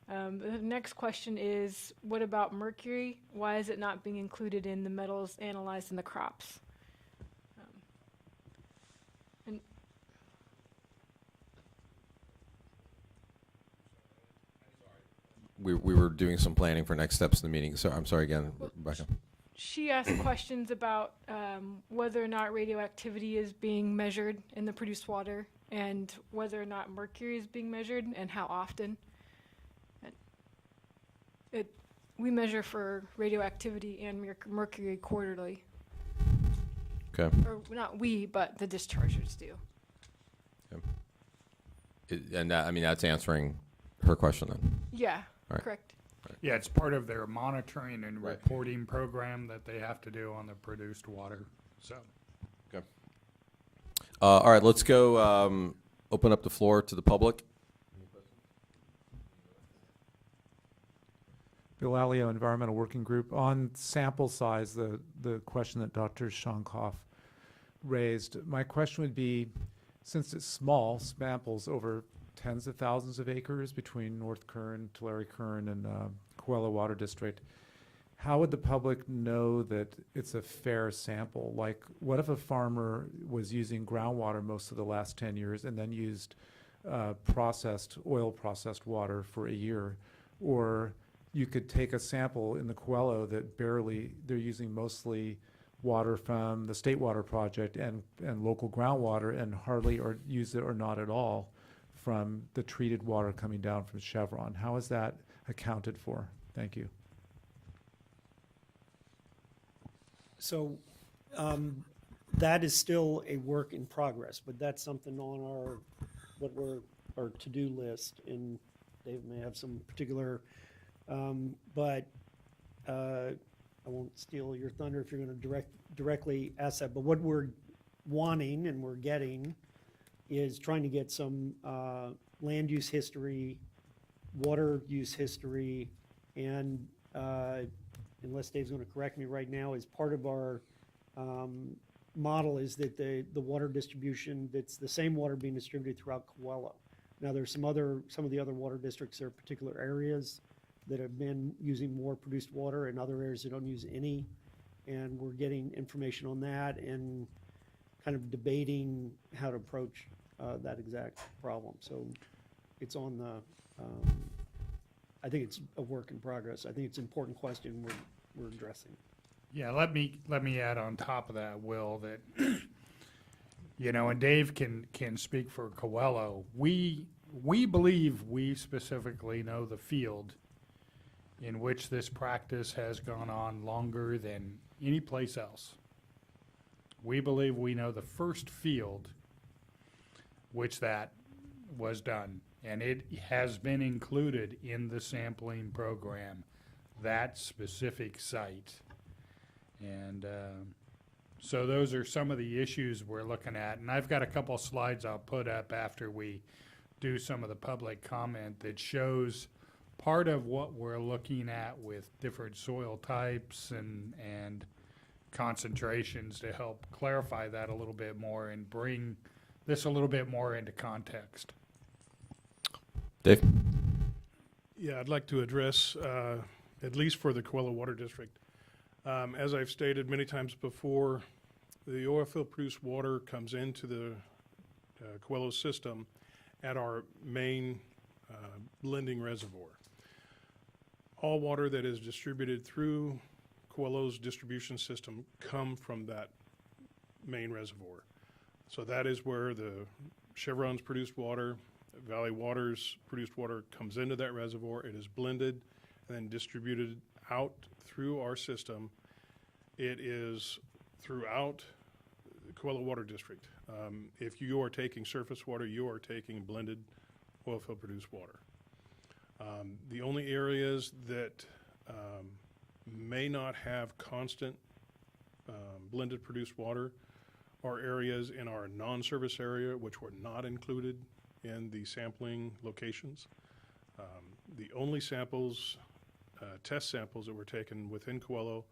The next question is, what about mercury? Why is it not being included in the metals analyzed in the crops? We were doing some planning for next steps in the meeting, so I'm sorry again, Rebecca. She asked questions about whether or not radioactivity is being measured in the produced water, and whether or not mercury is being measured, and how often. We measure for radioactivity and mercury quarterly. Okay. Or not we, but the dischargers do. Okay. And that, I mean, that's answering her question then? Yeah, All right. correct. Yeah, it's part of their monitoring and reporting program that they have to do on the produced water, so. Okay. All right, let's go open up the floor to the public. Bill Alio, Environmental Working Group. On sample size, the question that Dr. Shonkoff raised, my question would be, since it's small samples over tens of thousands of acres between North Kern, Tulare Kern, and Coelho Water District, how would the public know that it's a fair sample? Like, what if a farmer was using groundwater most of the last 10 years and then used oil processed water for a year? Or you could take a sample in the Coelho that they're using mostly water from the State Water Project and local groundwater, and hardly or use it or not at all from the treated water coming down from Chevron. How is that accounted for? Thank you. So that is still a work in progress, but that's something on our to-do list, and Dave may have some particular, but I won't steal your thunder if you're going to directly ask that. But what we're wanting and we're getting is trying to get some land use history, water use history, and unless Dave's going to correct me right now, as part of our model is that the water distribution, that's the same water being distributed throughout Coelho. Now there's some of the other water districts, there are particular areas that have been using more produced water and other areas that don't use any, and we're getting information on that and kind of debating how to approach that exact problem. So it's on the, I think it's a work in progress. I think it's an important question we're addressing. Yeah, let me add on top of that, Will, that and Dave can speak for Coelho. We believe we specifically know the field in which this practice has gone on longer than any place else. We believe we know the first field which that was done, and it has been included in the sampling program, that specific site. And so those are some of the issues we're looking at. And I've got a couple slides I'll put up after we do some of the public comment that shows part of what we're looking at with different soil types and concentrations to help clarify that a little bit more and bring this a little bit more into context. Dave? Yeah, I'd like to address, at least for the Coelho Water District, as I've stated many times before, the oil field produced water comes into the Coelho system at our main blending reservoir. All water that is distributed through Coelho's distribution system come from that main reservoir. So that is where the Chevron's produced water, Valley Water's produced water comes into that reservoir. It is blended and then distributed out through our system. It is throughout the Coelho Water District. If you are taking surface water, you are taking blended oil field produced water. The only areas that may not have constant blended produced water are areas in our non-service area which were not included in the sampling locations. The only samples, test samples that were taken within Coelho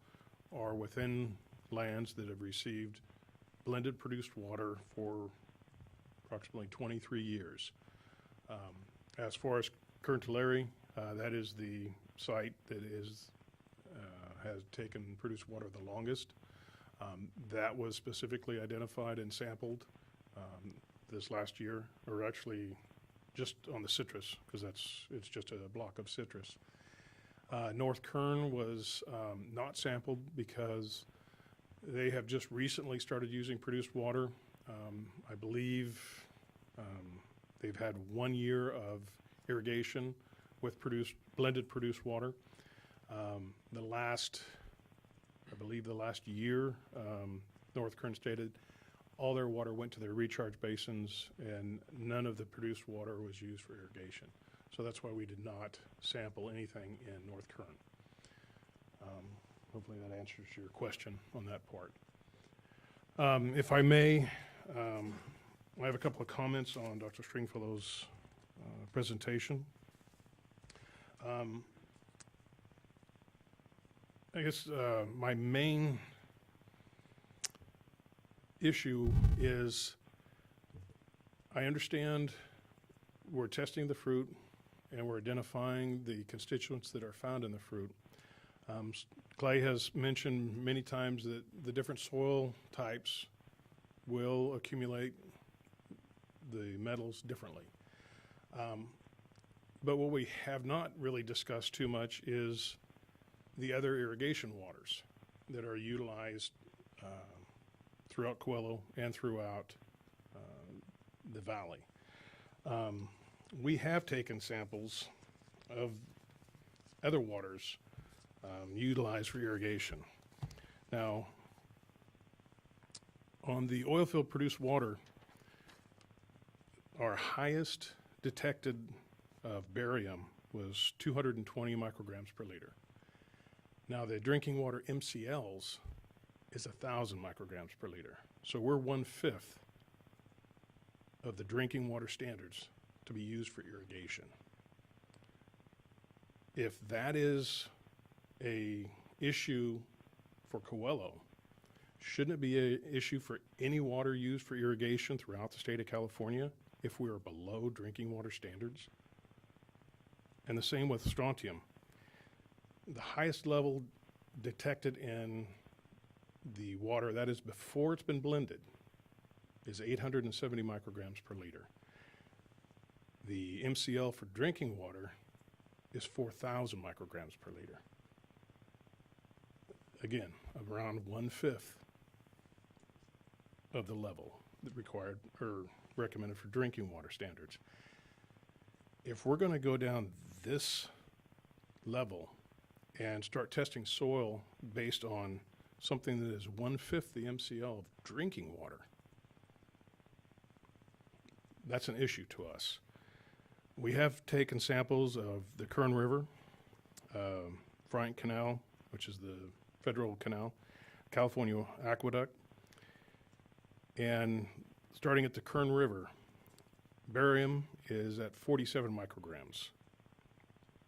are within lands that have received blended produced water for approximately 23 years. As far as Kern Tulare, that is the site that has taken produced water the longest. That was specifically identified and sampled this last year, or actually just on the citrus, because it's just a block of citrus. North Kern was not sampled because they have just recently started using produced water. I believe they've had 1 year of irrigation with blended produced water. I believe the last year, North Kern stated all their water went to their recharge basins and none of the produced water was used for irrigation. So that's why we did not sample anything in North Kern. Hopefully that answers your question on that part. If I may, I have a couple of comments on Dr. Stringfellow's presentation. I guess my main issue is I understand we're testing the fruit and we're identifying the constituents that are found in the fruit. Clay has mentioned many times that the different soil types will accumulate the metals differently. But what we have not really discussed too much is the other irrigation waters that are utilized throughout Coelho and throughout the valley. We have taken samples of other waters utilized for irrigation. Now, on the oil field produced water, our highest detected barium was 220 micrograms per liter. Now, the drinking water MCLs is 1,000 micrograms per liter. So we're 1/5 of the drinking water standards to be used for irrigation. If that is a issue for Coelho, shouldn't it be an issue for any water used for irrigation throughout the state of California if we are below drinking water standards? And the same with strontium. The highest level detected in the water, that is before it's been blended, is 870 micrograms per liter. The MCL for drinking water is 4,000 micrograms per liter. Again, around 1/5 of the level that required or recommended for drinking water standards. If we're going to go down this level and start testing soil based on something that is 1/5 the MCL of drinking water, that's an issue to us. We have taken samples of the Kern River, Bryant Canal, which is the federal canal, California Aqueduct, and starting at the Kern River, barium is at 47 micrograms.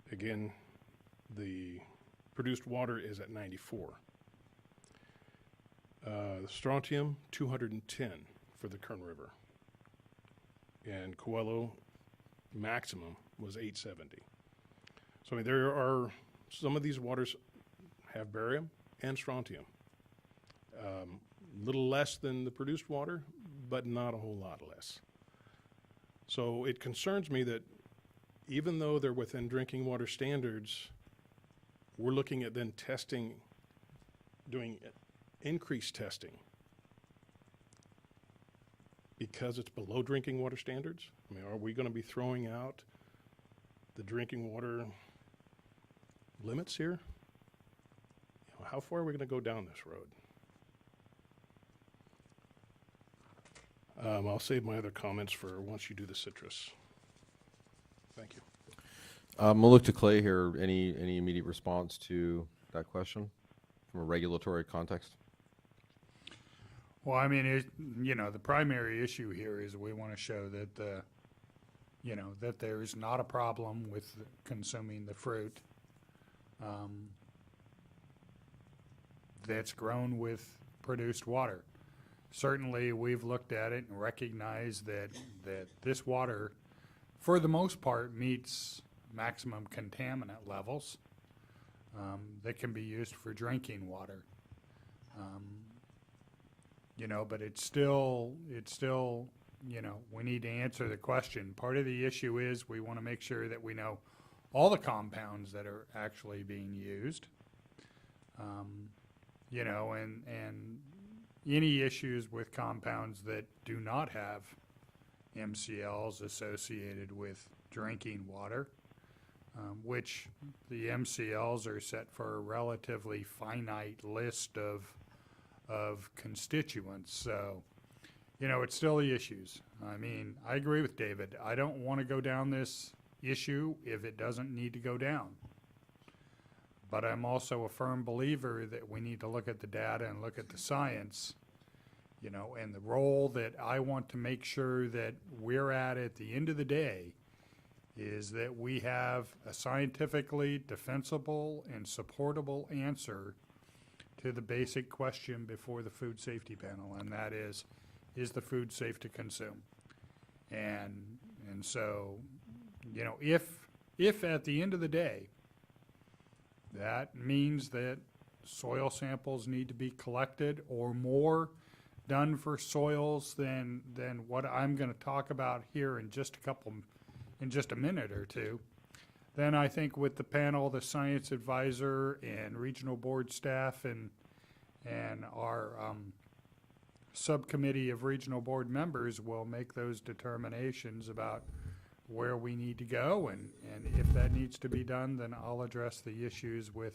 Again, the produced water is at 94. Strontium, 210 for the Kern River. And Coelho maximum was 870. So I mean, there are, some of these waters have barium and strontium. Little less than the produced water, but not a whole lot less. So it concerns me that even though they're within drinking water standards, we're looking at then testing, doing increased testing because it's below drinking water standards. I mean, are we going to be throwing out the drinking water limits here? You know, how far are we going to go down this road? I'll save my other comments for once you do the citrus. Thank you. We'll look to Clay here. Any immediate response to that question from a regulatory context? Well, I mean, the primary issue here is we want to show that that there is not a problem with consuming the fruit that's grown with produced water. Certainly, we've looked at it and recognized that this water, for the most part, meets maximum contaminant levels that can be used for drinking water. But it's still, we need to answer the question. Part of the issue is we want to make sure that we know all the compounds that are actually being used. And any issues with compounds that do not have MCLs associated with drinking water, which the MCLs are set for a relatively finite list of constituents. So, it's still the issues. I mean, I agree with David. I don't want to go down this issue if it doesn't need to go down. But I'm also a firm believer that we need to look at the data and look at the science, and the role that I want to make sure that we're at the end of the day is that we have a scientifically defensible and supportable answer to the basic question before the food safety panel, and that is the food safe to consume? And so, you know, if at the end of the day, that means that soil samples need to be collected or more done for soils than what I'm going to talk about here in just a minute or two, then I think with the panel, the science advisor and regional board staff and our subcommittee of regional board members will make those determinations about where we need to go, and if that needs to be done, then I'll address the issues with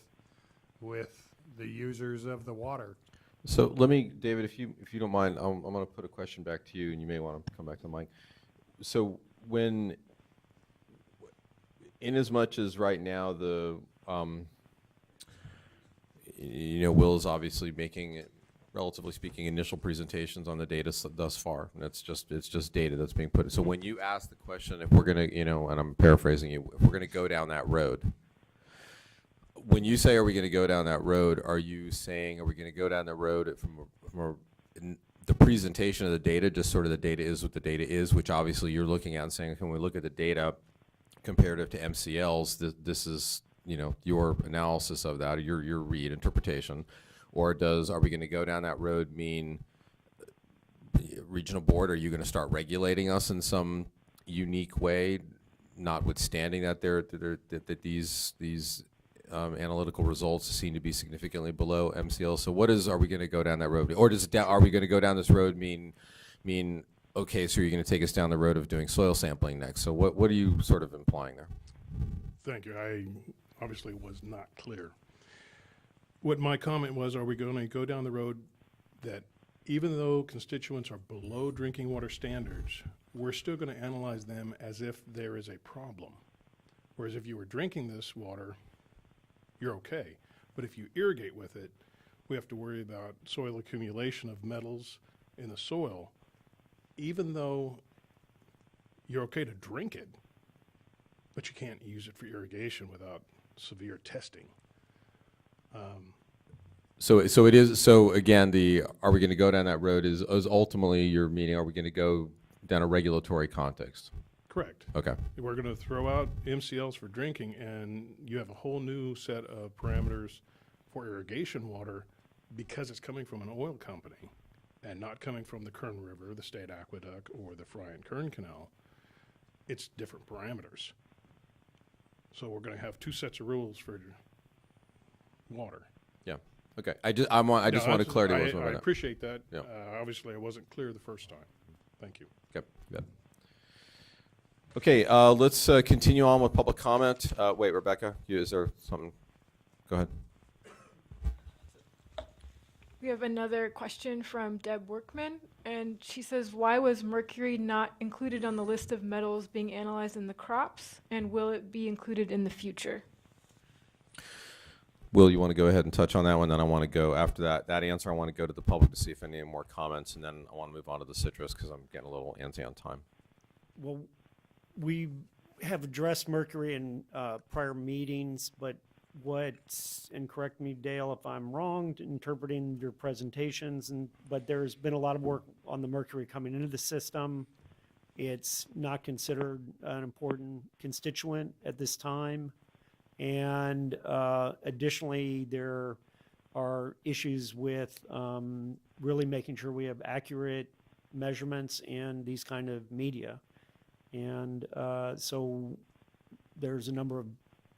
the users of the water. So let me, David, if you don't mind, I'm going to put a question back to you, and you may want to come back to the mic. So when, in as much as right now the, you know, Will is obviously making, relatively speaking, initial presentations on the data thus far. And it's just data that's being put. So when you ask the question, if we're going to, you know, and I'm paraphrasing you, if we're going to go down that road, when you say, are we going to go down that road, are you saying, are we going to go down the road from the presentation of the data, just sort of the data is what the data is, which obviously you're looking at and saying, can we look at the data comparative to MCLs, this is, you know, your analysis of that, or your read interpretation, or are we going to go down that road mean regional board, are you going to start regulating us in some unique way, notwithstanding that that these analytical results seem to be significantly below MCL? So are we going to go down that road? Or are we going to go down this road mean, okay, so you're going to take us down the road of doing soil sampling next? So what are you sort of implying there? Thank you. I obviously was not clear. What my comment was, are we going to go down the road that even though constituents are below drinking water standards, we're still going to analyze them as if there is a problem? Whereas if you were drinking this water, you're okay. But if you irrigate with it, we have to worry about soil accumulation of metals in the soil, even though you're okay to drink it, but you can't use it for irrigation without severe testing. So it is. So again, are we going to go down that road? Is ultimately your meaning? Are we going to go down a regulatory context? Correct. Okay. We're going to throw out MCLs for drinking, and you have a whole new set of parameters for irrigation water because it's coming from an oil company and not coming from the Kern River, the State Aqueduct, or the Fry and Kern Canal. It's different parameters. So we're going to have two sets of rules for water. Yeah. Okay. I just wanted clarity. I appreciate that. Yeah. Obviously, I wasn't clear the first time. Thank you. Okay. Good. Okay. Let's continue on with public comment. Wait, Rebecca, is there something? Go ahead. We have another question from Deb Workman, and she says, why was mercury not included on the list of metals being analyzed in the crops, and will it be included in the future? Will, you want to go ahead and touch on that one? Then I want to go, after that answer, I want to go to the public to see if any more comments, and then I want to move on to the citrus because I'm getting a little antsy on time. Well, we have addressed mercury in prior meetings, but and correct me, Dale, if I'm wrong, interpreting your presentations, but there's been a lot of work on the mercury coming into the system. It's not considered an important constituent at this time. And additionally, there are issues with really making sure we have accurate measurements in these kind of media. And so there's a number of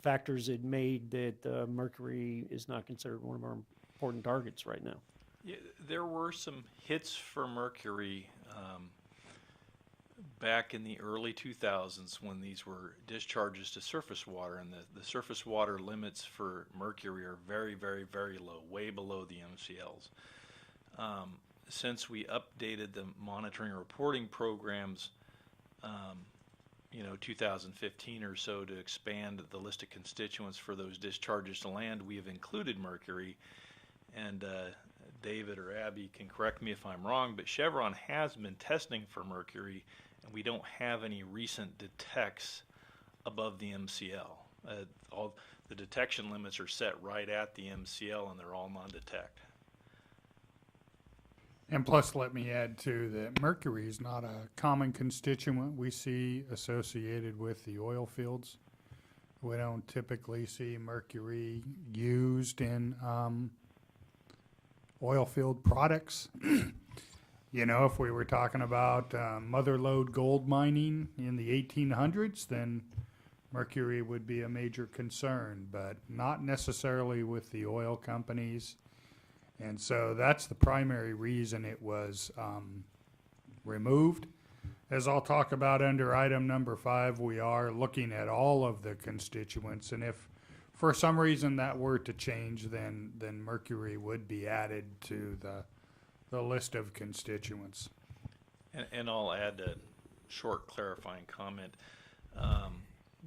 factors that made that mercury is not considered one of our important targets right now. Yeah, there were some hits for mercury back in the early 2000s when these were discharges to surface water, and the surface water limits for mercury are very, very, very low, way below the MCLs. Since we updated the monitoring and reporting programs 2015 or so to expand the list of constituents for those discharges to land, we have included mercury. And David or Abby can correct me if I'm wrong, but Chevron has been testing for mercury, and we don't have any recent detects above the MCL. All the detection limits are set right at the MCL, and they're all non-detect. And plus, let me add too that mercury is not a common constituent we see associated with the oil fields. We don't typically see mercury used in oil field products. You know, if we were talking about mother lode gold mining in the 1800s, then mercury would be a major concern, but not necessarily with the oil companies. And so that's the primary reason it was removed. As I'll talk about under item number 5, we are looking at all of the constituents, and if for some reason that were to change, then mercury would be added to the list of constituents. And I'll add a short clarifying comment.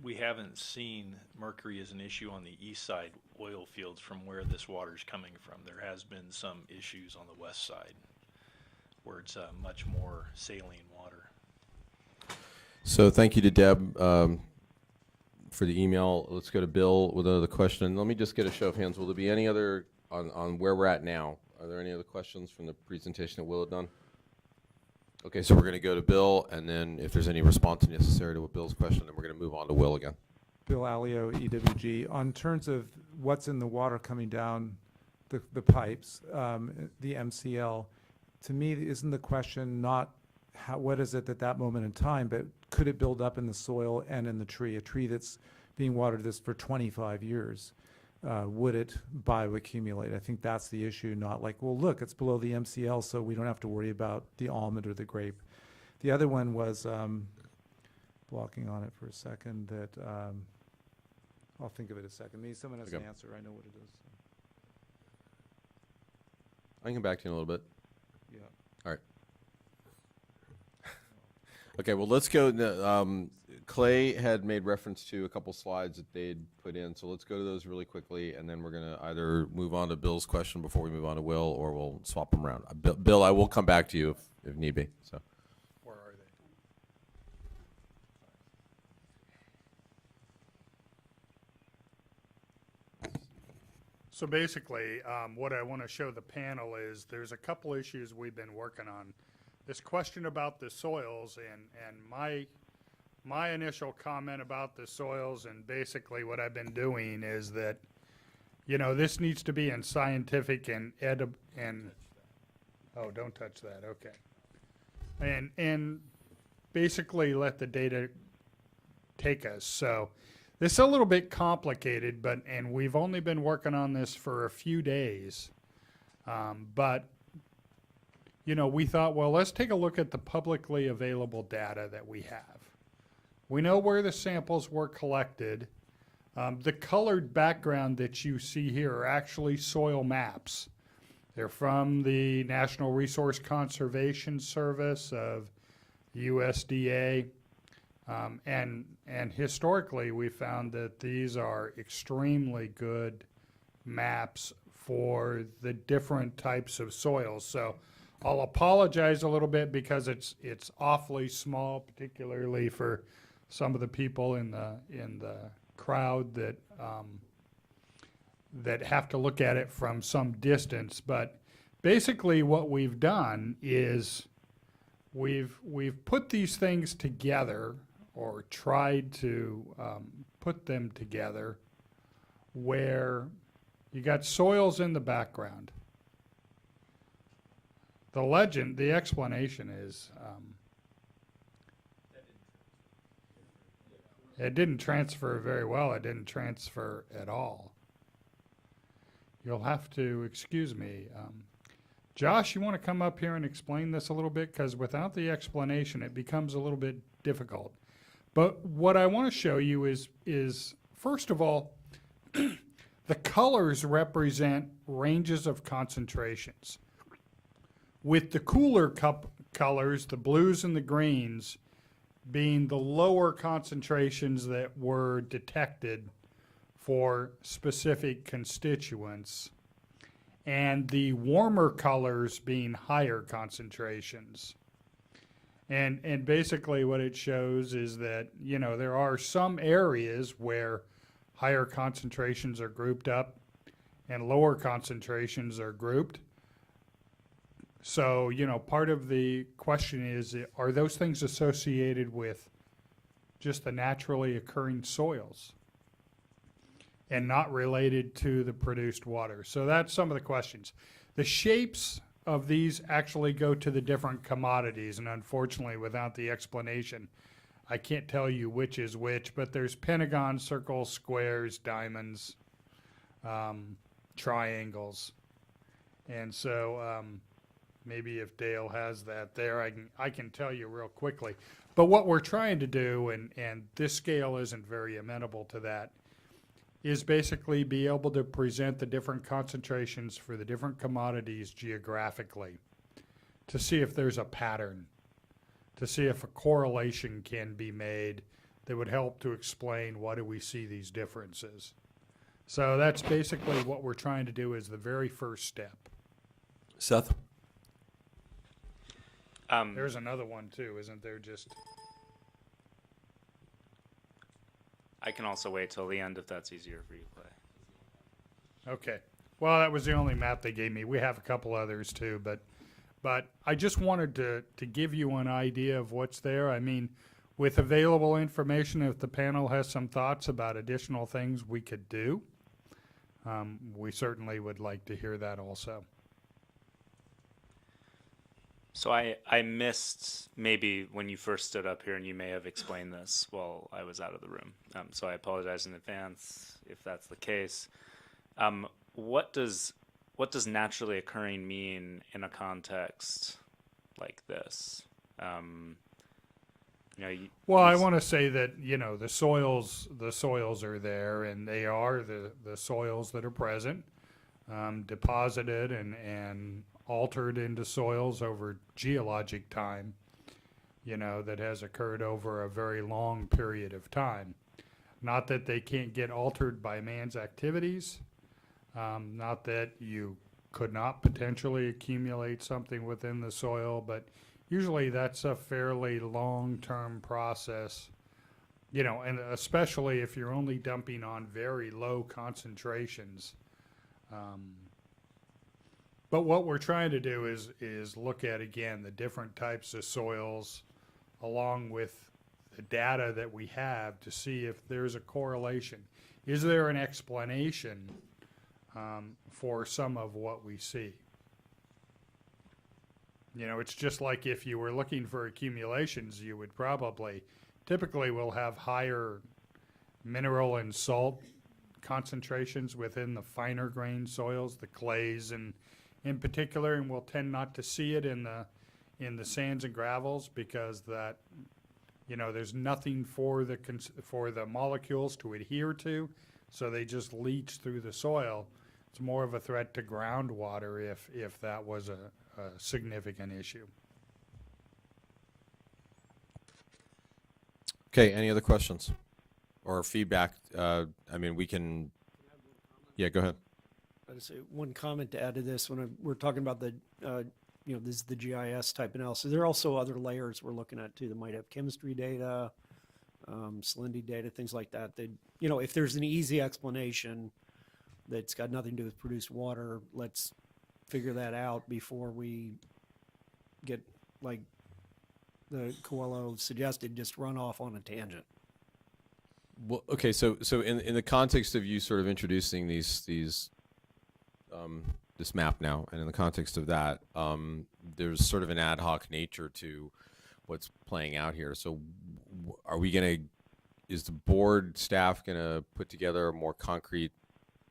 We haven't seen mercury as an issue on the east side oil fields from where this water is coming from. There has been some issues on the west side where it's much more saline water. So thank you to Deb for the email. Let's go to Bill with another question. Let me just get a show of hands. Will there be any other on where we're at now? Are there any other questions from the presentation that Will had done? Okay, so we're going to go to Bill, and then if there's any response necessary to Bill's question, then we're going to move on to Will again. Bill Alio, EWG. On terms of what's in the water coming down the pipes, the MCL, to me, isn't the question not what is it at that moment in time, but could it build up in the soil and in the tree? A tree that's being watered this for 25 years, would it bioaccumulate? I think that's the issue, not like, well, look, it's below the MCL, so we don't have to worry about the almond or the grape. The other one was, blocking on it for a second, that I'll think of it a second. Maybe someone has an answer. I know what it is. I can come back to you in a little bit. Yeah. All right. Okay, well, let's go. Clay had made reference to a couple slides that they'd put in, so let's go to those really quickly, and then we're going to either move on to Bill's question before we move on to Will, or we'll swap them around. Bill, I will come back to you if need be. So. Where are they? So basically, what I want to show the panel is there's a couple issues we've been working on. This question about the soils and my initial comment about the soils, and basically what I've been doing is that, you know, this needs to be in scientific and oh, don't touch that. Okay. And basically let the data take us. So this is a little bit complicated, and we've only been working on this for a few days. But, you know, we thought, well, let's take a look at the publicly available data that we have. We know where the samples were collected. The colored background that you see here are actually soil maps. They're from the National Resource Conservation Service of USDA. And historically, we found that these are extremely good maps for the different types of soils. So I'll apologize a little bit because it's awfully small, particularly for some of the people in the crowd that have to look at it from some distance. But basically, what we've done is we've put these things together, or tried to put them together, where you got soils in the background. The legend, the explanation is it didn't transfer very well. It didn't transfer at all. You'll have to excuse me. Josh, you want to come up here and explain this a little bit? Because without the explanation, it becomes a little bit difficult. But what I want to show you is first of all, the colors represent ranges of concentrations. With the cooler colors, the blues and the greens, being the lower concentrations that were detected for specific constituents, and the warmer colors being higher concentrations. And basically what it shows is that, you know, there are some areas where higher concentrations are grouped up and lower concentrations are grouped. So, you know, part of the question is, are those things associated with just the naturally occurring soils and not related to the produced water? So that's some of the questions. The shapes of these actually go to the different commodities, and unfortunately, without the explanation, I can't tell you which is which, but there's pentagons, circles, squares, diamonds, triangles. And so maybe if Dale has that there, I can tell you real quickly. But what we're trying to do, and this scale isn't very amenable to that, is basically be able to present the different concentrations for the different commodities geographically to see if there's a pattern, to see if a correlation can be made that would help to explain why do we see these differences. So that's basically what we're trying to do as the very first step. Seth? There's another one too, isn't there? Just I can also wait till the end if that's easier for you to play. okay. Well, that was the only map they gave me. We have a couple others too, but I just wanted to give you an idea of what's there. I mean, with available information, if the panel has some thoughts about additional things we could do, we certainly would like to hear that also. So I missed maybe when you first stood up here, and you may have explained this while I was out of the room. So I apologize in advance if that's the case. What does naturally occurring mean in a context like this? Well, I want to say that, you know, the soils are there, and they are the soils that are present, deposited and altered into soils over geologic time, you know, that has occurred over a very long period of time. Not that they can't get altered by man's activities, not that you could not potentially accumulate something within the soil, but usually that's a fairly long-term process, you know, and especially if you're only dumping on very low concentrations. But what we're trying to do is look at, again, the different types of soils along with the data that we have to see if there's a correlation. Is there an explanation for some of what we see? You know, it's just like if you were looking for accumulations, you would typically will have higher mineral and salt concentrations within the finer grained soils, the clays and in particular, and we'll tend not to see it in the sands and gravels because that, you know, there's nothing for the molecules to adhere to, so they just leach through the soil. It's more of a threat to groundwater if that was a significant issue. Okay, any other questions or feedback? I mean, we can. Yeah, go ahead. I'd say one comment to add to this when we're talking about the, you know, this is the GIS type analysis. There are also other layers we're looking at too that might have chemistry data, salinity data, things like that. That, you know, if there's an easy explanation that's got nothing to do with produced water, let's figure that out before we get, like the Coelho suggested, just run off on a tangent. Well, okay, so in the context of you sort of introducing this map now, and in the context of that, there's sort of an ad hoc nature to what's playing out here. So is the board staff gonna put together a more concrete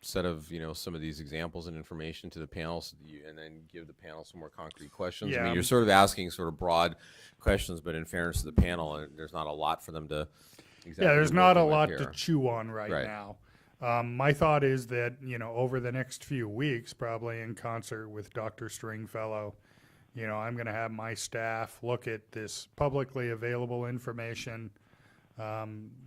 set of, you know, some of these examples and information to the panel and then give the panel some more concrete questions? Yeah. I mean, you're sort of asking sort of broad questions, but in fairness to the panel, there's not a lot for them to exactly. Yeah, there's not a lot here to chew on right now. My thought is that, you know, over the next few weeks, probably in concert with Dr. Stringfellow, you know, I'm going to have my staff look at this publicly available information.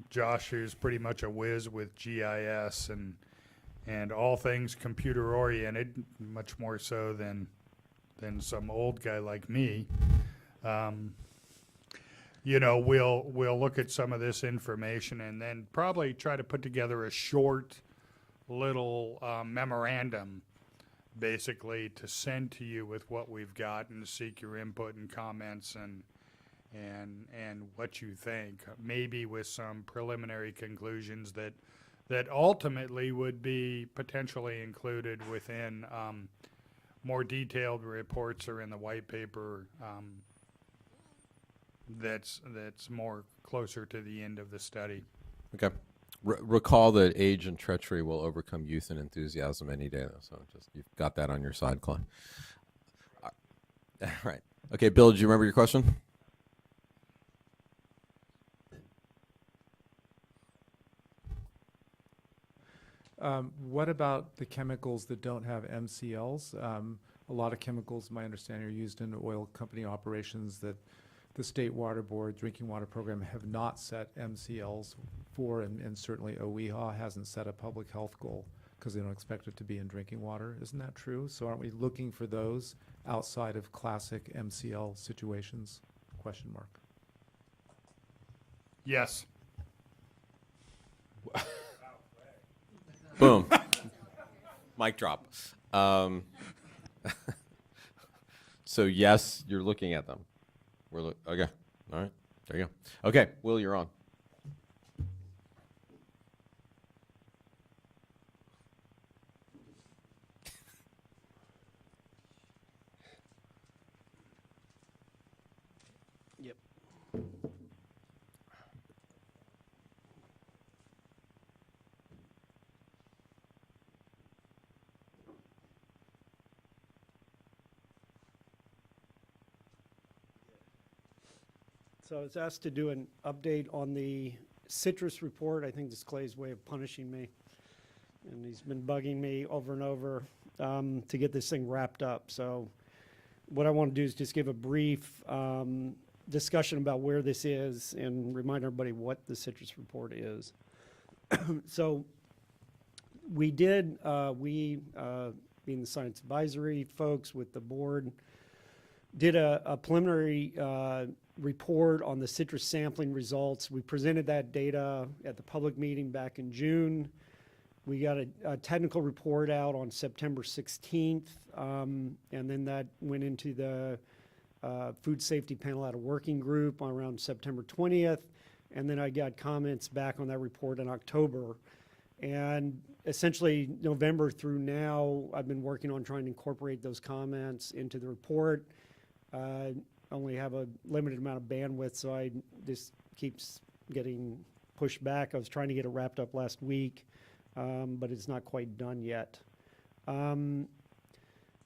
Josh, who's pretty much a whiz with GIS and all things computer oriented, much more so than some old guy like me. you know, we'll look at some of this information and then probably try to put together a short little memorandum, basically, to send to you with what we've got and to seek your input and comments and what you think, maybe with some preliminary conclusions that ultimately would be potentially included within more detailed reports or in the white paper that's more closer to the end of the study. Okay. Recall that age and treachery will overcome youth and enthusiasm any day, though. So just you've got that on your side, Claude. All right. Okay, Bill, do you remember your question? What about the chemicals that don't have MCLs? A lot of chemicals, my understanding, are used in oil company operations that the State Water Board Drinking Water Program have not set MCLs for, and certainly OEHA hasn't set a public health goal because they don't expect it to be in drinking water. Isn't that true? So aren't we looking for those outside of classic MCL situations? Question mark. Yes. Boom. Mic drop. So yes, you're looking at them. Okay. All right. There you go. Okay, Will, you're on. Yep. So I was asked to do an update on the citrus report. I think this is Clay's way of punishing me. And he's been bugging me over and over to get this thing wrapped up. So what I want to do is just give a brief discussion about where this is and remind everybody what the citrus report is. So we did, being the science advisory folks with the board, did a preliminary report on the citrus sampling results. We presented that data at the public meeting back in June. We got a technical report out on September 16th, and then that went into the food safety panel at a working group around September 20th, and then I got comments back on that report in October. And essentially, November through now, I've been working on trying to incorporate those comments into the report. Only have a limited amount of bandwidth, so this keeps getting pushed back. I was trying to get it wrapped up last week, but it's not quite done yet.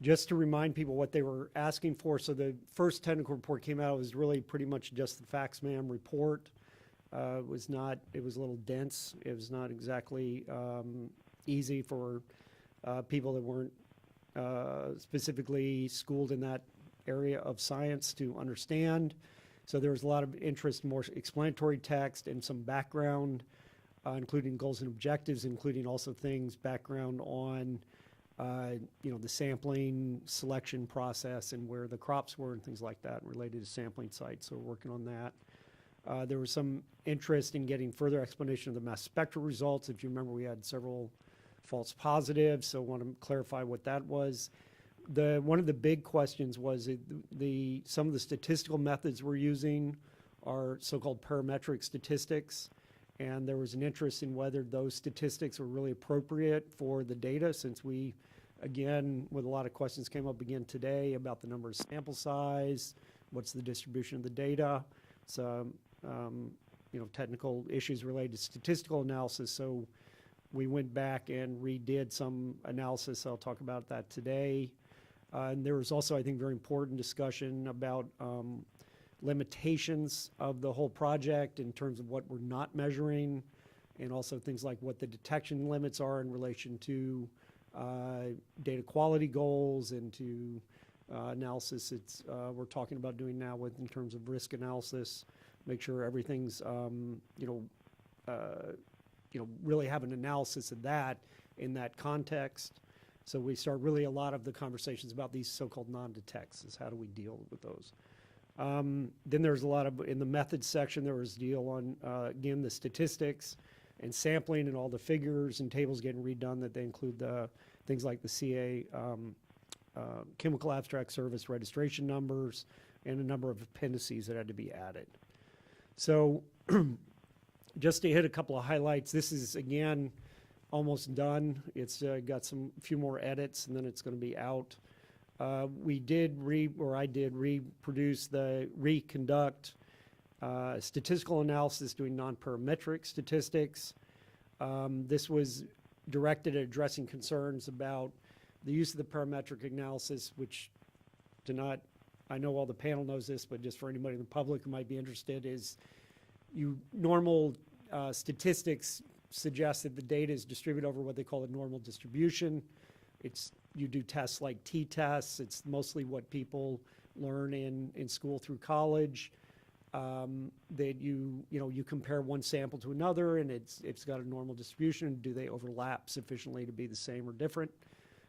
Just to remind people what they were asking for, so the first technical report came out, it was really pretty much just the facts ma'am report. It was a little dense. It was not exactly easy for people that weren't specifically schooled in that area of science to understand. So there was a lot of interest in more explanatory text and some background, including goals and objectives, including also background on the sampling selection process and where the crops were and things like that related to sampling sites. So we're working on that. There was some interest in getting further explanation of the mass spectral results. If you remember, we had several false positives, so I want to clarify what that was. One of the big questions was some of the statistical methods we're using are so-called parametric statistics, and there was an interest in whether those statistics were really appropriate for the data, since we, again, with a lot of questions came up again today about the number of sample size, what's the distribution of the data, so technical issues related to statistical analysis. So we went back and redid some analysis. I'll talk about that today. And there was also, I think, very important discussion about limitations of the whole project in terms of what we're not measuring, and also things like what the detection limits are in relation to data quality goals and to analysis. We're talking about doing now in terms of risk analysis, make sure everything's really have an analysis of that in that context. So we start really a lot of the conversations about these so-called non-detects is how do we deal with those. Then there's a lot of, in the methods section, there was a deal on, again, the statistics and sampling and all the figures and tables getting redone that they include the things like the CA chemical abstract service registration numbers and a number of appendices that had to be added. So just to hit a couple of highlights, this is, again, almost done. It's got few more edits, and then it's going to be out. I did reconduct statistical analysis doing non-parametric statistics. This was directed at addressing concerns about the use of the parametric analysis, which I know all the panel knows this, but just for anybody in the public who might be interested, is normal statistics suggest that the data is distributed over what they call a normal distribution. You do tests like t-tests. It's mostly what people learn in school through college. That you compare one sample to another, and it's got a normal distribution. Do they overlap sufficiently to be the same or different?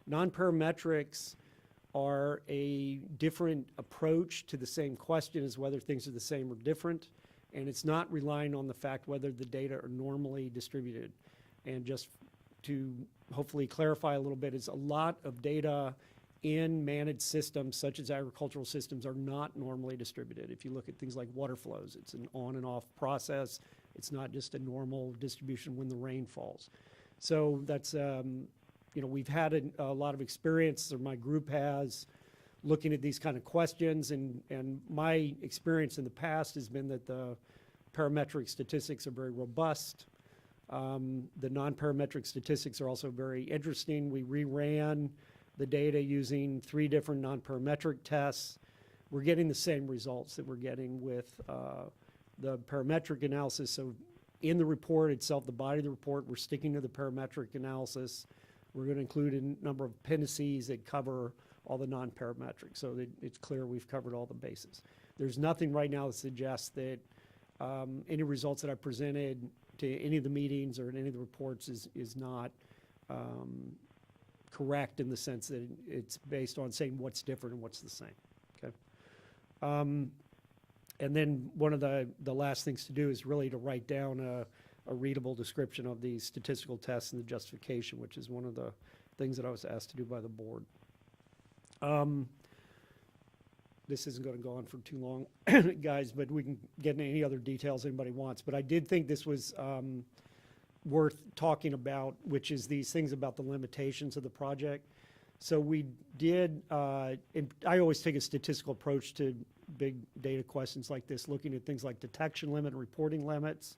Non-parametrics are a different approach to the same question as whether things are the same or different, and it's not relying on the fact whether the data are normally distributed. And just to hopefully clarify a little bit, is a lot of data in managed systems such as agricultural systems are not normally distributed. If you look at things like water flows, it's an on and off process. It's not just a normal distribution when the rain falls. So that's, we've had a lot of experience, or my group has, looking at these kind of questions, and my experience in the past has been that the parametric statistics are very robust. The non-parametric statistics are also very interesting. We reran the data using 3 different non-parametric tests. We're getting the same results that we're getting with the parametric analysis. So in the report itself, the body of the report, we're sticking to the parametric analysis. We're going to include a number of appendices that cover all the non-parametric, so that it's clear we've covered all the bases. There's nothing right now that suggests that any results that I presented to any of the meetings or in any of the reports is not correct, in the sense that it's based on saying what's different and what's the same. Okay. And then one of the last things to do is really to write down a readable description of the statistical tests and the justification, which is one of the things that I was asked to do by the board. This isn't going to go on for too long, guys, but we can get into any other details anybody wants. But I did think this was worth talking about, which is these things about the limitations of the project. So we did, and I always take a statistical approach to big data questions like this, looking at things like detection limit and reporting limits.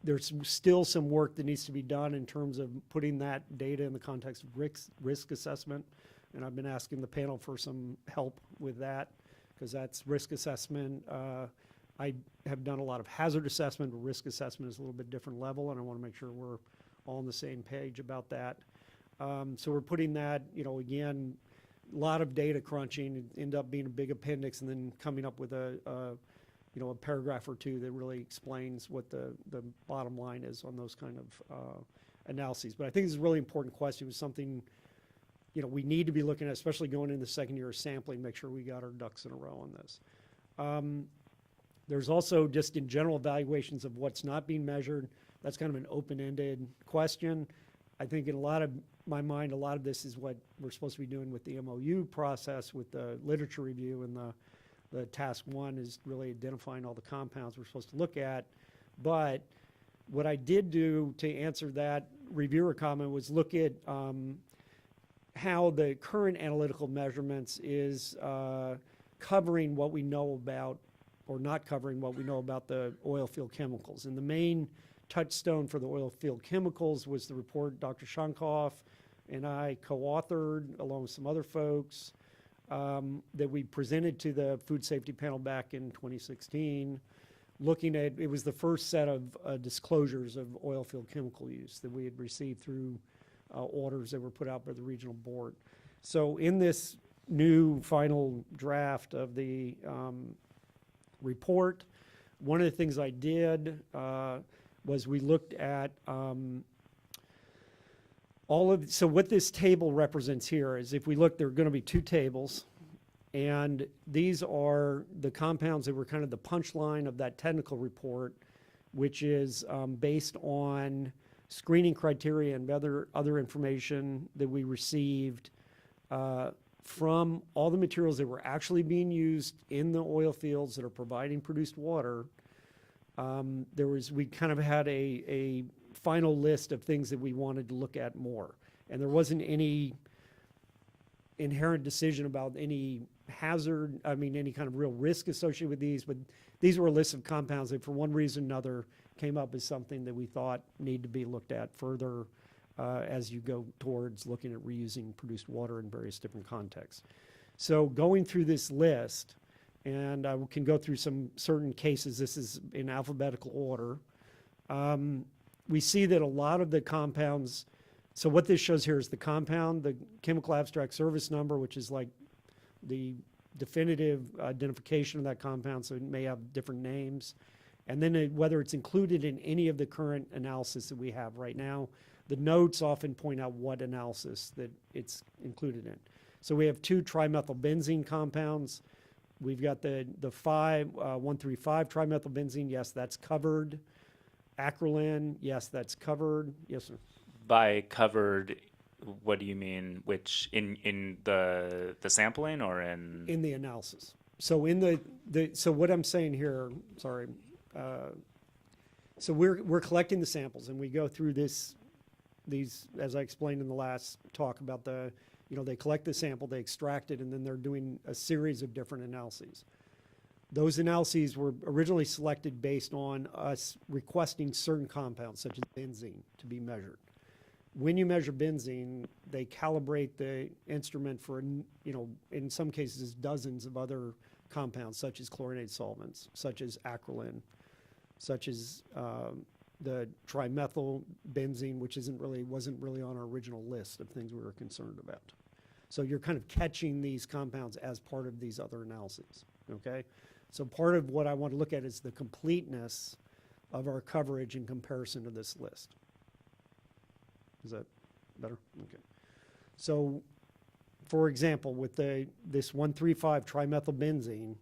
There's still some work that needs to be done in terms of putting that data in the context of risk assessment. And I've been asking the panel for some help with that, because that's risk assessment. I have done a lot of hazard assessment, but risk assessment is a little bit different level, and I want to make sure we're all on the same page about that. So we're putting that, again, a lot of data crunching, end up being a big appendix, and then coming up with a paragraph or 2 that really explains what the bottom line is on those kind of analyses. But I think this is a really important question. It was something we need to be looking at, especially going into the second year of sampling, make sure we got our ducks in a row on this. There's also just in general evaluations of what's not being measured. That's kind of an open-ended question. I think in a lot of my mind, a lot of this is what we're supposed to be doing with the MOU process, with the literature review, and the task 1 is really identifying all the compounds we're supposed to look at. But what I did do to answer that reviewer comment was look at how the current analytical measurements is covering what we know about, or not covering what we know about, the oil field chemicals. And the main touchstone for the oil field chemicals was the report Dr. Shankoff and I co-authored, along with some other folks, that we presented to the food safety panel back in 2016, looking at, it was the first set of disclosures of oil field chemical use that we had received through orders that were put out by the regional board. So in this new final draft of the report, one of the things I did was we looked at so what this table represents here is, if we look, there are going to be 2 tables, And these are the compounds that were kind of the punchline of that technical report, which is based on screening criteria and other information that we received from all the materials that were actually being used in the oil fields that are providing produced water. We kind of had a final list of things that we wanted to look at more. And there wasn't any inherent decision about any hazard, any kind of real risk associated with these, but these were a list of compounds that for one reason or another came up as something that we thought need to be looked at further as you go towards looking at reusing produced water in various different contexts. So going through this list, and I can go through some certain cases, this is in alphabetical order, we see that a lot of the compounds, so what this shows here is the compound, the chemical abstract service number, which is like the definitive identification of that compound, so it may have different names, and then whether it's included in any of the current analysis that we have right now. The notes often point out what analysis that it's included in. So we have 2 trimethylbenzene compounds. We've got the 135 trimethylbenzene, yes, that's covered. Acrolein, yes, that's covered. Yes, sir. By covered, what do you mean? Which in the sampling or in the analysis? So in so what I'm saying here, sorry. So we're collecting the samples and we go through these, as I explained in the last talk about they collect the sample, they extract it, and then they're doing a series of different analyses. Those analyses were originally selected based on us requesting certain compounds, such as benzene, to be measured. When you measure benzene, they calibrate the instrument for, in some cases, dozens of other compounds, such as chlorinated solvents, such as acrolein, such as the trimethylbenzene, which wasn't really on our original list of things we were concerned about. So you're kind of catching these compounds as part of these other analyses, okay? So part of what I want to look at is the completeness of our coverage in comparison to this list. Is that better? Okay. So, for example, with this 135 trimethylbenzene,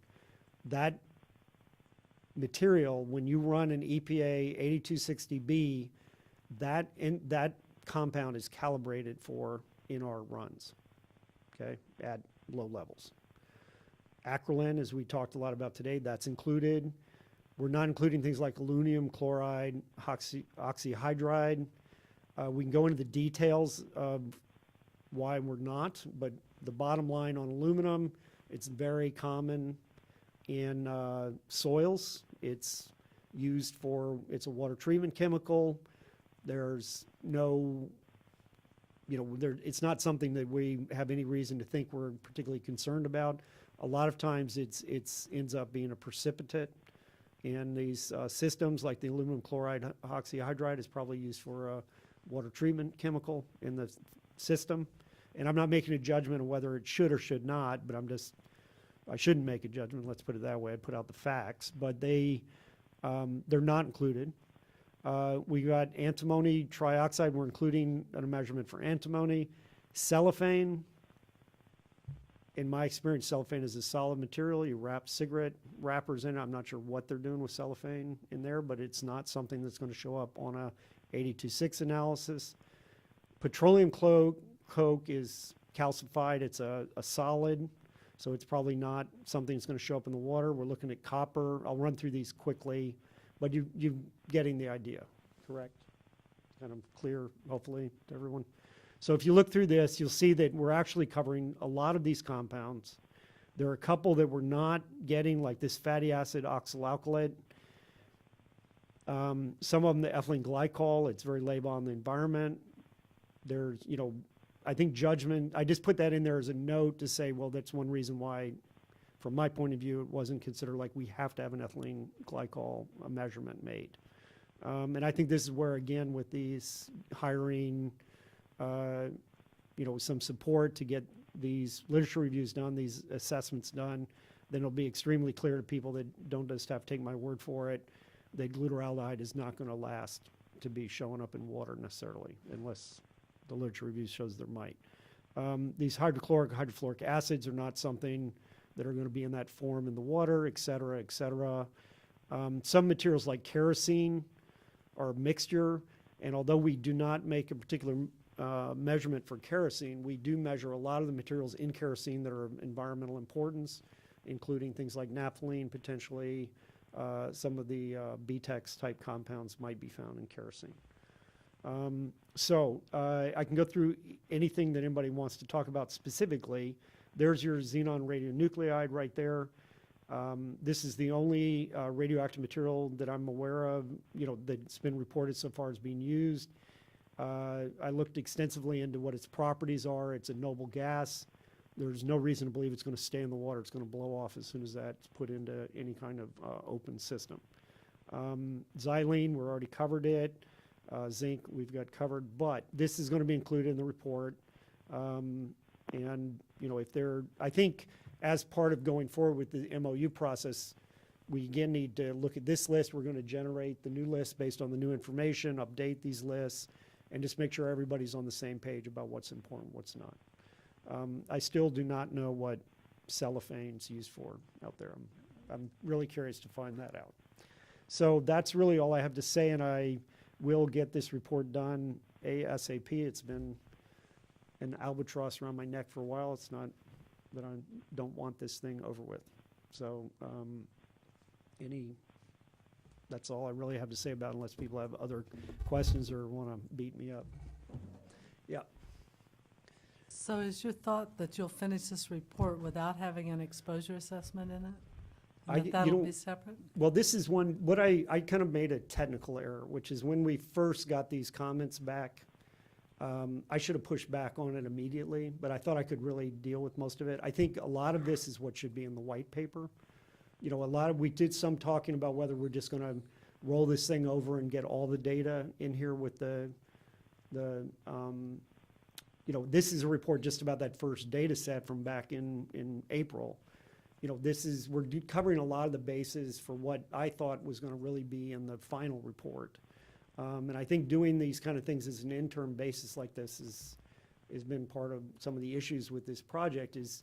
that material, when you run an EPA 8260B, that compound is calibrated for in our runs, okay, at low levels. Acrolein, as we talked a lot about today, that's included. We're not including things like aluminum chloride, oxyhydride. We can go into the details of why we're not, but the bottom line on aluminum, it's very common in soils. It's used it's a water treatment chemical. There's no, it's not something that we have any reason to think we're particularly concerned about. A lot of times it ends up being a precipitate in these systems, like the aluminum chloride oxyhydride is probably used for a water treatment chemical in the system. And I'm not making a judgment of whether it should or should not, but I shouldn't make a judgment, let's put it that way. I put out the facts, but they're not included. We got antimony trioxide, we're including a measurement for antimony. Cellophane, in my experience, cellophane is a solid material. You wrap cigarette wrappers in it. I'm not sure what they're doing with cellophane in there, but it's not something that's going to show up on a 826 analysis. Petroleum coke is calcified. It's a solid, so it's probably not something that's going to show up in the water. We're looking at copper. I'll run through these quickly, but you're getting the idea, correct? Kind of clear, hopefully, to everyone. So if you look through this, you'll see that we're actually covering a lot of these compounds. There are a couple that we're not getting, like this fatty acid oxaloalkylate. Some of them, the ethylene glycol, it's very labeled on the environment. There's, I think judgment, I just put that in there as a note to say, well, that's one reason why, from my point of view, it wasn't considered like we have to have an ethylene glycol measurement made. And I think this is where, again, with these hiring, some support to get these literature reviews done, these assessments done, then it'll be extremely clear to people that don't just have to take my word for it, that glutaraldehyde is not going to last to be showing up in water necessarily, unless the literature review shows there might. These hydrochloric, hydrofluoric acids are not something that are going to be in that form in the water, et cetera, et cetera. Some materials like kerosene are a mixture, and although we do not make a particular measurement for kerosene, we do measure a lot of the materials in kerosene that are of environmental importance, including things like naphthalene, potentially some of the BTEX type compounds might be found in kerosene. I can go through anything that anybody wants to talk about specifically. There's your xenon radionuclide right there. This is the only radioactive material that I'm aware of, that's been reported so far as being used. I looked extensively into what its properties are. It's a noble gas. There's no reason to believe it's going to stay in the water. It's going to blow off as soon as that's put into any kind of open system. Xylene, we're already covered it. Zinc, we've got covered, but this is going to be included in the report. I think as part of going forward with the MOU process, we again need to look at this list. We're going to generate the new list based on the new information, update these lists, and just make sure everybody's on the same page about what's important, what's not. I still do not know what cellophane's used for out there. I'm really curious to find that out. So that's really all I have to say, and I will get this report done ASAP. It's been an albatross around my neck for a while. It's not that I don't want this thing over with. So that's all I really have to say about it, unless people have other questions or want to beat me up. Yeah. So is your thought that you'll finish this report without having an exposure assessment in it? And that'll be separate? Well, this is what I kind of made a technical error, which is when we first got these comments back, I should have pushed back on it immediately, but I thought I could really deal with most of it. I think a lot of this is what should be in the white paper. We did some talking about whether we're just going to roll this thing over and get all the data in here with this is a report just about that first data set from back in April. We're covering a lot of the bases for what I thought was going to really be in the final report. And I think doing these kind of things as an interim basis like this has been part of some of the issues with this project. Is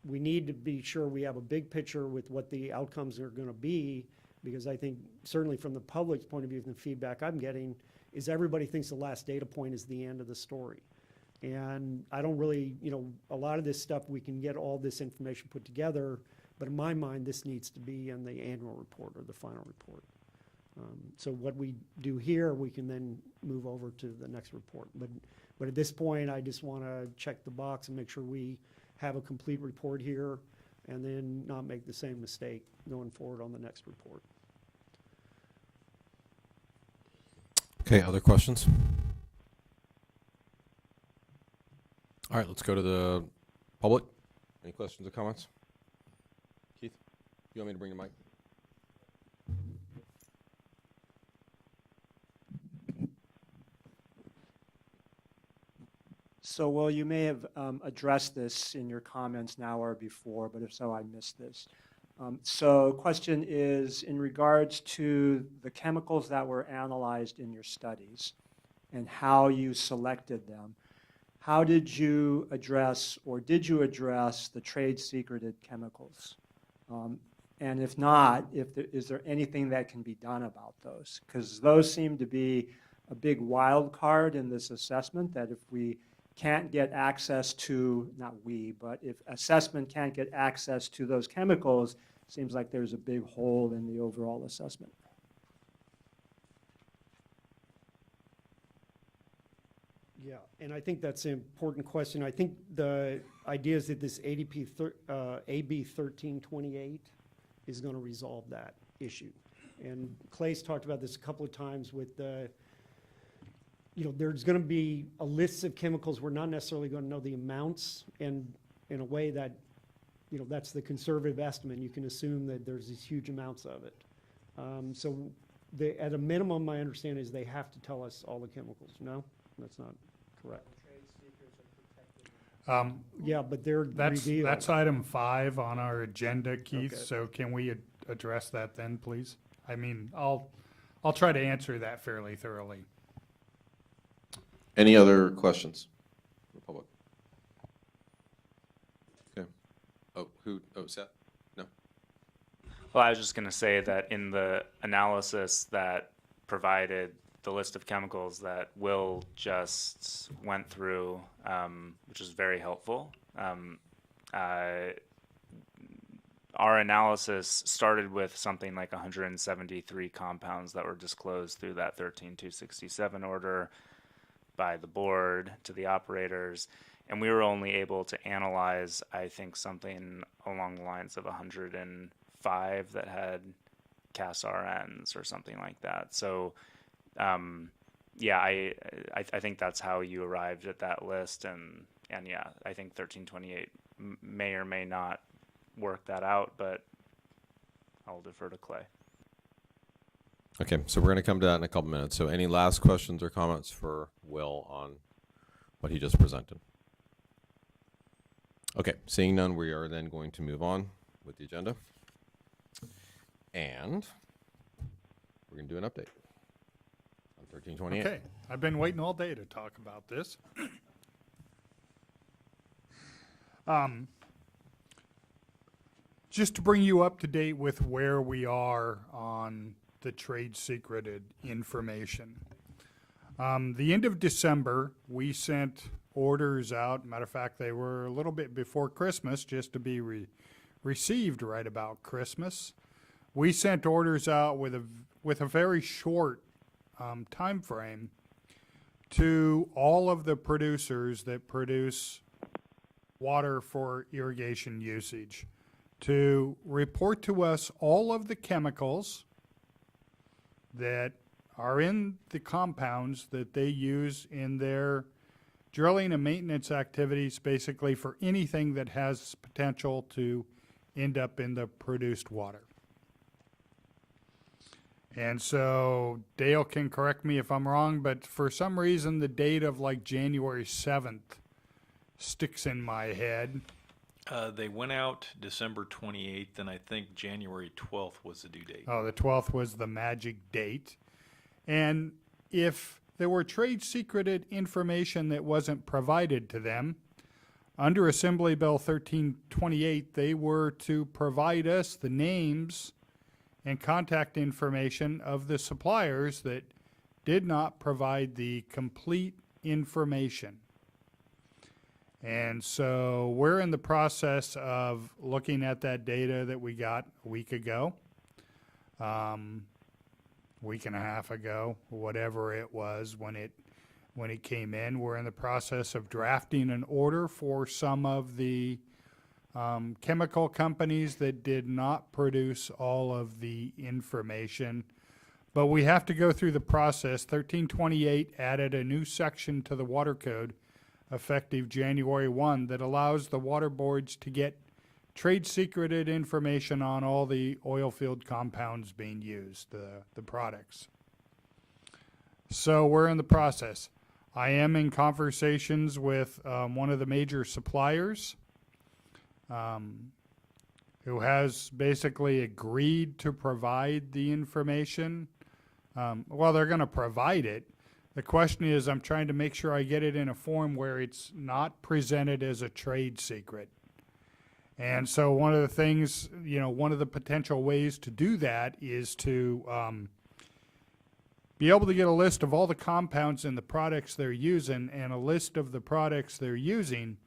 we need to be sure we have a big picture with what the outcomes are going to be, because I think certainly from the public's point of view, from the feedback I'm getting, is everybody thinks the last data point is the end of the story. And I don't really, a lot of this stuff, we can get all this information put together, but in my mind, this needs to be in the annual report or the final report. So what we do here, we can then move over to the next report. But at this point, I just want to check the box and make sure we have a complete report here, and then not make the same mistake going forward on the next report. Okay, other questions? All right, let's go to the public. Any questions or comments? Keith, you want me to bring the mic? So, well, you may have addressed this in your comments now or before, but if so, I missed this. So question is, in regards to the chemicals that were analyzed in your studies and how you selected them, how did you address, or did you address, the trade secreted chemicals? And if not, is there anything that can be done about those? Because those seem to be a big wild card in this assessment, that if we can't get access to, not we, but if assessment can't get access to those chemicals, seems like there's a big hole in the overall assessment. Yeah, and I think that's an important question. I think the idea is that this AB 1328 is going to resolve that issue. And Clay's talked about this a couple of times with the, there's going to be a list of chemicals. We're not necessarily going to know the amounts, and in a way that, that's the conservative estimate. You can assume that there's these huge amounts of it. So at a minimum, my understanding is they have to tell us all the chemicals. No, that's not correct. Yeah, but they're revealed. That's item 5 on our agenda, Keith. Okay. So can we address that then, please? I mean, I'll try to answer that fairly thoroughly. Any other questions from the public? Okay. Oh, who? Oh, Seth? No? Well, I was just going to say that in the analysis that provided the list of chemicals that Will just went through, which is very helpful, our analysis started with something like 173 compounds that were disclosed through that 13267 order by the board to the operators, and we were only able to analyze, I think, something along the lines of 105 that had CAS-RNs or something like that. So, yeah, I think that's how you arrived at that list, and yeah, I think 1328 may or may not work that out, but I'll defer to Clay. Okay, so we're going to come to that in a couple minutes. So any last questions or comments for Will on what he just presented? Okay, seeing none, we are then going to move on with the agenda. And we're going to do an update on 1328. Okay, I've been waiting all day to talk about this. Just to bring you up to date with where we are on the trade secreted information. The end of December, we sent orders out. Matter of fact, they were a little bit before Christmas, just to be received right about Christmas. We sent orders out with a very short time frame to all of the producers that produce water for irrigation usage to report to us all of the chemicals that are in the compounds that they use in their drilling and maintenance activities, basically for anything that has potential to end up in the produced water. And so Dale can correct me if I'm wrong, but for some reason the date of like January 7th sticks in my head. They went out December 28th, and I think January 12th was the due date. Oh, the 12th was the magic date. And if there were trade secreted information that wasn't provided to them, under Assembly Bill 1328, they were to provide us the names and contact information of the suppliers that did not provide the complete information. And so we're in the process of looking at that data that we got a week ago, week and a half ago, whatever it was when it came in. We're in the process of drafting an order for some of the chemical companies that did not produce all of the information. But we have to go through the process. 1328 added a new section to the water code effective January 1 that allows the water boards to get trade secreted information on all the oil field compounds being used, the products. So we're in the process. I am in conversations with one of the major suppliers who has basically agreed to provide the information. Well, they're going to provide it. The question is, I'm trying to make sure I get it in a form where it's not presented as a trade secret. And so one of the things, one of the potential ways to do that is to be able to get a list of all the compounds in the products they're using and a list of the products they're using,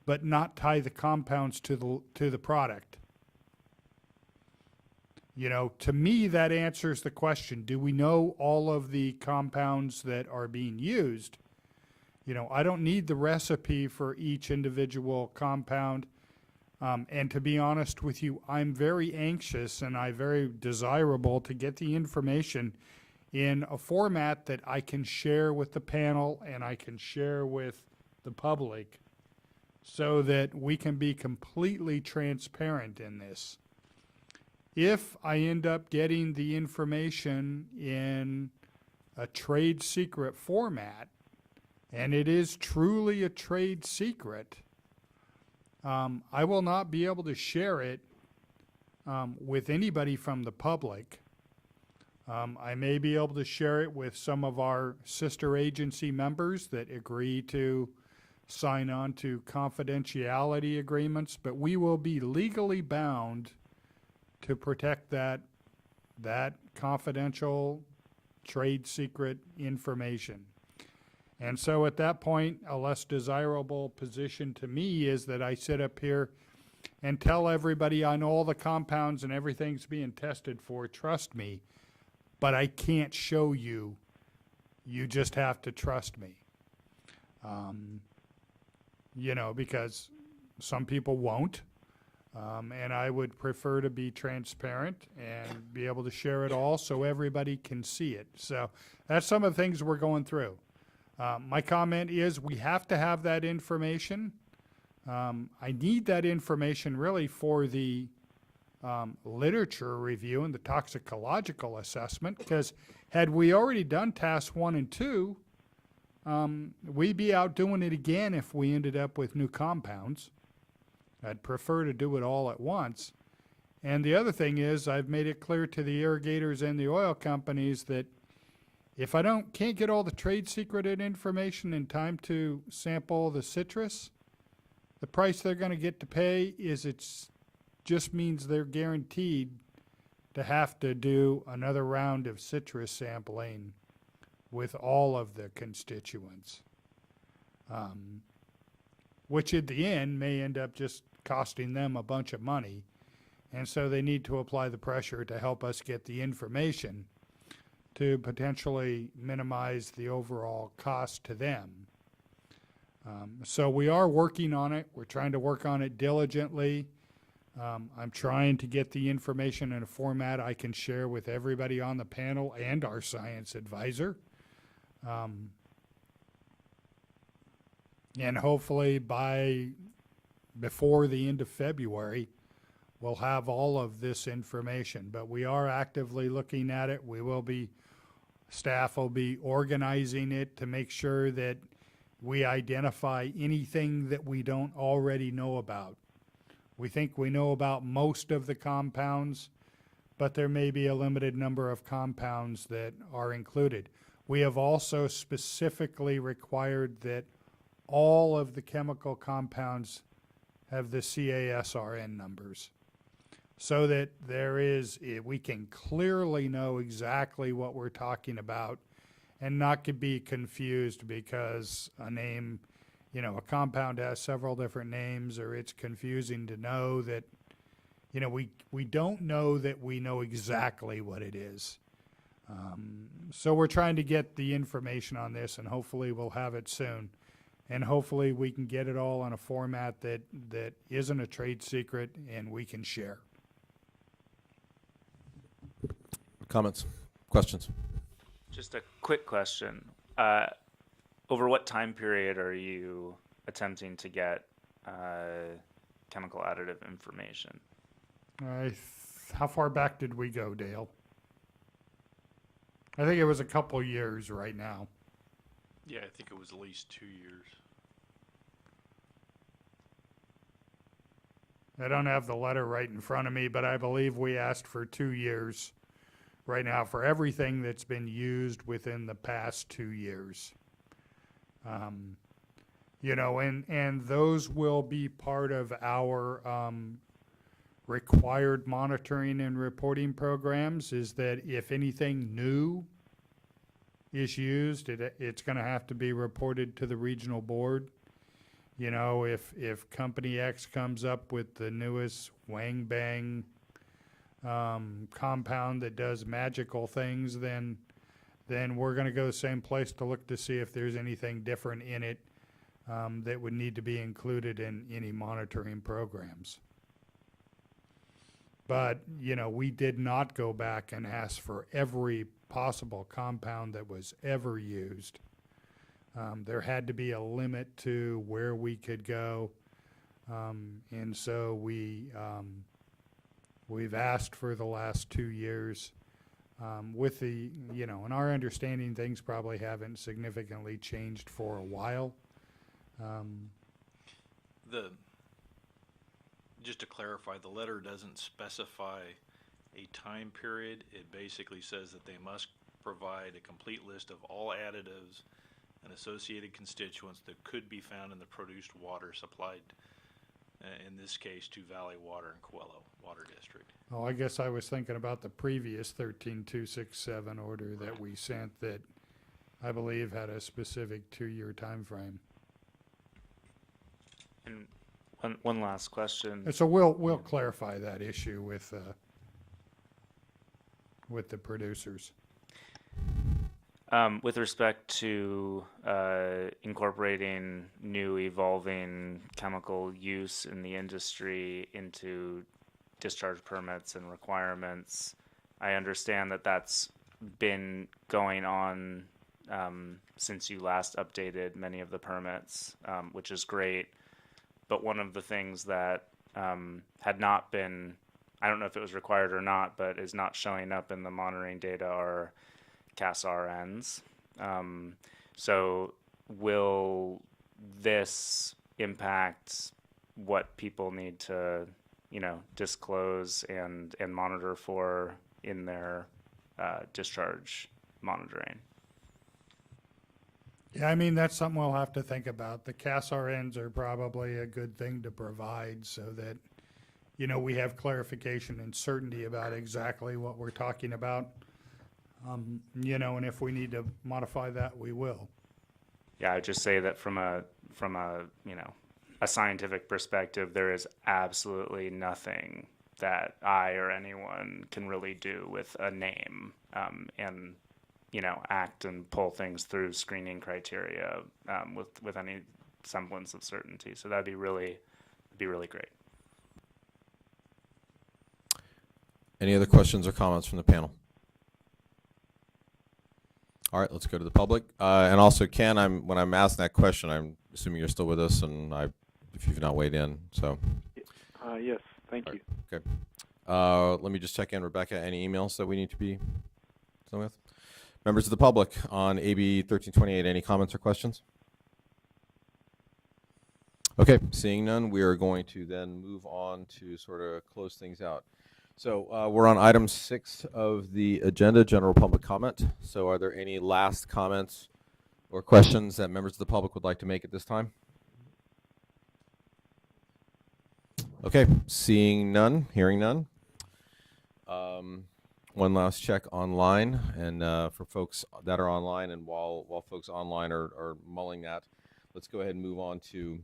but not tie the compounds to the product. To me, that answers the question, do we know all of the compounds that are being used? I don't need the recipe for each individual compound. And to be honest with you, I'm very anxious and I'm very desirable to get the information in a format that I can share with the panel and I can share with the public so that we can be completely transparent in this. If I end up getting the information in a trade secret format, and it is truly a trade secret, I will not be able to share it with anybody from the public. I may be able to share it with some of our sister agency members that agree to sign on to confidentiality agreements, but we will be legally bound to protect that confidential trade secret information. And so at that point, a less desirable position to me is that I sit up here and tell everybody on all the compounds and everything's being tested for, trust me, but I can't show you. You just have to trust me. You know, because some people won't. And I would prefer to be transparent and be able to share it all so everybody can see it. So that's some of the things we're going through. My comment is we have to have that information. I need that information really for the literature review and the toxicological assessment, because had we already done tasks 1 and 2, we'd be out doing it again if we ended up with new compounds. I'd prefer to do it all at once. And the other thing is I've made it clear to the irrigators and the oil companies that if I can't get all the trade secret information in time to sample the citrus, the price they're going to get to pay is just means they're guaranteed to have to do another round of citrus sampling with all of the constituents, which at the end may end up just costing them a bunch of money. And so they need to apply the pressure to help us get the information to potentially minimize the overall cost to them. So we are working on it. We're trying to work on it diligently. I'm trying to get the information in a format I can share with everybody on the panel and our science advisor. And hopefully before the end of February, we'll have all of this information. But we are actively looking at it. Staff will be organizing it to make sure that we identify anything that we don't already know about. We think we know about most of the compounds, but there may be a limited number of compounds that are included. We have also specifically required that all of the chemical compounds have the CASRN numbers, so that we can clearly know exactly what we're talking about and not to be confused because a compound has several different names, or it's confusing to know that, we don't know that we know exactly what it is. So we're trying to get the information on this, and hopefully we'll have it soon. And hopefully we can get it all in a format that isn't a trade secret and we can share. Comments? Questions? Just a quick question. Over what time period are you attempting to get chemical additive information? How far back did we go, Dale? I think it was a couple years right now. Yeah, I think it was at least 2 years. I don't have the letter right in front of me, but I believe we asked for 2 years right now for everything that's been used within the past 2 years. And those will be part of our required monitoring and reporting programs, is that if anything new is used, it's going to have to be reported to the regional board. If company X comes up with the newest wang bang compound that does magical things, then we're going to go the same place to look to see if there's anything different in it that would need to be included in any monitoring programs. But, we did not go back and ask for every possible compound that was ever used. There had to be a limit to where we could go. And so we've asked for the last 2 years. In our understanding, things probably haven't significantly changed for a while. Just to clarify, the letter doesn't specify a time period. It basically says that they must provide a complete list of all additives and associated constituents that could be found in the produced water supplied, in this case, to Valley Water and Coelho Water District. Oh, I guess I was thinking about the previous 13267 order that we sent that I believe had a specific 2-year time frame. And one last question. And so we'll clarify that issue with the producers. With respect to incorporating new evolving chemical use in the industry into discharge permits and requirements, I understand that that's been going on since you last updated many of the permits, which is great. But one of the things that had not been, I don't know if it was required or not, but is not showing up in the monitoring data are CAS RNs. So will this impact what people need to, disclose and monitor for in their discharge monitoring? Yeah, I mean, that's something we'll have to think about. The CAS RNs are probably a good thing to provide so that, we have clarification and certainty about exactly what we're talking about. And if we need to modify that, we will. Yeah, I would just say that from a a scientific perspective, there is absolutely nothing that I or anyone can really do with a name and act and pull things through screening criteria with any semblance of certainty. So that'd be really great. Any other questions or comments from the panel? All right, let's go to the public. And also, Ken, when I'm asking that question, I'm assuming you're still with us, and if you've not weighed in, so. Yes, thank you. Okay. Let me just check in, Rebecca. Any emails that we need to be dealing with? Members of the public on AB 1328, any comments or questions? Okay, seeing none, we are going to then move on to sort of close things out. So we're on item 6 of the agenda, general public comment. So are there any last comments or questions that members of the public would like to make at this time? Okay, seeing none, hearing none. One last check online, and for folks that are online, and while folks online are mulling that, let's go ahead and move on to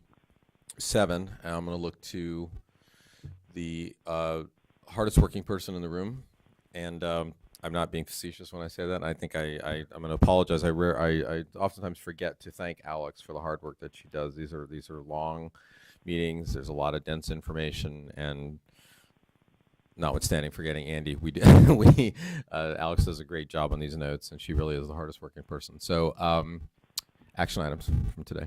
7. And I'm going to look to the hardest working person in the room, and I'm not being facetious when I say that. I think I'm going to apologize. I oftentimes forget to thank Alex for the hard work that she does. These are long meetings. There's a lot of dense information, and notwithstanding forgetting Andy, Alex does a great job on these notes, and she really is the hardest working person. So action items from today.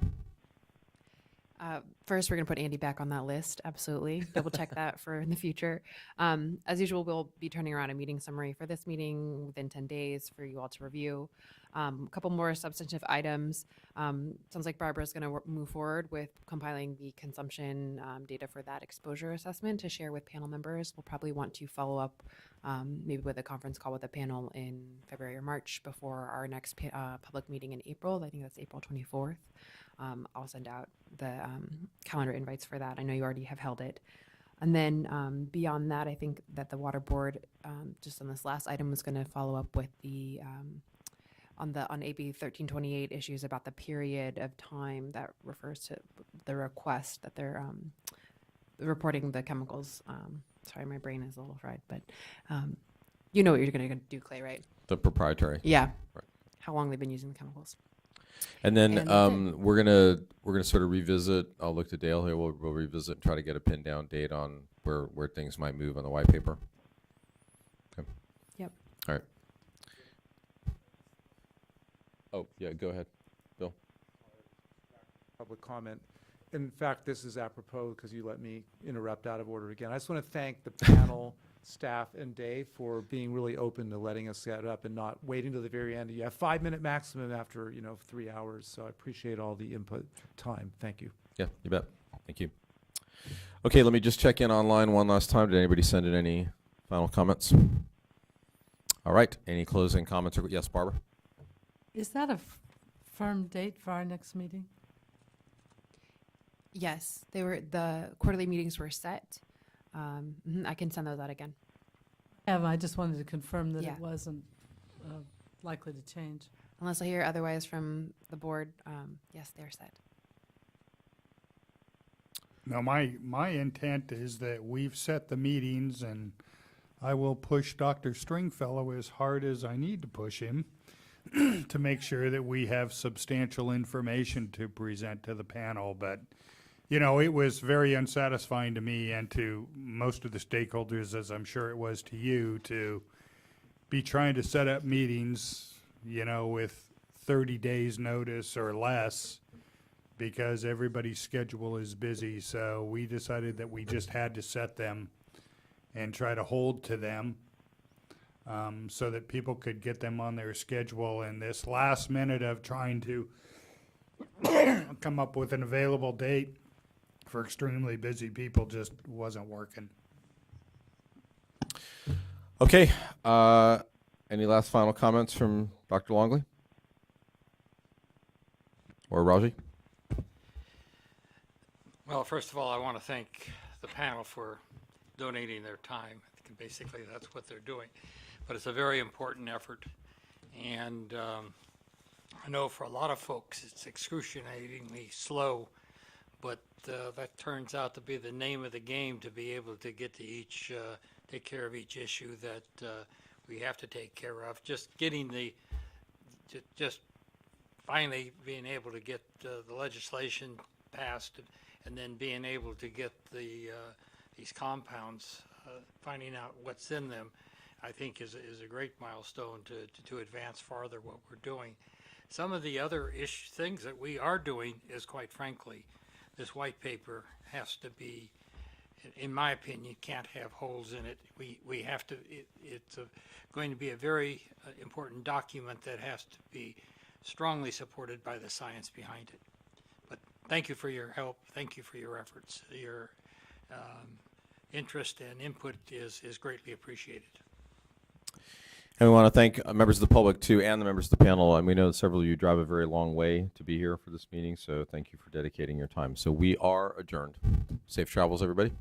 First, we're going to put Andy back on that list. Absolutely. Double check that for in the future. As usual, we'll be turning around a meeting summary for this meeting within 10 days for you all to review. A couple more substantive items. Sounds like Barbara's going to move forward with compiling the consumption data for that exposure assessment to share with panel members. We'll probably want to follow up maybe with a conference call with the panel in February or March before our next public meeting in April. I think that's April 24th. I'll send out the calendar invites for that. I know you already have held it. And then beyond that, I think that the water board, just on this last item, was going to follow up with the on AB 1328 issues about the period of time that refers to the request that they're reporting the chemicals. Sorry, my brain is a little fried, but you know what you're going to do, Clay, right? The proprietary. Yeah. Right. How long they've been using the chemicals. And then we're gonna sort of revisit. I'll look to Dale here. We'll revisit and try to get a pin down date on where things might move on the white paper. Okay. Yep. All right. Oh yeah, go ahead, Bill. Public comment. In fact, this is apropos because you let me interrupt out of order again. I just want to thank the panel, staff, and Dave for being really open to letting us get up and not waiting to the very end. You have 5-minute maximum after 3 hours, so I appreciate all the input time. Thank you. Yeah, you bet. Thank you. Okay, let me just check in online one last time. Did anybody send in any final comments? All right. Any closing comments? Yes, Barbara. Is that a firm date for our next meeting? Yes, the quarterly meetings were set. I can send those out again. I just wanted to confirm that Yeah. it wasn't likely to change. Unless I hear otherwise from the board, yes, they're set. Now, my intent is that we've set the meetings, and I will push Dr. Stringfellow as hard as I need to push him to make sure that we have substantial information to present to the panel. But, you know, it was very unsatisfying to me and to most of the stakeholders, as I'm sure it was to you, to be trying to set up meetings, you know, with 30 days notice or less, because everybody's schedule is busy. So we decided that we just had to set them and try to hold to them, so that people could get them on their schedule. And this last minute of trying to come up with an available date for extremely busy people just wasn't working. Okay. Any last final comments from Dr. Longley or Raji? Well, first of all, I want to thank the panel for donating their time. Basically, that's what they're doing. But it's a very important effort. And I know for a lot of folks, it's excruciatingly slow. But that turns out to be the name of the game, to be able to get to each, take care of each issue that we have to take care of. Just getting just finally being able to get the legislation passed, and then being able to get these compounds, finding out what's in them, I think is a great milestone to advance farther what we're doing. Some of the other things that we are doing is, quite frankly, this white paper has to be, in my opinion, can't have holes in it. We have to, it's going to be a very important document that has to be strongly supported by the science behind it. But thank you for your help. Thank you for your efforts. Your interest and input is greatly appreciated. And we want to thank members of the public, too, and the members of the panel. And we know that several of you drive a very long way to be here for this meeting, so thank you for dedicating your time. So we are adjourned. Safe travels, everybody.